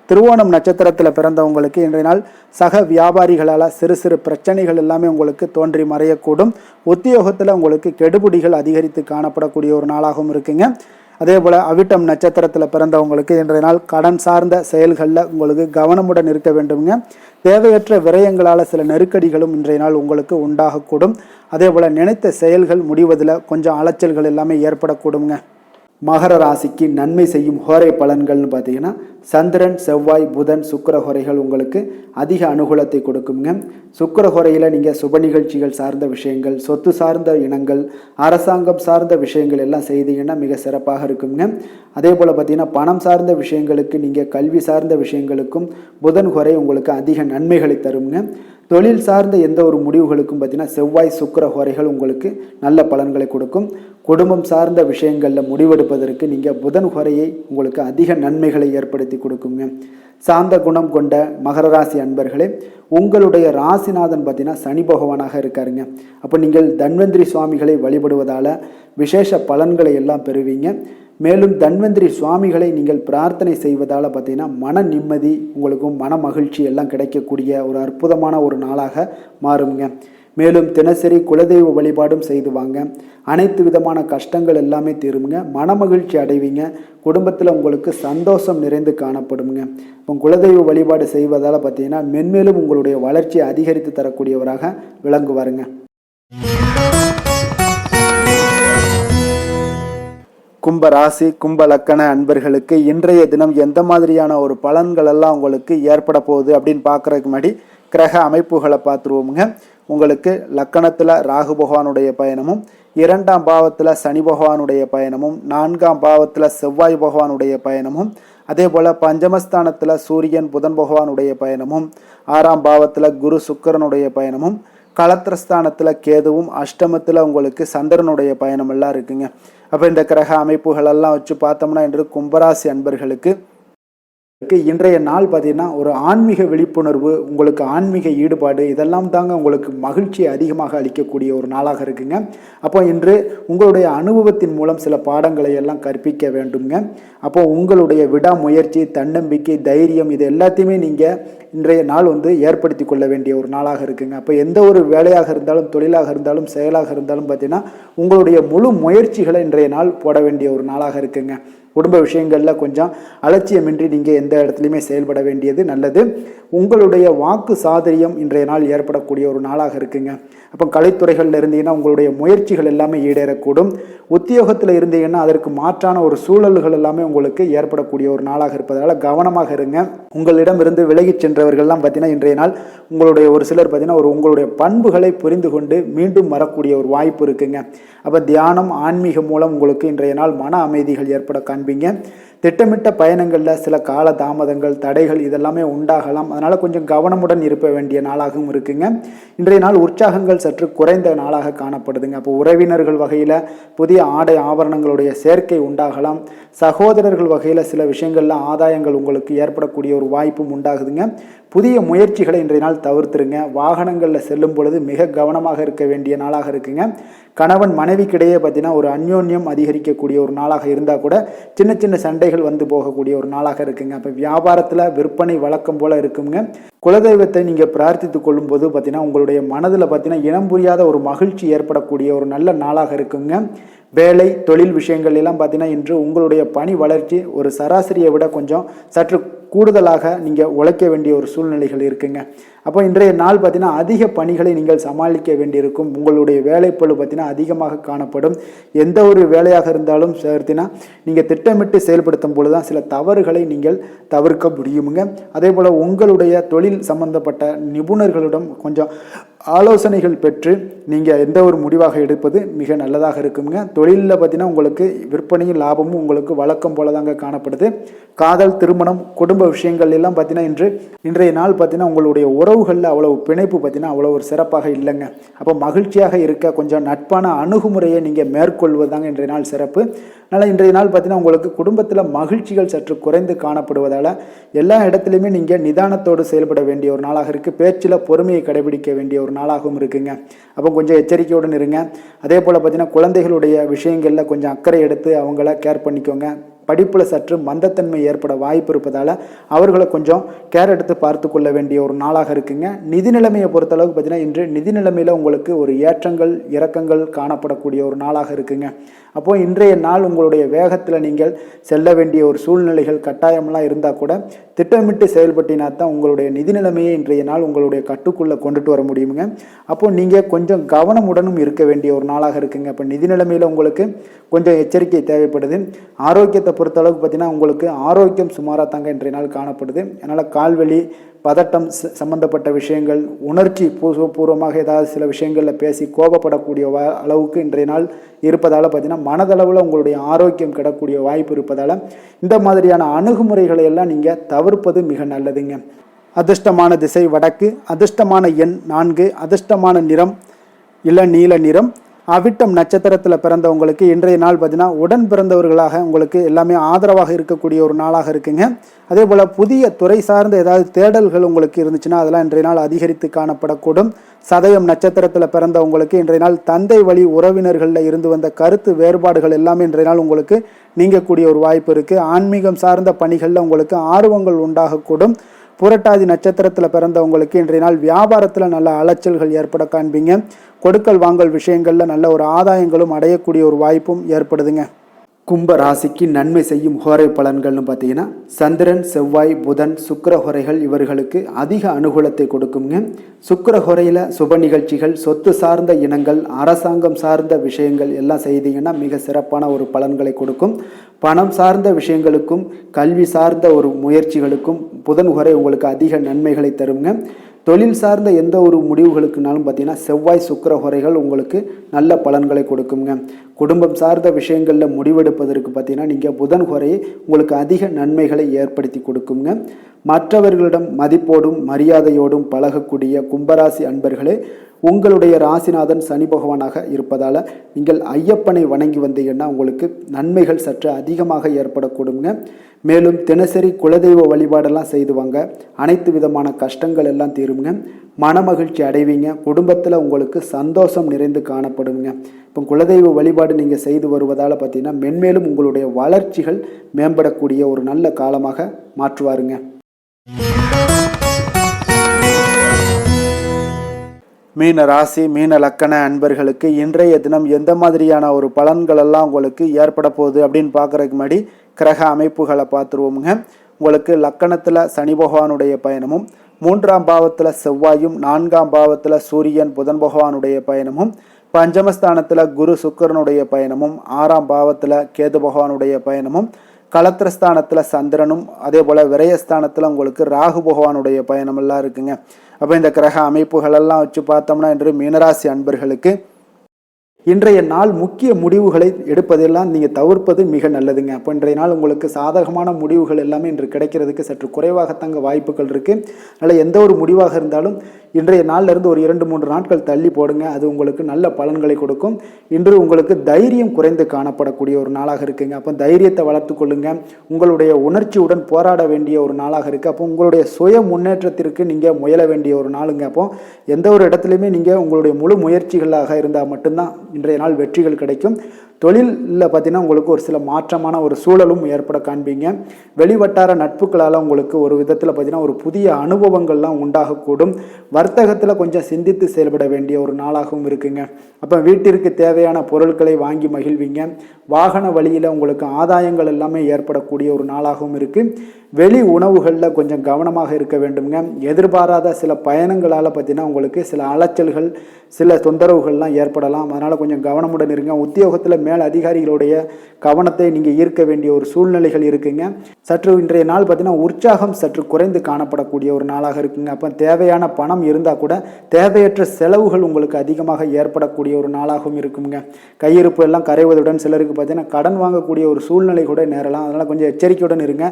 திருவோணம் நட்சத்திரத்தில் பிறந்தவங்களுக்கு இன்றைய நாள் சக வியாபாரிகளால் சிறு சிறு பிரச்சனைகள் எல்லாமே உங்களுக்கு தோன்றி மறையக்கூடும். உத்தியோகத்தில் உங்களுக்கு கெடுபிடிகள் அதிகரித்து காணப்படக்கூடிய ஒரு நாளாகவும் இருக்குங்க. அதே போல் அவிட்டம் நட்சத்திரத்தில் பிறந்தவங்களுக்கு இன்றைய நாள் கடன் சார்ந்த செயல்களில் உங்களுக்கு கவனமுடன் இருக்க வேண்டுங்க. தேவையற்ற விரயங்களால் சில நெருக்கடிகளும் இன்றைய நாள் உங்களுக்கு உண்டாகக்கூடும். அதே போல் நினைத்த செயல்கள் முடிவதில் கொஞ்சம் அலைச்சல்கள் எல்லாமே ஏற்படக்கூடுங்க. மகர ராசிக்கு நன்மை செய்யும் ஹோரை பலன்கள்னு பார்த்தீங்கன்னா சந்திரன், செவ்வாய், புதன், சுக்கிர ஹோரைகள் உங்களுக்கு அதிக அனுகூலத்தை கொடுக்குங்க. சுக்கிர ஹோரையில் நீங்கள் சுப நிகழ்ச்சிகள் சார்ந்த விஷயங்கள், சொத்து சார்ந்த இனங்கள், அரசாங்கம் சார்ந்த விஷயங்கள் எல்லாம் செய்தீங்கன்னா மிக சிறப்பாக இருக்குங்க. அதே போல் பார்த்தீங்கன்னா பணம் சார்ந்த விஷயங்களுக்கு, நீங்கள் கல்வி சார்ந்த விஷயங்களுக்கும் புதன் ஹோரை உங்களுக்கு அதிக நன்மைகளை தருங்க. தொழில் சார்ந்த எந்த ஒரு முடிவுகளுக்கும் பார்த்தீங்கன்னா செவ்வாய், சுக்கிர ஹோரைகள் உங்களுக்கு நல்ல பலன்களை கொடுக்கும். குடும்பம் சார்ந்த விஷயங்களில் முடிவெடுப்பதற்கு நீங்கள் புதன் ஹோரையை உங்களுக்கு அதிக நன்மைகளை ஏற்படுத்தி கொடுக்குங்க. சாந்த குணம் கொண்ட மகர ராசி அன்பர்களே, உங்களுடைய ராசிநாதன் பார்த்தீங்கன்னா சனி பகவானாக இருக்காருங்க. அப்போ நீங்கள் தன்வந்திரி சுவாமிகளை வழிபடுவதால் விசேஷ பலன்களை எல்லாம் பெறுவீங்க. மேலும் தன்வந்திரி சுவாமிகளை நீங்கள் பிரார்த்தனை செய்வதால் பார்த்தீங்கன்னா மன நிம்மதி உங்களுக்கும் மன மகிழ்ச்சி எல்லாம் கிடைக்கக்கூடிய ஒரு அற்புதமான ஒரு நாளாக மாறுங்க. மேலும் தினசரி குலதெய்வ வழிபாடும் செய்து வாங்க. அனைத்து விதமான கஷ்டங்கள் எல்லாமே தீருங்க. மன மகிழ்ச்சி அடைவீங்க. குடும்பத்தில் உங்களுக்கு சந்தோஷம் நிறைந்து காணப்படுங்க. இப்போ குலதெய்வ வழிபாடு செய்வதால் பார்த்தீங்கன்னா மென்மேலும் உங்களுடைய வளர்ச்சியை அதிகரித்து தரக்கூடியவராக விளங்குவாருங்க. கும்ப ராசி, கும்ப லக்கண அன்பர்களுக்கு இன்றைய தினம் எந்த மாதிரியான ஒரு பலன்கள் எல்லாம் உங்களுக்கு ஏற்பட போகுது அப்படின்னு பார்க்குறதுக்கு முன்னாடி கிரக அமைப்புகளை பார்த்துருவோமுங்க. உங்களுக்கு லக்கணத்தில் ராகு பகவானுடைய பயணமும், 2ஆம் பாவத்தில் சனி பகவானுடைய பயணமும், 4ஆம் பாவத்தில் செவ்வாய் பகவானுடைய பயணமும், அதே போல் பஞ்சமஸ்தானத்தில் சூரியன் புதன் பகவானுடைய பயணமும், 6ஆம் பாவத்தில் குரு சுக்கிரனுடைய பயணமும், களத்திரஸ்தானத்தில் கேதுவும், அஷ்டமத்தில் உங்களுக்கு சந்திரனுடைய பயணம் எல்லாம் இருக்குங்க. அப்போ இந்த கிரக அமைப்புகளெல்லாம் வச்சு பார்த்தோம்னா இன்று கும்பராசி அன்பர்களுக்கு இன்றைய நாள் பார்த்தீங்கன்னா ஒரு ஆன்மீக விழிப்புணர்வு, உங்களுக்கு ஆன்மீக ஈடுபாடு இதெல்லாம் தாங்க உங்களுக்கு மகிழ்ச்சியை அதிகமாக அளிக்கக்கூடிய ஒரு நாளாக இருக்குங்க. அப்போ இன்று உங்களுடைய அனுபவத்தின் மூலம் சில பாடங்களை எல்லாம் கற்பிக்க வேண்டுங்க. அப்போ உங்களுடைய விடாமுயற்சி, தன்னம்பிக்கை, தைரியம் இது எல்லாத்தையுமே நீங்கள் இன்றைய நாள் ஏற்படுத்தி கொள்ள வேண்டிய ஒரு நாளாக இருக்குங்க. அப்போ எந்த ஒரு வேலையாக இருந்தாலும், தொழிலாக இருந்தாலும், செயலாக இருந்தாலும் பார்த்தீங்கன்னா உங்களுடைய முழு முயற்சிகளை இன்றைய நாள் போட வேண்டிய ஒரு நாளாக இருக்குங்க. குடும்ப விஷயங்களில் கொஞ்சம் அலட்சியமின்றி நீங்கள் எந்த இடத்துலையுமே செயல்பட வேண்டியது நல்லது. உங்களுடைய வாக்கு சாதுரியம் இன்றைய நாள் ஏற்படக்கூடிய ஒரு நாளாக இருக்குங்க. அப்போ கலைத்துறைகளில் இருந்தீங்கன்னா உங்களுடைய முயற்சிகள் எல்லாமே ஈடேறக்கூடும். உத்தியோகத்தில் இருந்தீங்கன்னா அதற்கு மாற்றான ஒரு சூழல்கள் எல்லாமே உங்களுக்கு ஏற்படக்கூடிய ஒரு நாளாக இருப்பதால் கவனமாக இருங்க. உங்களிடமிருந்து விலகிச் சென்றவர்கள்லாம் பார்த்தீங்கன்னா இன்றைய நாள் உங்களுடைய ஒரு சிலர் பார்த்தீங்கன்னா உங்களுடைய பண்புகளை புரிந்து கொண்டு மீண்டும் வரக்கூடிய ஒரு வாய்ப்பு இருக்குங்க. அப்போ தியானம், ஆன்மீகம் மூலம் உங்களுக்கு இன்றைய நாள் மன அமைதிகள் ஏற்பட காண்பீங்க. திட்டமிட்ட பயணங்களில் சில கால தாமதங்கள், தடைகள் இதெல்லாமே உண்டாகலாம். அதனால் கொஞ்சம் கவனமுடன் இருக்க வேண்டிய நாளாகவும் இருக்குங்க. இன்றைய நாள் உற்சாகங்கள் சற்று குறைந்த நாளாக காணப்படுதுங்க. அப்போ உறவினர்கள் வகையில் புதிய ஆடை ஆபரணங்களுடைய சேர்க்கை உண்டாகலாம். சகோதரர்கள் வகையில் சில விஷயங்களில் ஆதாயங்கள் உங்களுக்கு ஏற்படக்கூடிய ஒரு வாய்ப்பும் உண்டாகுதுங்க. புதிய முயற்சிகளை இன்றைய நாள் தவிர்த்துருங்க. வாகனங்களில் செல்லும் பொழுது மிக கவனமாக இருக்க வேண்டிய நாளாக இருக்குங்க. கணவன் மனைவிக்கிடையே பார்த்தீங்கன்னா ஒரு அந்யோன்யம் அதிகரிக்கக்கூடிய ஒரு நாளாக இருந்தால் கூட சின்ன சின்ன சண்டைகள் போகக்கூடிய ஒரு நாளாக இருக்குங்க. அப்போ வியாபாரத்தில் விற்பனை வழக்கம் போல் இருக்குங்க. குலதெய்வத்தை நீங்கள் பிரார்த்தித்து கொள்ளும்போது பார்த்தீங்கன்னா உங்களுடைய மனதில் பார்த்தீங்கன்னா இனம் புரியாத ஒரு மகிழ்ச்சி ஏற்படக்கூடிய ஒரு நல்ல நாளாக இருக்குங்க. வேலை தொழில் விஷயங்கள் எல்லாம் பார்த்தீங்கன்னா இன்று உங்களுடைய பணி வளர்ச்சி ஒரு சராசரியை விட கொஞ்சம் சற்று கூடுதலாக நீங்கள் உழைக்க வேண்டிய ஒரு சூழ்நிலைகள் இருக்குங்க. அப்போ இன்றைய நாள் பார்த்தீங்கன்னா அதிக பணிகளை நீங்கள் சமாளிக்க வேண்டியிருக்கும். உங்களுடைய வேலைப்பளு பார்த்தீங்கன்னா அதிகமாக காணப்படும். எந்த ஒரு வேலையாக இருந்தாலும் பார்த்தீங்கன்னா நீங்கள் திட்டமிட்டு செயல்படுத்தும் பொழுது தான் சில தவறுகளை நீங்கள் தவிர்க்க முடியுமுங்க. அதே போல் உங்களுடைய தொழில் சம்பந்தப்பட்ட நிபுணர்களிடம் கொஞ்சம் ஆலோசனைகள் பெற்று நீங்கள் எந்த ஒரு முடிவாக எடுப்பது மிக நல்லதாக இருக்குங்க. தொழிலில் பார்த்தீங்கன்னா உங்களுக்கு விற்பனையும் லாபமும் உங்களுக்கு வழக்கம் போல தாங்க காணப்படுது. காதல் திருமணம் குடும்ப விஷயங்கள் எல்லாம் பார்த்தீங்கன்னா இன்றைய நாள் பார்த்தீங்கன்னா உங்களுடைய உறவுகளில் அவ்வளவு பிணைப்பு பார்த்தீங்கன்னா அவ்வளோ ஒரு சிறப்பாக இல்லைங்க. அப்போ மகிழ்ச்சியாக இருக்க கொஞ்சம் நட்பான அணுகுமுறையை நீங்கள் மேற்கொள்வதாங்க இன்றைய நாள் சிறப்பு. அதனால் இன்றைய நாள் பார்த்தீங்கன்னா உங்களுக்கு குடும்பத்தில் மகிழ்ச்சிகள் சற்று குறைந்து காணப்படுவதால் எல்லா இடத்துலையுமே நீங்கள் நிதானத்தோடு செயல்பட வேண்டிய ஒரு நாளாக இருக்குது. பேச்சில் பொறுமையை கடைபிடிக்க வேண்டிய ஒரு நாளாகவும் இருக்குங்க. அப்போ கொஞ்சம் எச்சரிக்கையுடன் இருங்க. அதே போல் பார்த்தீங்கன்னா குழந்தைகளுடைய விஷயங்களில் கொஞ்சம் அக்கறை எடுத்து அவங்கள கேர் பண்ணிக்கோங்க. படிப்பில் சற்று மந்தத்தன்மை ஏற்பட வாய்ப்பு இருப்பதால் அவர்களை கொஞ்சம் கேர் எடுத்து பார்த்து கொள்ள வேண்டிய ஒரு நாளாக இருக்குங்க. நிதி நிலைமையை பொறுத்தளவுக்கு பார்த்தீங்கன்னா இன்று நிதி நிலைமையில் உங்களுக்கு ஒரு ஏற்றங்கள் இறக்கங்கள் காணப்படக்கூடிய ஒரு நாளாக இருக்குங்க. அப்போது இன்றைய நாள் உங்களுடைய வேகத்தில் நீங்கள் செல்ல வேண்டிய ஒரு சூழ்நிலைகள் கட்டாயமெல்லாம் இருந்தால் கூட திட்டமிட்டு செயல்பட்டினா தான் உங்களுடைய நிதி நிலைமையை இன்றைய நாள் உங்களுடைய கட்டுக்குள்ளே கொண்டுட்டு வர முடியுங்க. அப்போது நீங்கள் கொஞ்சம் கவனமுடனும் இருக்க வேண்டிய ஒரு நாளாக இருக்குங்க. இப்போ நிதி நிலைமையில் உங்களுக்கு கொஞ்சம் எச்சரிக்கை தேவைப்படுது. ஆரோக்கியத்தை பொறுத்தளவுக்கு பார்த்தீங்கன்னா உங்களுக்கு ஆரோக்கியம் சுமாராக தாங்க இன்றைய நாள் காணப்படுது. அதனால் கால்வலி பதட்டம் சம்பந்தப்பட்ட விஷயங்கள் உணர்ச்சி பூர்வமாக ஏதாவது சில விஷயங்களில் பேசி கோபப்படக்கூடிய அளவுக்கு இன்றைய நாள் இருப்பதால் பார்த்தீங்கன்னா மனதளவில் உங்களுடைய ஆரோக்கியம் கிடக்கூடிய வாய்ப்பு இருப்பதால் இந்த மாதிரியான அணுகுமுறைகளை எல்லாம் நீங்கள் தவிர்ப்பது மிக நல்லதுங்க. அதிர்ஷ்டமான திசை வடக்கு, அதிர்ஷ்டமான எண் 4, அதிர்ஷ்டமான நிறம் இளநீல நிறம். அவிட்டம் நட்சத்திரத்தில் பிறந்தவங்களுக்கு இன்றைய நாள் பார்த்தீங்கன்னா உடன் பிறந்தவர்களாக உங்களுக்கு எல்லாமே ஆதரவாக இருக்கக்கூடிய ஒரு நாளாக இருக்குங்க. அதே போல் புதிய துறை சார்ந்த ஏதாவது தேடல்கள் உங்களுக்கு இருந்துச்சுன்னா அதெல்லாம் இன்றைய நாள் அதிகரித்து காணப்படக்கூடும். சதயம் நட்சத்திரத்தில் பிறந்தவங்களுக்கு இன்றைய நாள் தந்தை வழி உறவினர்களில் இருந்து வந்த கருத்து வேறுபாடுகள் எல்லாமே இன்றைய நாள் உங்களுக்கு நீங்கக்கூடிய ஒரு வாய்ப்பு இருக்குது. ஆன்மீகம் சார்ந்த பணிகளில் உங்களுக்கு ஆர்வங்கள் உண்டாகக்கூடும். புரட்டாதி நட்சத்திரத்தில் பிறந்தவங்களுக்கு இன்றைய நாள் வியாபாரத்தில் நல்ல அலைச்சல்கள் ஏற்பட காண்பீங்க. கொடுக்கல் வாங்கல் விஷயங்களில் நல்ல ஒரு ஆதாயங்களும் அடையக்கூடிய ஒரு வாய்ப்பும் ஏற்படுதுங்க. கும்ப ராசிக்கு நன்மை செய்யும் ஹோரை பலன்கள்னு பார்த்தீங்கன்னா சந்திரன் செவ்வாய் புதன் சுக்கிர ஹோரைகள் இவர்களுக்கு அதிக அனுகூலத்தை கொடுக்குங்க. சுக்கிர ஹோரையில் சுப நிகழ்ச்சிகள் சொத்து சார்ந்த இனங்கள் அரசாங்கம் சார்ந்த விஷயங்கள் எல்லாம் செய்தீங்கன்னா மிக சிறப்பான ஒரு பலன்களை கொடுக்கும். பணம் சார்ந்த விஷயங்களுக்கும் கல்வி சார்ந்த ஒரு முயற்சிகளுக்கும் புதன் ஹோரை உங்களுக்கு அதிக நன்மைகளை தருங்க. தொழில் சார்ந்த எந்த ஒரு முடிவுகளுக்குனாலும் பார்த்தீங்கன்னா செவ்வாய் சுக்கிர ஹோரைகள் உங்களுக்கு நல்ல பலன்களை கொடுக்குங்க. குடும்பம் சார்ந்த விஷயங்களில் முடிவெடுப்பதற்கு பார்த்தீங்கன்னா நீங்கள் புதன் ஹோரையை உங்களுக்கு அதிக நன்மைகளை ஏற்படுத்தி கொடுக்குங்க. மற்றவர்களிடம் மதிப்போடும் மரியாதையோடும் பழகக்கூடிய கும்பராசி அன்பர்களே, உங்களுடைய ராசிநாதன் சனி பகவானாக இருப்பதால் நீங்கள் ஐயப்பனை வணங்கி வந்தீங்கன்னா உங்களுக்கு நன்மைகள் சற்று அதிகமாக ஏற்படக்கூடுங்க. மேலும் தினசரி குலதெய்வ வழிபாடெல்லாம் செய்து வாங்க. அனைத்து விதமான கஷ்டங்கள் எல்லாம் தீருங்க. மனமகிழ்ச்சி அடைவீங்க. குடும்பத்தில் உங்களுக்கு சந்தோஷம் நிறைந்து காணப்படுங்க. இப்போ குலதெய்வ வழிபாடு நீங்கள் செய்து வருவதால் பார்த்தீங்கன்னா மென்மேலும் உங்களுடைய வளர்ச்சிகள் மேம்படக்கூடிய ஒரு நல்ல காலமாக மாற்றுவாருங்க. மீன ராசி மீன லக்கண அன்பர்களுக்கு இன்றைய தினம் எந்த மாதிரியான ஒரு பலன்கள் எல்லாம் உங்களுக்கு ஏற்பட போகுது அப்படின்னு பார்க்குறதுக்கு முன்னாடி கிரக அமைப்புகளை பார்த்துருவோமுங்க. உங்களுக்கு லக்கணத்தில் சனி பகவானுடைய பயணமும் 3ஆம் பாவத்தில் செவ்வாயும் 4ஆம் பாவத்தில் சூரியன் புதன் பகவானுடைய பயணமும் பஞ்சமஸ்தானத்தில் குரு சுக்கிரனுடைய பயணமும் 6ஆம் பாவத்தில் கேது பகவானுடைய பயணமும் களத்திரஸ்தானத்தில் சந்திரனும் அதே போல் விரயஸ்தானத்தில் உங்களுக்கு ராகு பகவானுடைய பயணமெல்லாம் இருக்குங்க. அப்போ இந்த கிரக அமைப்புகளெல்லாம் வச்சு பார்த்தோம்னா இன்று மீனராசி அன்பர்களுக்கு இன்றைய நாள் முக்கிய முடிவுகளை எடுப்பதெல்லாம் நீங்கள் தவிர்ப்பது மிக நல்லதுங்க. அப்போ இன்றைய நாள் உங்களுக்கு சாதகமான முடிவுகள் எல்லாமே இன்று கிடைக்கிறதுக்கு சற்று குறைவாகத்தாங்க வாய்ப்புகள் இருக்குது. அதனால் எந்த ஒரு முடிவாக இருந்தாலும் இன்றைய நாளிலிருந்து ஒரு 2-3 நாட்கள் தள்ளி போடுங்க. அது உங்களுக்கு நல்ல பலன்களை கொடுக்கும். இன்று உங்களுக்கு தைரியம் குறைந்து காணப்படக்கூடிய ஒரு நாளாக இருக்குங்க. அப்போ தைரியத்தை வளர்த்து கொள்ளுங்க. உங்களுடைய உணர்ச்சியுடன் போராட வேண்டிய ஒரு நாளாக இருக்குது. அப்போ உங்களுடைய சுய முன்னேற்றத்திற்கு நீங்கள் முயல வேண்டிய ஒரு நாளுங்க. அப்போ எந்த ஒரு இடத்துலையுமே நீங்கள் உங்களுடைய முழு முயற்சிகளாக இருந்தால் மட்டும்தான் இன்றைய நாள் வெற்றிகள் கிடைக்கும். தொழிலில் பார்த்தீங்கன்னா உங்களுக்கு ஒரு சில மாற்றமான ஒரு சூழலும் ஏற்பட காண்பீங்க. வெளிவட்டார நட்புகளால் உங்களுக்கு ஒரு விதத்தில் பார்த்தீங்கன்னா ஒரு புதிய அனுபவங்கள்லாம் உண்டாகக்கூடும். வர்த்தகத்தில் கொஞ்சம் சிந்தித்து செயல்பட வேண்டிய ஒரு நாளாகவும் இருக்குங்க. அப்போ வீட்டிற்கு தேவையான பொருட்களை வாங்கி மகிழ்வீங்க. வாகன வழியில் உங்களுக்கு ஆதாயங்கள் எல்லாமே ஏற்படக்கூடிய ஒரு நாளாகவும் இருக்குது. வெளி உணவுகளில் கொஞ்சம் கவனமாக இருக்க வேண்டுங்க. எதிர்பாராத சில பயணங்களால் பார்த்தீங்கன்னா உங்களுக்கு சில அலைச்சல்கள், சில தொந்தரவுகள்லாம் ஏற்படலாம். அதனால் கொஞ்சம் கவனமுடன் இருங்க. உத்தியோகத்தில் மேல் அதிகாரிகளுடைய கவனத்தை நீங்கள் ஈர்க்க வேண்டிய ஒரு சூழ்நிலைகள் இருக்குங்க. சற்று இன்றைய நாள் பார்த்தீங்கன்னா உற்சாகம் சற்று குறைந்து காணப்படக்கூடிய ஒரு நாளாக இருக்குங்க. அப்போ தேவையான பணம் இருந்தால் கூட தேவையற்ற செலவுகள் உங்களுக்கு அதிகமாக ஏற்படக்கூடிய ஒரு நாளாகவும் இருக்குங்க. கையிருப்பு எல்லாம் கரைவதுடன் சிலருக்கு பார்த்தீங்கன்னா கடன் வாங்கக்கூடிய ஒரு சூழ்நிலை கூட நேரலாம். அதனால் கொஞ்சம் எச்சரிக்கையுடன் இருங்க.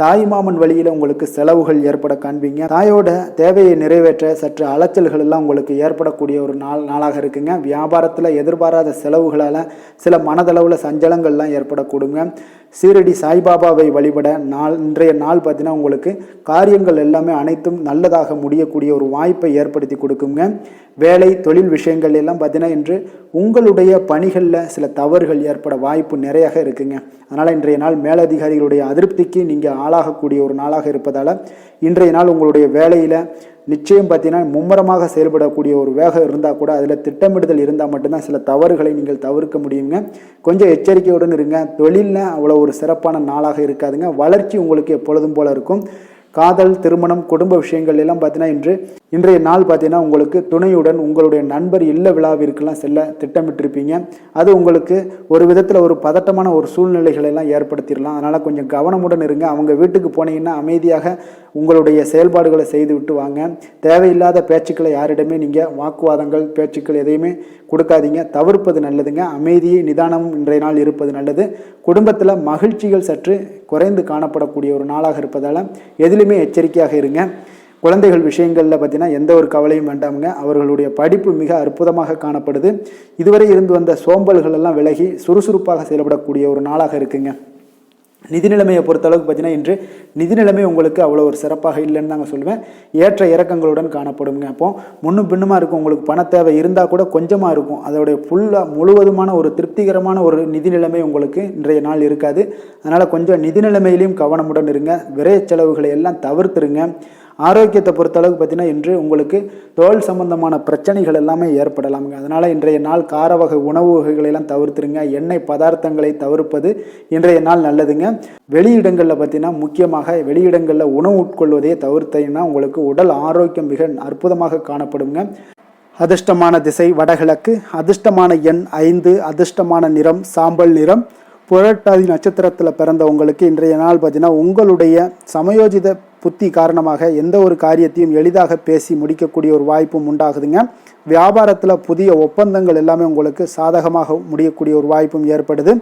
தாய்மாமன் வழியில் உங்களுக்கு செலவுகள் ஏற்பட காண்பீங்க. தாயோட தேவையை நிறைவேற்ற சற்று அலைச்சல்கள் எல்லாம் உங்களுக்கு ஏற்படக்கூடிய ஒரு நாளாக இருக்குங்க. வியாபாரத்தில் எதிர்பாராத செலவுகளால் சில மனதளவில் சஞ்சலங்கள்லாம் ஏற்படக்கூடுங்க. சீரடி சாய்பாபாவை வழிபட இன்றைய நாள் பார்த்தீங்கன்னா உங்களுக்கு காரியங்கள் எல்லாமே அனைத்தும் நல்லதாக முடியக்கூடிய ஒரு வாய்ப்பை ஏற்படுத்தி கொடுக்குங்க. வேலை தொழில் விஷயங்கள் எல்லாம் பார்த்தீங்கன்னா இன்று உங்களுடைய பணிகளில் சில தவறுகள் ஏற்பட வாய்ப்பு நிறையாக இருக்குங்க. அதனால் இன்றைய நாள் மேலதிகாரிகளுடைய அதிருப்திக்கு நீங்கள் ஆளாகக்கூடிய ஒரு நாளாக இருப்பதால் இன்றைய நாள் உங்களுடைய வேலையில் நிச்சயம் பார்த்தீங்கன்னா மும்முரமாக செயல்படக்கூடிய ஒரு வேகம் இருந்தால் கூட அதில் திட்டமிடுதல் இருந்தால் மட்டும்தான் சில தவறுகளை நீங்கள் தவிர்க்க முடியுங்க. கொஞ்சம் எச்சரிக்கையுடன் இருங்க. தொழிலில் அவ்வளோ ஒரு சிறப்பான நாளாக இருக்காதுங்க. வளர்ச்சி உங்களுக்கு எப்பொழுதும் போல இருக்கும். காதல், திருமணம், குடும்ப விஷயங்கள் எல்லாம் பார்த்தீங்கன்னா இன்றைய நாள் பார்த்தீங்கன்னா உங்களுக்கு துணையுடன் உங்களுடைய நண்பர் இல்ல விழாவிற்கெல்லாம் செல்ல திட்டமிட்டிருப்பீங்க. அது உங்களுக்கு ஒரு விதத்தில் ஒரு பதட்டமான ஒரு சூழ்நிலைகளை எல்லாம் ஏற்படுத்திடலாம். அதனால் கொஞ்சம் கவனமுடன் இருங்க. அவங்க வீட்டுக்கு போனீங்கன்னா அமைதியாக உங்களுடைய செயல்பாடுகளை செய்து விட்டு வாங்க. தேவையில்லாத பேச்சுக்களை யாரிடமே நீங்கள் வாக்குவாதங்கள், பேச்சுக்கள் எதையுமே கொடுக்காதீங்க. தவிர்ப்பது நல்லதுங்க. அமைதியை நிதானமும் இன்றைய நாள் இருப்பது நல்லது. குடும்பத்தில் மகிழ்ச்சிகள் சற்று குறைந்து காணப்படக்கூடிய ஒரு நாளாக இருப்பதால் எதிலுமே எச்சரிக்கையாக இருங்க. குழந்தைகள் விஷயங்களில் பார்த்தீங்கன்னா எந்த ஒரு கவலையும் வேண்டாமுங்க. அவர்களுடைய படிப்பு மிக அற்புதமாக காணப்படுது. இதுவரை இருந்து வந்த சோம்பல்கள் எல்லாம் விலகி சுறுசுறுப்பாக செயல்படக்கூடிய ஒரு நாளாக இருக்குங்க. நிதி நிலைமையை பொறுத்தளவுக்கு பார்த்தீங்கன்னா இன்று நிதி நிலைமை உங்களுக்கு அவ்வளோ ஒரு சிறப்பாக இல்லைன்னு தாங்க சொல்லுவேன். ஏற்ற இறக்கங்களுடன் காணப்படுங்க. அப்போ முன்னும் பின்னுமா இருக்கும். உங்களுக்கு பண தேவை இருந்தால் கூட கொஞ்சமாக இருக்கும். அதோடைய முழுவதுமான ஒரு திருப்திகரமான ஒரு நிதி நிலைமை உங்களுக்கு இன்றைய நாள் இருக்காது. அதனால் கொஞ்சம் நிதி நிலைமையிலையும் கவனமுடன் இருங்க. விரைய செலவுகளை எல்லாம் தவிர்த்துருங்க. ஆரோக்கியத்தை பொறுத்தளவுக்கு பார்த்தீங்கன்னா இன்று உங்களுக்கு தோல் சம்பந்தமான பிரச்சனைகள் எல்லாமே ஏற்படலாமுங்க. அதனால் இன்றைய நாள் கார வகை உணவு வகைகளெல்லாம் தவிர்த்துருங்க. எண்ணெய் பதார்த்தங்களை தவிர்ப்பது இன்றைய நாள் நல்லதுங்க. வெளியிடங்களில் பார்த்தீங்கன்னா முக்கியமாக வெளியிடங்களில் உணவு உட்கொள்வதையே தவிர்த்தீங்கன்னா உங்களுக்கு உடல் ஆரோக்கியம் மிக அற்புதமாக காணப்படுங்க. அதிர்ஷ்டமான திசை வடகிழக்கு, அதிர்ஷ்டமான எண் 5, அதிர்ஷ்டமான நிறம் சாம்பல் நிறம். புரட்டாதி நட்சத்திரத்தில் பிறந்த உங்களுக்கு இன்றைய நாள் பார்த்தீங்கன்னா உங்களுடைய சமயோஜித புத்தி காரணமாக எந்த ஒரு காரியத்தையும் எளிதாக பேசி முடிக்கக்கூடிய ஒரு வாய்ப்பும் உண்டாகுதுங்க. வியாபாரத்தில் புதிய ஒப்பந்தங்கள் எல்லாமே உங்களுக்கு சாதகமாக முடியக்கூடிய ஒரு வாய்ப்பும் ஏற்படுது.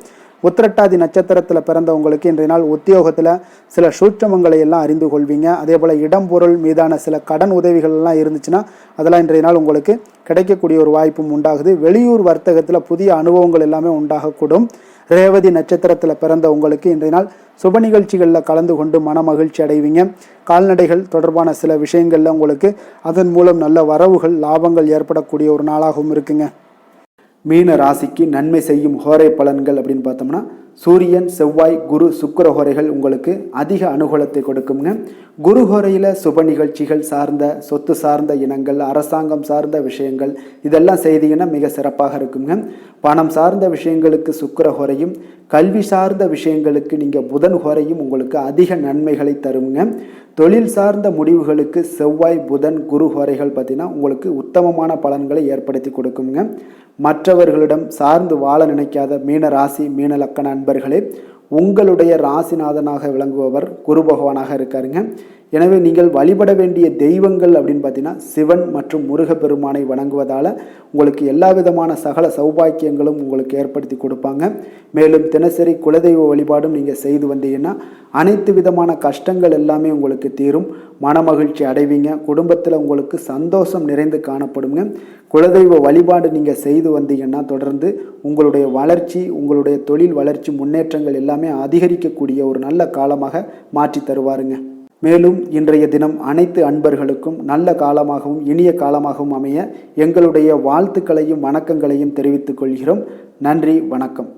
உத்திரட்டாதி நட்சத்திரத்தில் பிறந்தவங்களுக்கு இன்றைய நாள் உத்தியோகத்தில் சில சூட்சமங்களை எல்லாம் அறிந்து கொள்வீங்க. அதே போல் இடம் பொருள் மீதான சில கடன் உதவிகள் எல்லாம் இருந்துச்சுன்னா அதெல்லாம் இன்றைய நாள் உங்களுக்கு கிடைக்கக்கூடிய ஒரு வாய்ப்பும் உண்டாகுது. வெளியூர் வர்த்தகத்தில் புதிய அனுபவங்கள் எல்லாமே உண்டாகக்கூடும். ரேவதி நட்சத்திரத்தில் பிறந்த உங்களுக்கு இன்றைய நாள் சுப நிகழ்ச்சிகளில் கலந்து கொண்டு மன மகிழ்ச்சி அடைவீங்க. கால்நடைகள் தொடர்பான சில விஷயங்களில் உங்களுக்கு அதன் மூலம் நல்ல வரவுகள், லாபங்கள் ஏற்படக்கூடிய ஒரு நாளாகவும் இருக்குங்க. மீன ராசிக்கு நன்மை செய்யும் ஹோரை பலன்கள் அப்படின்னு பார்த்தோம்னா சூரியன், செவ்வாய், குரு, சுக்கிர ஹோரைகள் உங்களுக்கு அதிக அனுகூலத்தை கொடுக்குங்க. குரு ஹோரையில் சுப நிகழ்ச்சிகள் சார்ந்த, சொத்து சார்ந்த இனங்கள், அரசாங்கம் சார்ந்த விஷயங்கள் இதெல்லாம் செய்தீங்கன்னா மிக சிறப்பாக இருக்குங்க. பணம் சார்ந்த விஷயங்களுக்கு சுக்கிர ஹோரையும், கல்வி சார்ந்த விஷயங்களுக்கு நீங்கள் புதன் ஹோரையும் உங்களுக்கு அதிக நன்மைகளை தருங்க. தொழில் சார்ந்த முடிவுகளுக்கு செவ்வாய், புதன், குரு ஹோரைகள் பார்த்தீங்கன்னா உங்களுக்கு உத்தமமான பலன்களை ஏற்படுத்தி கொடுக்குங்க. மற்றவர்களிடம் சார்ந்து வாழ நினைக்காத மீன ராசி, மீன லக்கண அன்பர்களே, உங்களுடைய ராசிநாதனாக விளங்குபவர் குரு பகவானாக இருக்காருங்க. எனவே நீங்கள் வழிபட வேண்டிய தெய்வங்கள் அப்படின்னு பார்த்தீங்கன்னா சிவன் மற்றும் முருகப்பெருமானை வணங்குவதால் உங்களுக்கு எல்லா விதமான சகல சௌபாக்கியங்களும் உங்களுக்கு ஏற்படுத்தி கொடுப்பாங்க. மேலும் தினசரி குலதெய்வ வழிபாடும் நீங்கள் செய்து வந்தீங்கன்னா அனைத்து விதமான கஷ்டங்கள் எல்லாமே உங்களுக்கு தீரும். மனமகிழ்ச்சி அடைவீங்க. குடும்பத்தில் உங்களுக்கு சந்தோஷம் நிறைந்து காணப்படுங்க. குலதெய்வ வழிபாடு நீங்கள் செய்து வந்தீங்கன்னா தொடர்ந்து உங்களுடைய வளர்ச்சி, உங்களுடைய தொழில் வளர்ச்சி, முன்னேற்றங்கள் எல்லாமே அதிகரிக்கக்கூடிய ஒரு நல்ல காலமாக மாற்றி தருவாருங்க. மேலும் இன்றைய தினம் அனைத்து அன்பர்களுக்கும் நல்ல காலமாகவும் இனிய காலமாகவும் அமைய எங்களுடைய வாழ்த்துக்களையும் வணக்கங்களையும் தெரிவித்துக் கொள்கிறோம். நன்றி, வணக்கம்.